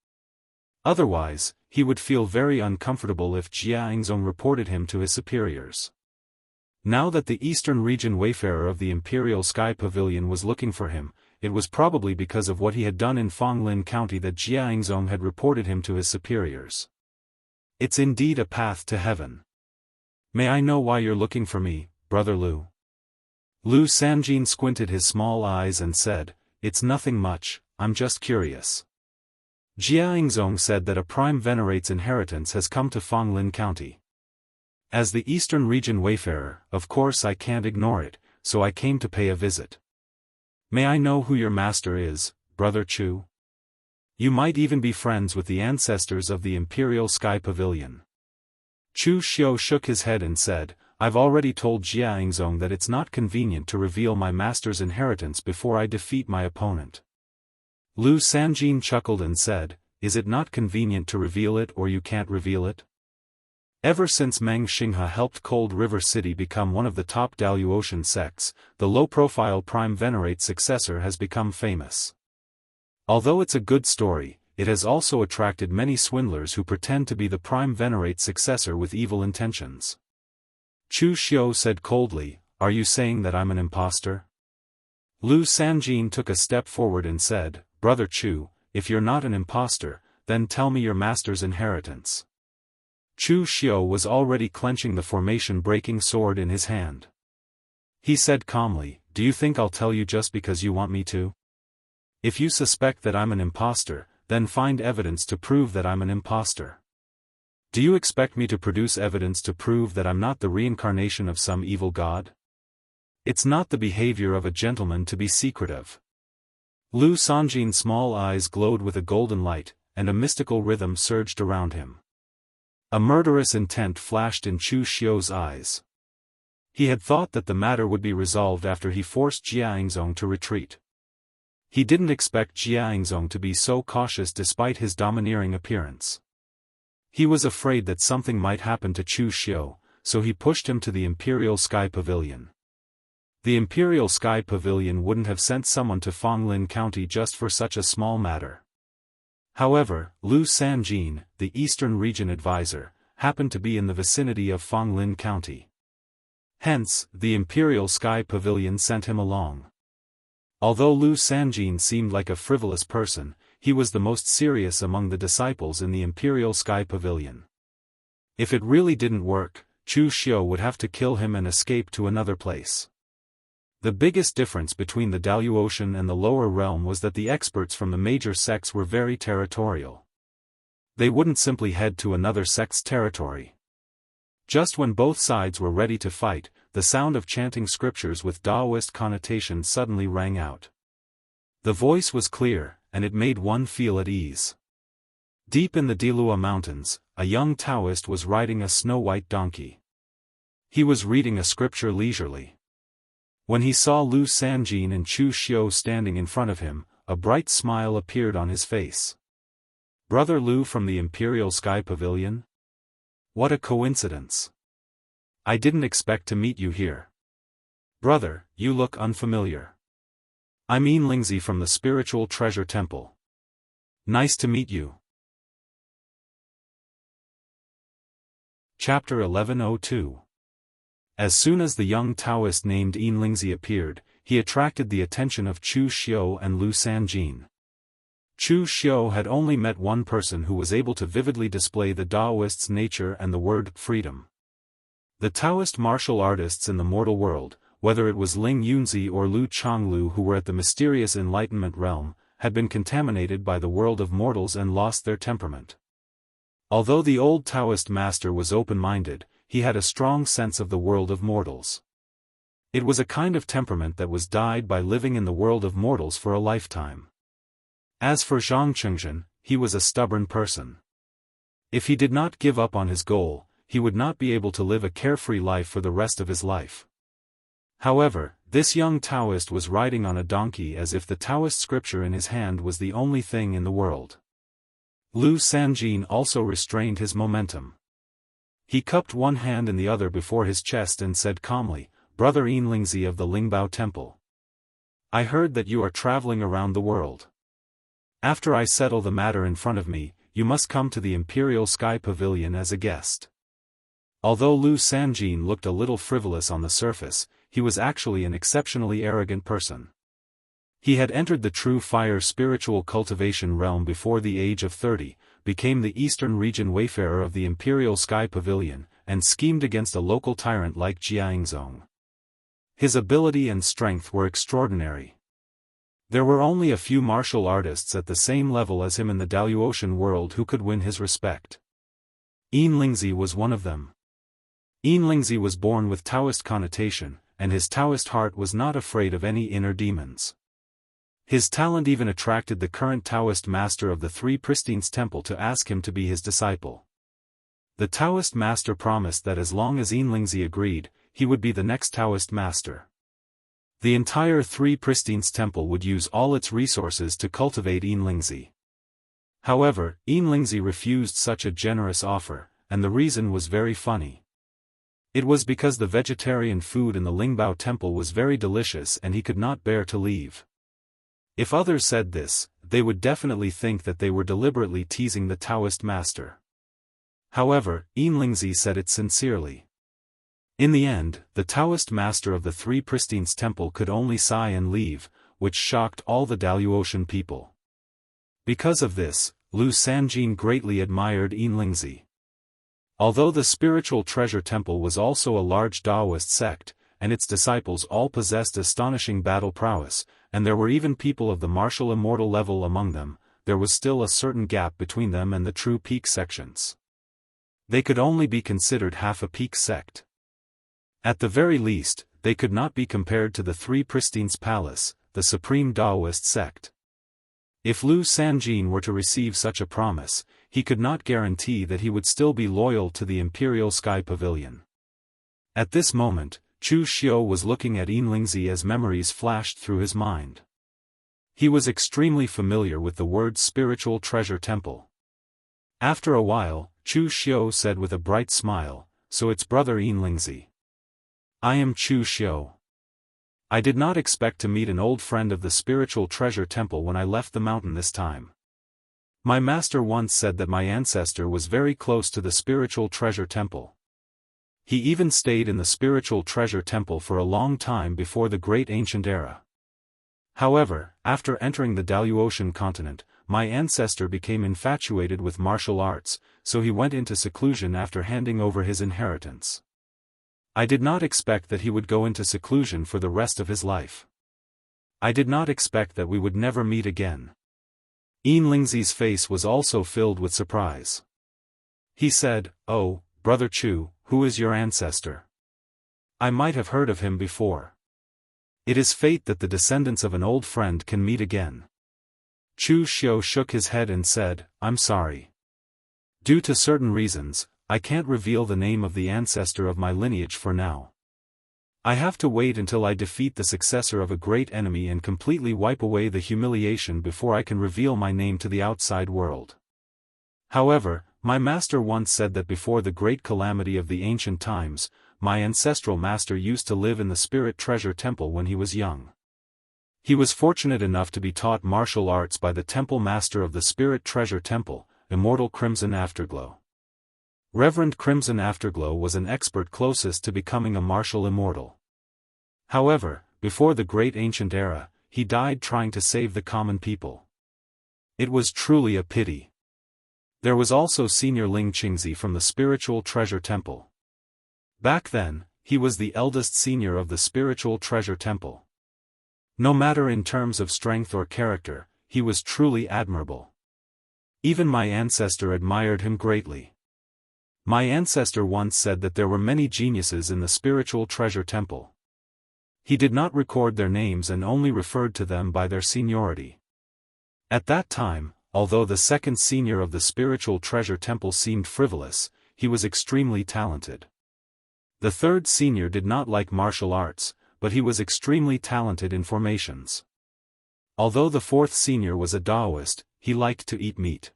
Otherwise, he would feel very uncomfortable if Jianghu reported him to his superiors. Now that the Eastern Region wayfarer of the Imperial Sky Pavilion was looking for him, it was probably because of what he had done in Fanglin County that Jianghu had reported him to his superiors. "It's indeed a path to heaven. May I know why you're looking for me, Brother Lu?" Lu Sanjin squinted his small eyes and said, "It's nothing much, I'm just curious." Jianghu said that a prime venerate's inheritance has come to Fanglin County. As the Eastern Region wayfarer, of course I can't ignore it, so I came to pay a visit. "May I know who your master is, Brother Chu? You might even be friends with the ancestors of the Imperial Sky Pavilion." Chu Xiu shook his head and said, "I've already told Jianghu that it's not convenient to reveal my master's inheritance before I defeat my opponent." Lu Sanjin chuckled and said, "Is it not convenient to reveal it or you can't reveal it?" Ever since Meng Xinghe helped Cold River City become one of the top Daoist sects, the low-profile Prime Venerate successor has become famous. Although it's a good story, it has also attracted many swindlers who pretend to be the Prime Venerate successor with evil intentions. Chu Xiu said coldly, "Are you saying that I'm an imposter?" Lu Sanjin took a step forward and said, "Brother Chu, if you're not an imposter, then tell me your master's inheritance." Chu Xiu was already clenching the formation-breaking sword in his hand. He said calmly, "Do you think I'll tell you just because you want me to? If you suspect that I'm an imposter, then find evidence to prove that I'm an imposter. Do you expect me to produce evidence to prove that I'm not the reincarnation of some evil god? It's not the behavior of a gentleman to be secretive." Lu Sanjin's small eyes glowed with a golden light, and a mystical rhythm surged around him. A murderous intent flashed in Chu Xiu's eyes. He had thought that the matter would be resolved after he forced Jianghu to retreat. He didn't expect Jianghu to be so cautious despite his domineering appearance. He was afraid that something might happen to Chu Xiu, so he pushed him to the Imperial Sky Pavilion. The Imperial Sky Pavilion wouldn't have sent someone to Fonglin County just for such a small matter. However, Lu Sanjin, the Eastern Region Advisor, happened to be in the vicinity of Fonglin County. Hence, the Imperial Sky Pavilion sent him along. Although Lu Sanjin seemed like a frivolous person, he was the most serious among the disciples in the Imperial Sky Pavilion. If it really didn't work, Chu Xiu would have to kill him and escape to another place. The biggest difference between the Daoist and the lower realm was that the experts from the major sects were very territorial. They wouldn't simply head to another sect's territory. Just when both sides were ready to fight, the sound of chanting scriptures with Daoist connotation suddenly rang out. The voice was clear, and it made one feel at ease. Deep in the Dilua Mountains, a young Taoist was riding a snow-white donkey. He was reading a scripture leisurely. When he saw Lu Sanjin and Chu Xiu standing in front of him, a bright smile appeared on his face. "Brother Lu from the Imperial Sky Pavilion? What a coincidence. I didn't expect to meet you here. Brother, you look unfamiliar. I'm Lingzi from the Spiritual Treasure Temple. Nice to meet you." Chapter 1102. As soon as the young Taoist named Lingzi appeared, he attracted the attention of Chu Xiu and Lu Sanjin. Chu Xiu had only met one person who was able to vividly display the Daoist's nature and the word freedom. The Taoist martial artists in the mortal world, whether it was Ling Yunzi or Lu Chonglu who were at the mysterious enlightenment realm, had been contaminated by the world of mortals and lost their temperament. Although the old Taoist master was open-minded, he had a strong sense of the world of mortals. It was a kind of temperament that was dyed by living in the world of mortals for a lifetime. As for Zhang Chengzhen, he was a stubborn person. If he did not give up on his goal, he would not be able to live a carefree life for the rest of his life. However, this young Taoist was riding on a donkey as if the Taoist scripture in his hand was the only thing in the world. Lu Sanjin also restrained his momentum. He cupped one hand in the other before his chest and said calmly, "Brother Lingzi of the Lingbao Temple. I heard that you are traveling around the world. After I settle the matter in front of me, you must come to the Imperial Sky Pavilion as a guest." Although Lu Sanjin looked a little frivolous on the surface, he was actually an exceptionally arrogant person. He had entered the true fire spiritual cultivation realm before the age of 30, became the Eastern Region wayfarer of the Imperial Sky Pavilion, and schemed against a local tyrant like Jianghu. His ability and strength were extraordinary. There were only a few martial artists at the same level as him in the Daoist world who could win his respect. Lingzi was one of them. Lingzi was born with Taoist connotation, and his Taoist heart was not afraid of any inner demons. His talent even attracted the current Taoist master of the Three Pristines Temple to ask him to be his disciple. The Taoist master promised that as long as Lingzi agreed, he would be the next Taoist master. The entire Three Pristines Temple would use all its resources to cultivate Lingzi. However, Lingzi refused such a generous offer, and the reason was very funny. It was because the vegetarian food in the Lingbao Temple was very delicious and he could not bear to leave. If others said this, they would definitely think that they were deliberately teasing the Taoist master. However, Lingzi said it sincerely. In the end, the Taoist master of the Three Pristines Temple could only sigh and leave, which shocked all the Daoist people. Because of this, Lu Sanjin greatly admired Lingzi. Although the Spiritual Treasure Temple was also a large Daoist sect, and its disciples all possessed astonishing battle prowess, and there were even people of the martial immortal level among them, there was still a certain gap between them and the true peak sections. They could only be considered half a peak sect. At the very least, they could not be compared to the Three Pristines Palace, the supreme Daoist sect. If Lu Sanjin were to receive such a promise, he could not guarantee that he would still be loyal to the Imperial Sky Pavilion. At this moment, Chu Xiu was looking at Lingzi as memories flashed through his mind. He was extremely familiar with the word Spiritual Treasure Temple. After a while, Chu Xiu said with a bright smile, so it's brother Lingzi. I am Chu Xiu. I did not expect to meet an old friend of the spiritual treasure temple when I left the mountain this time. My master once said that my ancestor was very close to the spiritual treasure temple. He even stayed in the spiritual treasure temple for a long time before the great ancient era. However, after entering the Daoist continent, my ancestor became infatuated with martial arts, so he went into seclusion after handing over his inheritance. I did not expect that he would go into seclusion for the rest of his life. I did not expect that we would never meet again. Lingzi's face was also filled with surprise. He said, "Oh, Brother Chu, who is your ancestor? I might have heard of him before. It is fate that the descendants of an old friend can meet again." Chu Xiu shook his head and said, "I'm sorry. Due to certain reasons, I can't reveal the name of the ancestor of my lineage for now. I have to wait until I defeat the successor of a great enemy and completely wipe away the humiliation before I can reveal my name to the outside world. However, my master once said that before the great calamity of the ancient times, my ancestral master used to live in the spirit treasure temple when he was young. He was fortunate enough to be taught martial arts by the temple master of the spirit treasure temple, Immortal Crimson Afterglow. Reverend Crimson Afterglow was an expert closest to becoming a martial immortal. However, before the great ancient era, he died trying to save the common people. It was truly a pity. There was also Senior Ling Qingzi from the spiritual treasure temple. Back then, he was the eldest senior of the spiritual treasure temple. No matter in terms of strength or character, he was truly admirable. Even my ancestor admired him greatly. My ancestor once said that there were many geniuses in the spiritual treasure temple. He did not record their names and only referred to them by their seniority. At that time, although the second senior of the spiritual treasure temple seemed frivolous, he was extremely talented. The third senior did not like martial arts, but he was extremely talented in formations. Although the fourth senior was a Daoist, he liked to eat meat.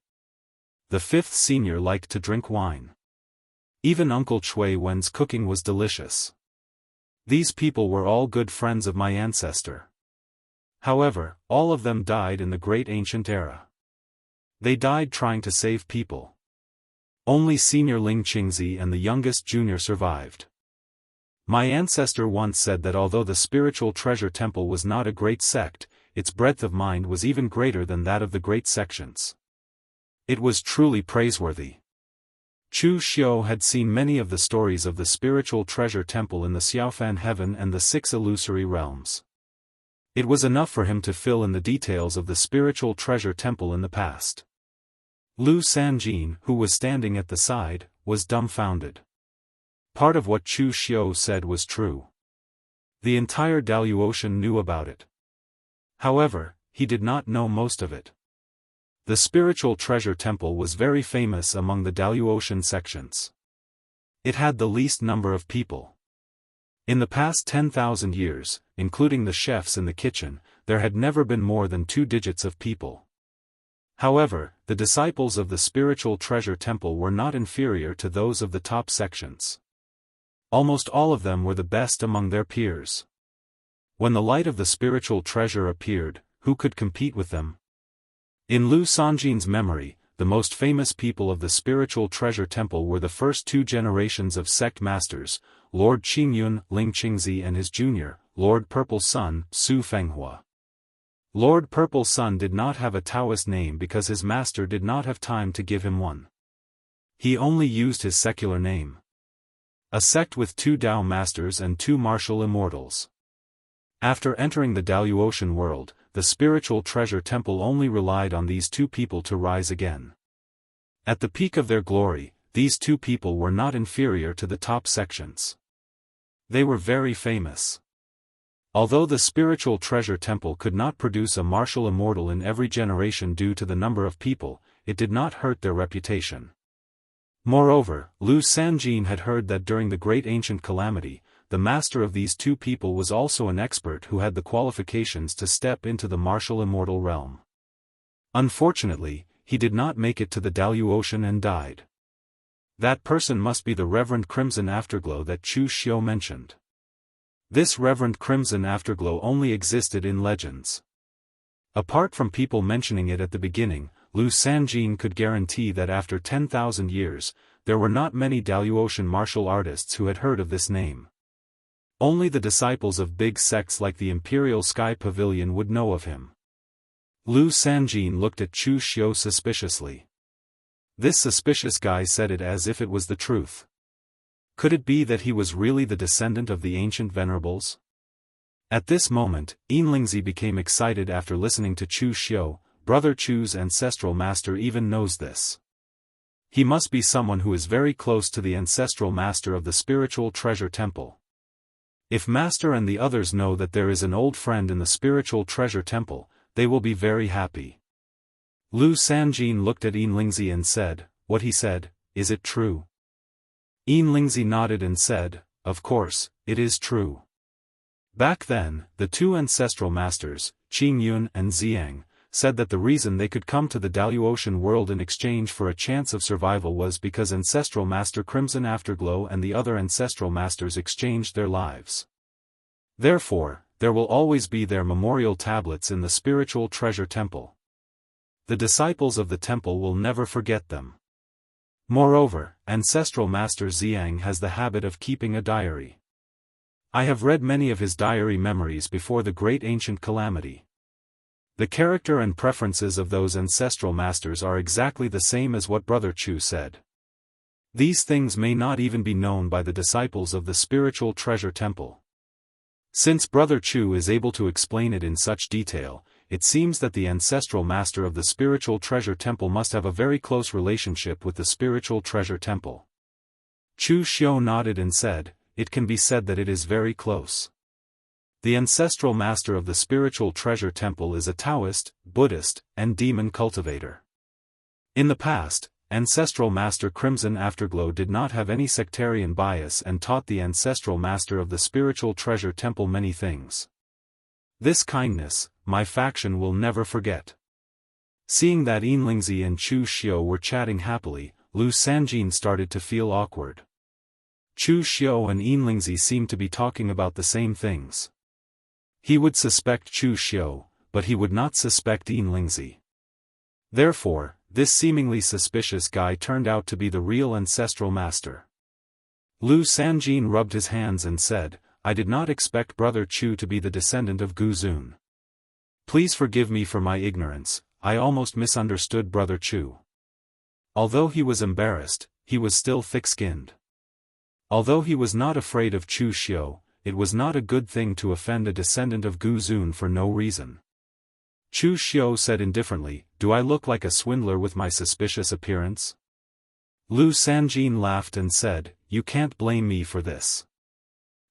The fifth senior liked to drink wine. Even Uncle Chui Wen's cooking was delicious. These people were all good friends of my ancestor. However, all of them died in the great ancient era. They died trying to save people. Only Senior Ling Qingzi and the youngest junior survived. My ancestor once said that although the spiritual treasure temple was not a great sect, its breadth of mind was even greater than that of the great sections. It was truly praiseworthy. Chu Xiu had seen many of the stories of the spiritual treasure temple in the Xiaofan heaven and the 6 illusory realms. It was enough for him to fill in the details of the spiritual treasure temple in the past. Lu Sanjin, who was standing at the side, was dumbfounded. Part of what Chu Xiu said was true. The entire Daoist knew about it. However, he did not know most of it. The spiritual treasure temple was very famous among the Daoist sections. It had the least number of people. In the past 10,000 years, including the chefs in the kitchen, there had never been more than 2 digits of people. However, the disciples of the spiritual treasure temple were not inferior to those of the top sections. Almost all of them were the best among their peers. When the light of the spiritual treasure appeared, who could compete with them? In Lu Sanjin's memory, the most famous people of the spiritual treasure temple were the first 2 generations of sect masters, Lord Qingyun, Ling Qingzi and his junior, Lord Purple Sun, Su Fenghua. Lord Purple Sun did not have a Taoist name because his master did not have time to give him one. He only used his secular name. A sect with 2 Dao masters and 2 martial immortals. After entering the Daoist world, the spiritual treasure temple only relied on these 2 people to rise again. At the peak of their glory, these 2 people were not inferior to the top sections. They were very famous. Although the spiritual treasure temple could not produce a martial immortal in every generation due to the number of people, it did not hurt their reputation. Moreover, Lu Sanjin had heard that during the great ancient calamity, the master of these 2 people was also an expert who had the qualifications to step into the martial immortal realm. Unfortunately, he did not make it to the Daoist and died. That person must be the Reverend Crimson Afterglow that Chu Xiu mentioned. This Reverend Crimson Afterglow only existed in legends. Apart from people mentioning it at the beginning, Lu Sanjin could guarantee that after 10,000 years, there were not many Daoist martial artists who had heard of this name. Only the disciples of big sects like the Imperial Sky Pavilion would know of him. Lu Sanjin looked at Chu Xiu suspiciously. This suspicious guy said it as if it was the truth. Could it be that he was really the descendant of the ancient venerables? At this moment, Yinlingzi became excited after listening to Chu Xiu. Brother Chu's ancestral master even knows this. He must be someone who is very close to the ancestral master of the spiritual treasure temple. If master and the others know that there is an old friend in the spiritual treasure temple, they will be very happy. Lu Sanjin looked at Yinlingzi and said, "What he said, is it true?" Yinlingzi nodded and said, "Of course, it is true." Back then, the two ancestral masters, Qingyun and Xiang, said that the reason they could come to the Daoist world in exchange for a chance of survival was because Ancestral Master Crimson Afterglow and the other ancestral masters exchanged their lives. Therefore, there will always be their memorial tablets in the spiritual treasure temple. The disciples of the temple will never forget them. Moreover, Ancestral Master Xiang has the habit of keeping a diary. I have read many of his diary memories before the great ancient calamity. The character and preferences of those ancestral masters are exactly the same as what Brother Chu said. These things may not even be known by the disciples of the spiritual treasure temple. Since Brother Chu is able to explain it in such detail, it seems that the ancestral master of the spiritual treasure temple must have a very close relationship with the spiritual treasure temple. Chu Xiu nodded and said, "It can be said that it is very close." The ancestral master of the spiritual treasure temple is a Taoist, Buddhist, and demon cultivator. In the past, Ancestral Master Crimson Afterglow did not have any sectarian bias and taught the ancestral master of the spiritual treasure temple many things. This kindness, my faction will never forget. Seeing that Yinlingzi and Chu Xiu were chatting happily, Lu Sanjin started to feel awkward. Chu Xiu and Yinlingzi seemed to be talking about the same things. He would suspect Chu Xiu, but he would not suspect Yinlingzi. Therefore, this seemingly suspicious guy turned out to be the real ancestral master. Lu Sanjin rubbed his hands and said, "I did not expect Brother Chu to be the descendant of Guzun. Please forgive me for my ignorance, I almost misunderstood Brother Chu." Although he was embarrassed, he was still thick-skinned. Although he was not afraid of Chu Xiu, it was not a good thing to offend a descendant of Guzun for no reason. Chu Xiu said indifferently, "Do I look like a swindler with my suspicious appearance?" Lu Sanjin laughed and said, "You can't blame me for this."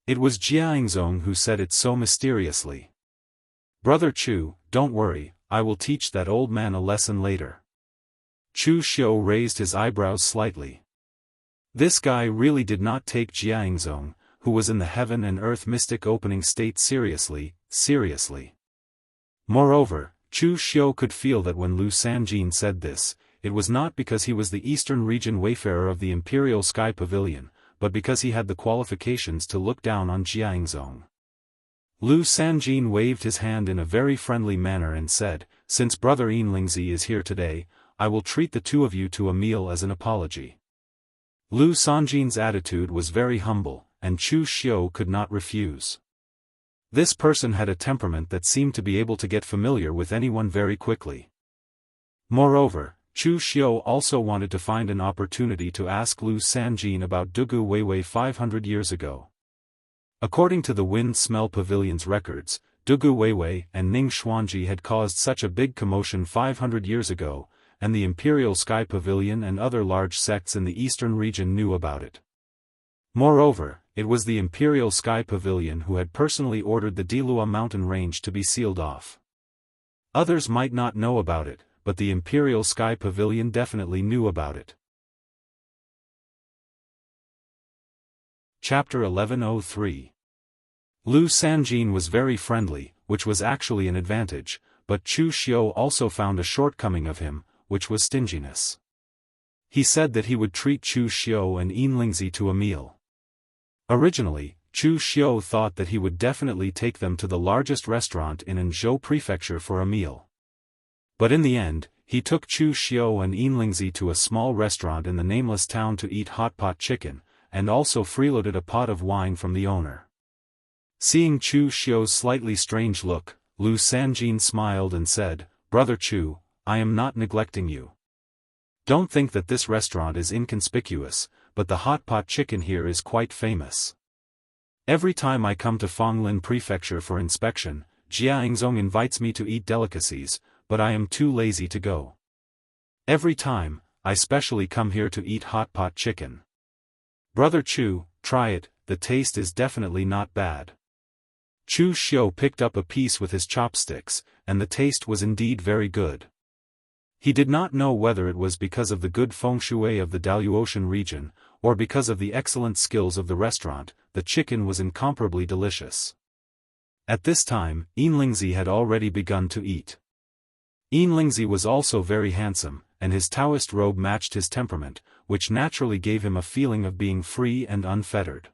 It was Jianghu who said it so mysteriously. "Brother Chu, don't worry, I will teach that old man a lesson later." Chu Xiu raised his eyebrows slightly. This guy really did not take Jianghu, who was in the heaven and earth mystic opening state seriously. Moreover, Chu Xiu could feel that when Lu Sanjin said this, it was not because he was the eastern region wayfarer of the Imperial Sky Pavilion, but because he had the qualifications to look down on Jianghu. Lu Sanjin waved his hand in a very friendly manner and said, "Since Brother Yinlingzi is here today, I will treat the two of you to a meal as an apology." Lu Sanjin's attitude was very humble, and Chu Xiu could not refuse. This person had a temperament that seemed to be able to get familiar with anyone very quickly. Moreover, Chu Xiu also wanted to find an opportunity to ask Lu Sanjin about Dugu Weiwei 500 years ago. According to the Wind Smell Pavilion's records, Dugu Weiwei and Ning Xuanji had caused such a big commotion 500 years ago, and the Imperial Sky Pavilion and other large sects in the eastern region knew about it. Moreover, it was the Imperial Sky Pavilion who had personally ordered the Dilua mountain range to be sealed off. Others might not know about it, but the Imperial Sky Pavilion definitely knew about it. Chapter 1103. Lu Sanjin was very friendly, which was actually an advantage, but Chu Xiu also found a shortcoming of him, which was stinginess. He said that he would treat Chu Xiu and Yinlingzi to a meal. Originally, Chu Xiu thought that he would definitely take them to the largest restaurant in Anzhou Prefecture for a meal. But in the end, he took Chu Xiu and Yinlingzi to a small restaurant in the nameless town to eat hot pot chicken, and also freeloaded a pot of wine from the owner. Seeing Chu Xiu's slightly strange look, Lu Sanjin smiled and said, "Brother Chu, I am not neglecting you. Don't think that this restaurant is inconspicuous, but the hot pot chicken here is quite famous. Every time I come to Fonglin Prefecture for inspection, Jianghu invites me to eat delicacies, but I am too lazy to go. Every time, I specially come here to eat hot pot chicken. Brother Chu, try it, the taste is definitely not bad." Chu Xiu picked up a piece with his chopsticks, and the taste was indeed very good. He did not know whether it was because of the good feng shui of the Daoist region, or because of the excellent skills of the restaurant. The chicken was incomparably delicious. At this time, Yinlingzi had already begun to eat. Yinlingzi was also very handsome, and his Taoist robe matched his temperament, which naturally gave him a feeling of being free and unfettered.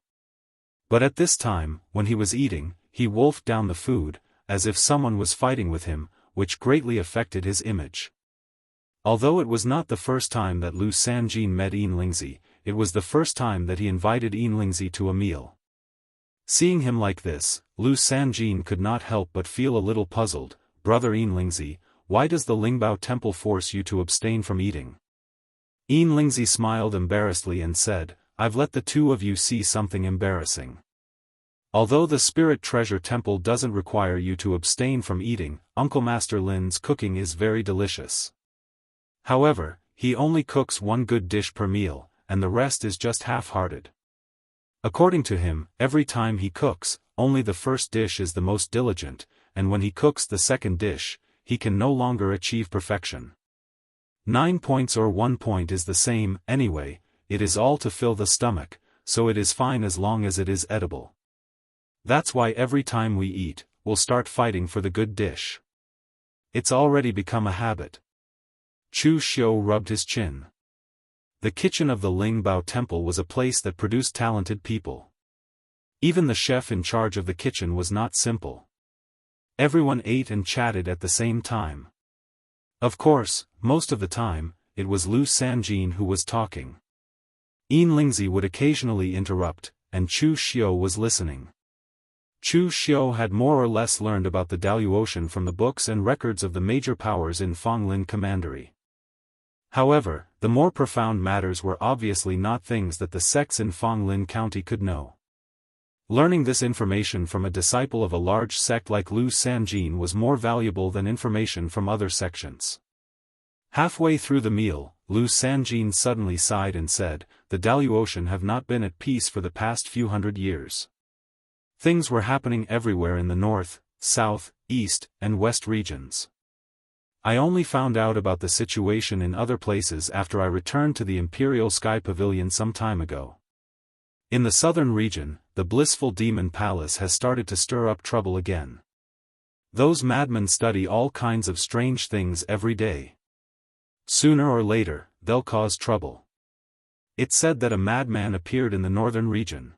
But at this time, when he was eating, he wolfed down the food, as if someone was fighting with him, which greatly affected his image. Although it was not the first time that Lu Sanjin met Yinlingzi, it was the first time that he invited Yinlingzi to a meal. Seeing him like this, Lu Sanjin could not help but feel a little puzzled. "Brother Yinlingzi, why does the Lingbao temple force you to abstain from eating?" Yinlingzi smiled embarrassedly and said, "I've let the two of you see something embarrassing. Although the Spirit Treasure Temple doesn't require you to abstain from eating, Uncle Master Lin's cooking is very delicious. However, he only cooks one good dish per meal, and the rest is just half-hearted. According to him, every time he cooks, only the first dish is the most diligent, and when he cooks the second dish, he can no longer achieve perfection. 9 points or 1 point is the same, anyway, it is all to fill the stomach, so it is fine as long as it is edible. That's why every time we eat, we'll start fighting for the good dish. It's already become a habit." Chu Xiu rubbed his chin. The kitchen of the Lingbao temple was a place that produced talented people. Even the chef in charge of the kitchen was not simple. Everyone ate and chatted at the same time. Of course, most of the time, it was Lu Sanjin who was talking. Yinlingzi would occasionally interrupt, and Chu Xiu was listening. Chu Xiu had more or less learned about the Daoist from the books and records of the major powers in Fonglin Commandery. However, the more profound matters were obviously not things that the sects in Fonglin County could know. Learning this information from a disciple of a large sect like Lu Sanjin was more valuable than information from other sections. Halfway through the meal, Lu Sanjin suddenly sighed and said, "The Daoist have not been at peace for the past few hundred years. Things were happening everywhere in the north, south, east, and west regions. I only found out about the situation in other places after I returned to the Imperial Sky Pavilion some time ago. In the southern region, the blissful demon palace has started to stir up trouble again. Those madmen study all kinds of strange things every day. Sooner or later, they'll cause trouble. It's said that a madman appeared in the northern region.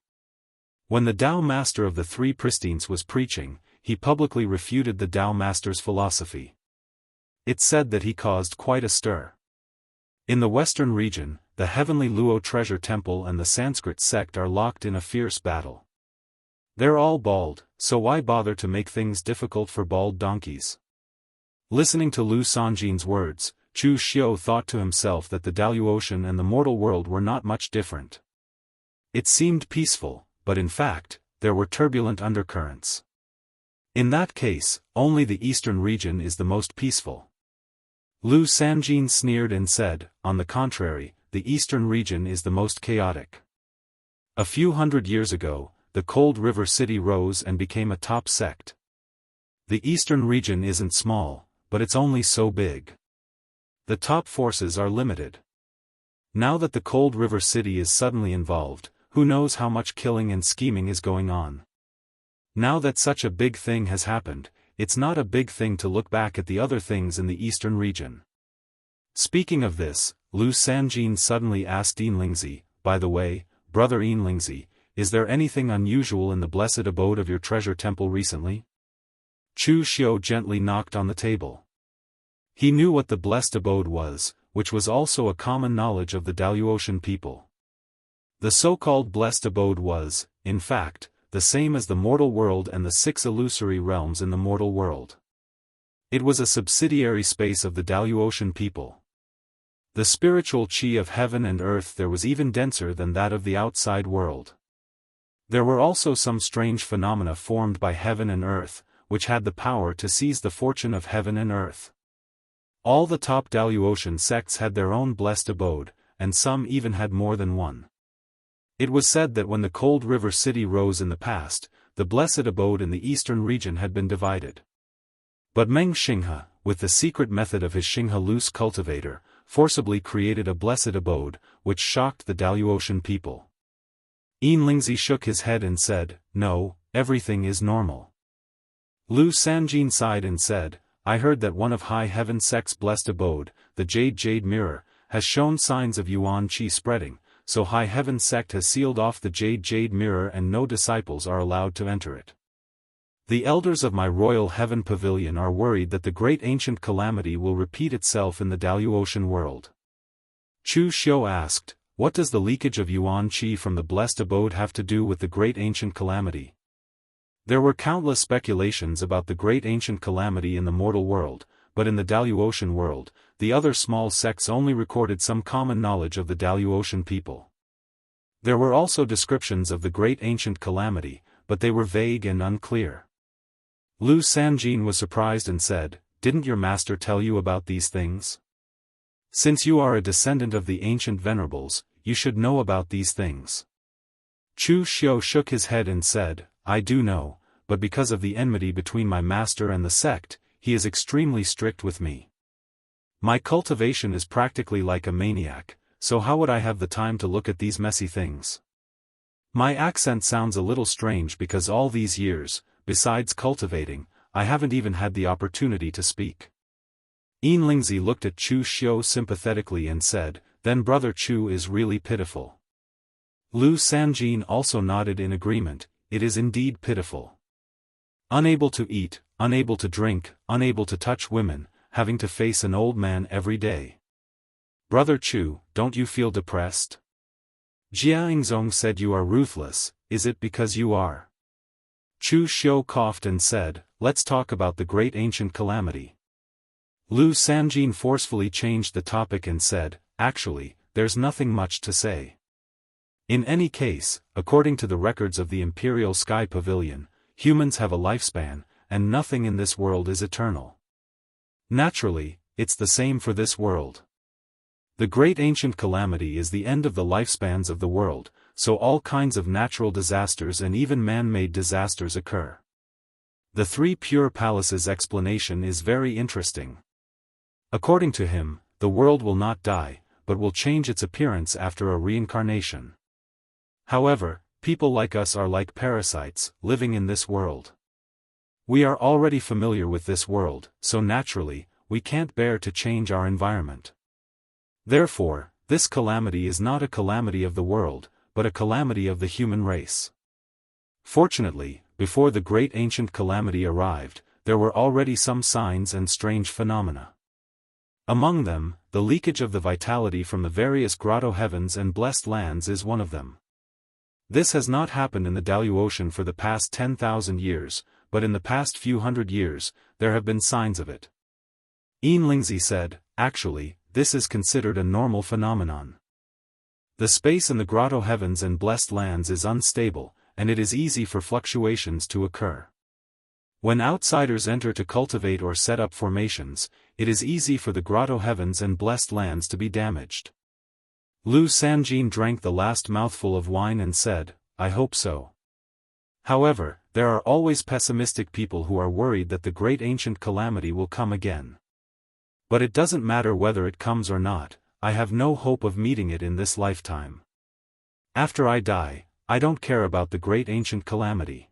When the Tao Master of the Three Pristines was preaching, he publicly refuted the Tao Master's philosophy. It's said that he caused quite a stir. In the western region, the Heavenly Luo Treasure Temple and the Sanskrit sect are locked in a fierce battle. They're all bald, so why bother to make things difficult for bald donkeys?" Listening to Lu Sanjin's words, Chu Xiu thought to himself that the Daoist and the mortal world were not much different. It seemed peaceful, but in fact, there were turbulent undercurrents. In that case, only the eastern region is the most peaceful. Lu Sanjin sneered and said, "On the contrary, the eastern region is the most chaotic. A few hundred years ago, the Cold River City rose and became a top sect. The eastern region isn't small, but it's only so big. The top forces are limited. Now that the Cold River City is suddenly involved, who knows how much killing and scheming is going on. Now that such a big thing has happened, it's not a big thing to look back at the other things in the eastern region." Speaking of this, Lu Sanjin suddenly asked Yinlingzi, by the way, brother Yinlingzi, is there anything unusual in the blessed abode of your treasure temple recently? Chu Xiu gently knocked on the table. He knew what the blessed abode was, which was also a common knowledge of the Daoist people. The so-called blessed abode was, in fact, the same as the mortal world and the 6 illusory realms in the mortal world. It was a subsidiary space of the Daoist people. The spiritual qi of heaven and earth there was even denser than that of the outside world. There were also some strange phenomena formed by heaven and earth, which had the power to seize the fortune of heaven and earth. All the top Daoist sects had their own blessed abode, and some even had more than one. It was said that when the cold river city rose in the past, the blessed abode in the eastern region had been divided. But Meng Xinghe, with the secret method of his Xinghe loose cultivator, forcibly created a blessed abode, which shocked the Daoist people. Yinlingzi shook his head and said, "No, everything is normal." Lu Sanjin sighed and said, "I heard that one of High Heaven Sect's blessed abode, the Jade Mirror, has shown signs of Yuan Qi spreading, so High Heaven Sect has sealed off the Jade Mirror and no disciples are allowed to enter it. The elders of my Royal Heaven Pavilion are worried that the great ancient calamity will repeat itself in the Daoist world." Chu Xiu asked, "What does the leakage of Yuan Qi from the blessed abode have to do with the great ancient calamity?" There were countless speculations about the great ancient calamity in the mortal world, but in the Daoist world, the other small sects only recorded some common knowledge of the Daoist people. There were also descriptions of the great ancient calamity, but they were vague and unclear. Lu Sanjin was surprised and said, "Didn't your master tell you about these things? Since you are a descendant of the ancient venerables, you should know about these things." Chu Xiu shook his head and said, "I do know, but because of the enmity between my master and the sect, he is extremely strict with me. My cultivation is practically like a maniac, so how would I have the time to look at these messy things? My accent sounds a little strange because all these years, besides cultivating, I haven't even had the opportunity to speak." Yinlingzi looked at Chu Xiu sympathetically and said, "Then brother Chu is really pitiful." Lu Sanjin also nodded in agreement, "It is indeed pitiful. Unable to eat, unable to drink, unable to touch women, having to face an old man every day. Brother Chu, don't you feel depressed? Jianghu said you are ruthless, is it because you are?" Chu Xiu coughed and said, "Let's talk about the great ancient calamity." Lu Sanjin forcefully changed the topic and said, "Actually, there's nothing much to say. In any case, according to the records of the Imperial Sky Pavilion, humans have a lifespan, and nothing in this world is eternal. Naturally, it's the same for this world. The great ancient calamity is the end of the lifespans of the world, so all kinds of natural disasters and even man-made disasters occur. The Three Pure Palaces explanation is very interesting. According to him, the world will not die, but will change its appearance after a reincarnation. However, people like us are like parasites, living in this world. We are already familiar with this world, so naturally, we can't bear to change our environment. Therefore, this calamity is not a calamity of the world, but a calamity of the human race. Fortunately, before the great ancient calamity arrived, there were already some signs and strange phenomena. Among them, the leakage of the vitality from the various grotto heavens and blessed lands is one of them. This has not happened in the Daoist for the past 10,000 years, but in the past few hundred years, there have been signs of it. Yinlingzi said, "Actually, this is considered a normal phenomenon. The space in the grotto heavens and blessed lands is unstable, and it is easy for fluctuations to occur. When outsiders enter to cultivate or set up formations, it is easy for the grotto heavens and blessed lands to be damaged." Lu Sanjin drank the last mouthful of wine and said, "I hope so. However, there are always pessimistic people who are worried that the great ancient calamity will come again. But it doesn't matter whether it comes or not, I have no hope of meeting it in this lifetime. After I die, I don't care about the great ancient calamity."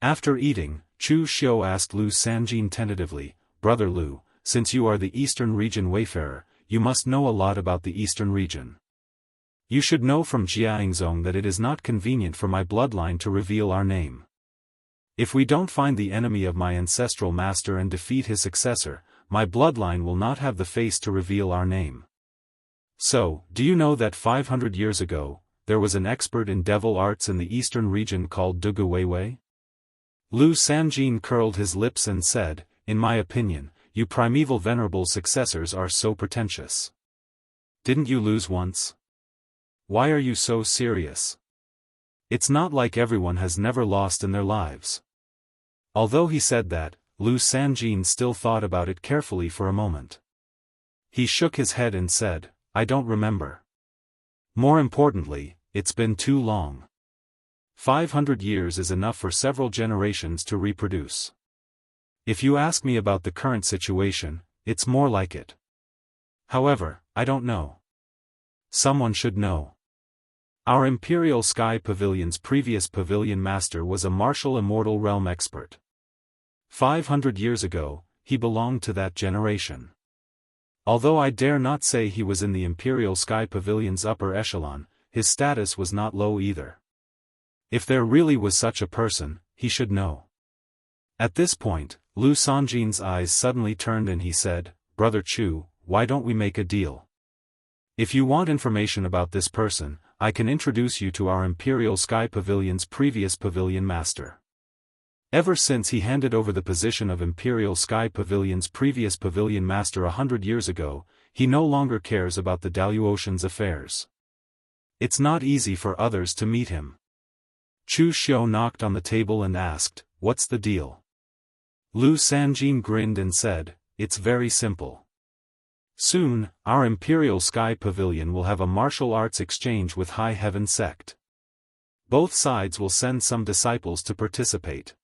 After eating, Chu Xiu asked Lu Sanjin tentatively, "Brother Lu, since you are the Eastern region wayfarer, you must know a lot about the eastern region. You should know from Jianghu that it is not convenient for my bloodline to reveal our name. If we don't find the enemy of my ancestral master and defeat his successor, my bloodline will not have the face to reveal our name. So, do you know that 500 years ago, there was an expert in devil arts in the eastern region called Dugu Weiwei? Lu Sanjin curled his lips and said, in my opinion, you primeval venerable successors are so pretentious. Didn't you lose once? Why are you so serious? It's not like everyone has never lost in their lives. Although he said that, Lu Sanjin still thought about it carefully for a moment. He shook his head and said, I don't remember. More importantly, it's been too long. 500 years is enough for several generations to reproduce. If you ask me about the current situation, it's more like it. However, I don't know. Someone should know. Our Imperial Sky Pavilion's previous pavilion master was a martial immortal realm expert. 500 years ago, he belonged to that generation. Although I dare not say he was in the Imperial Sky Pavilion's upper echelon, his status was not low either. If there really was such a person, he should know. At this point, Lu Sanjin's eyes suddenly turned and he said, Brother Chu, why don't we make a deal? If you want information about this person, I can introduce you to our Imperial Sky Pavilion's previous pavilion master. Ever since he handed over the position of Imperial Sky Pavilion's previous pavilion master 100 years ago, he no longer cares about the Daoist's affairs. It's not easy for others to meet him. Chu Xiao knocked on the table and asked, what's the deal? Lu Sanjin grinned and said, it's very simple. Soon, our Imperial Sky Pavilion will have a martial arts exchange with High Heaven sect. Both sides will send some disciples to participate.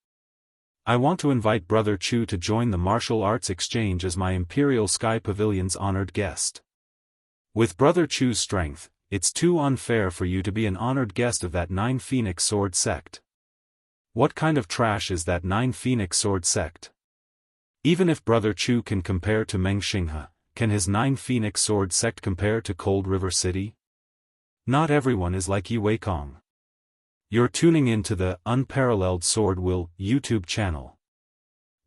I want to invite Brother Chu to join the martial arts exchange as my Imperial Sky Pavilion's honored guest. With Brother Chu's strength, it's too unfair for you to be an honored guest of that 9 Phoenix Sword sect. What kind of trash is that 9 Phoenix Sword sect? Even if Brother Chu can compare to Meng Xinghe, can his 9 Phoenix Sword sect compare to Cold River City? Not everyone is like Yi Weikong. You're tuning in to the Unparalleled SwordWill YouTube channel.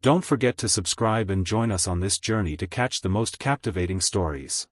Don't forget to subscribe and join us on this journey to catch the most captivating stories.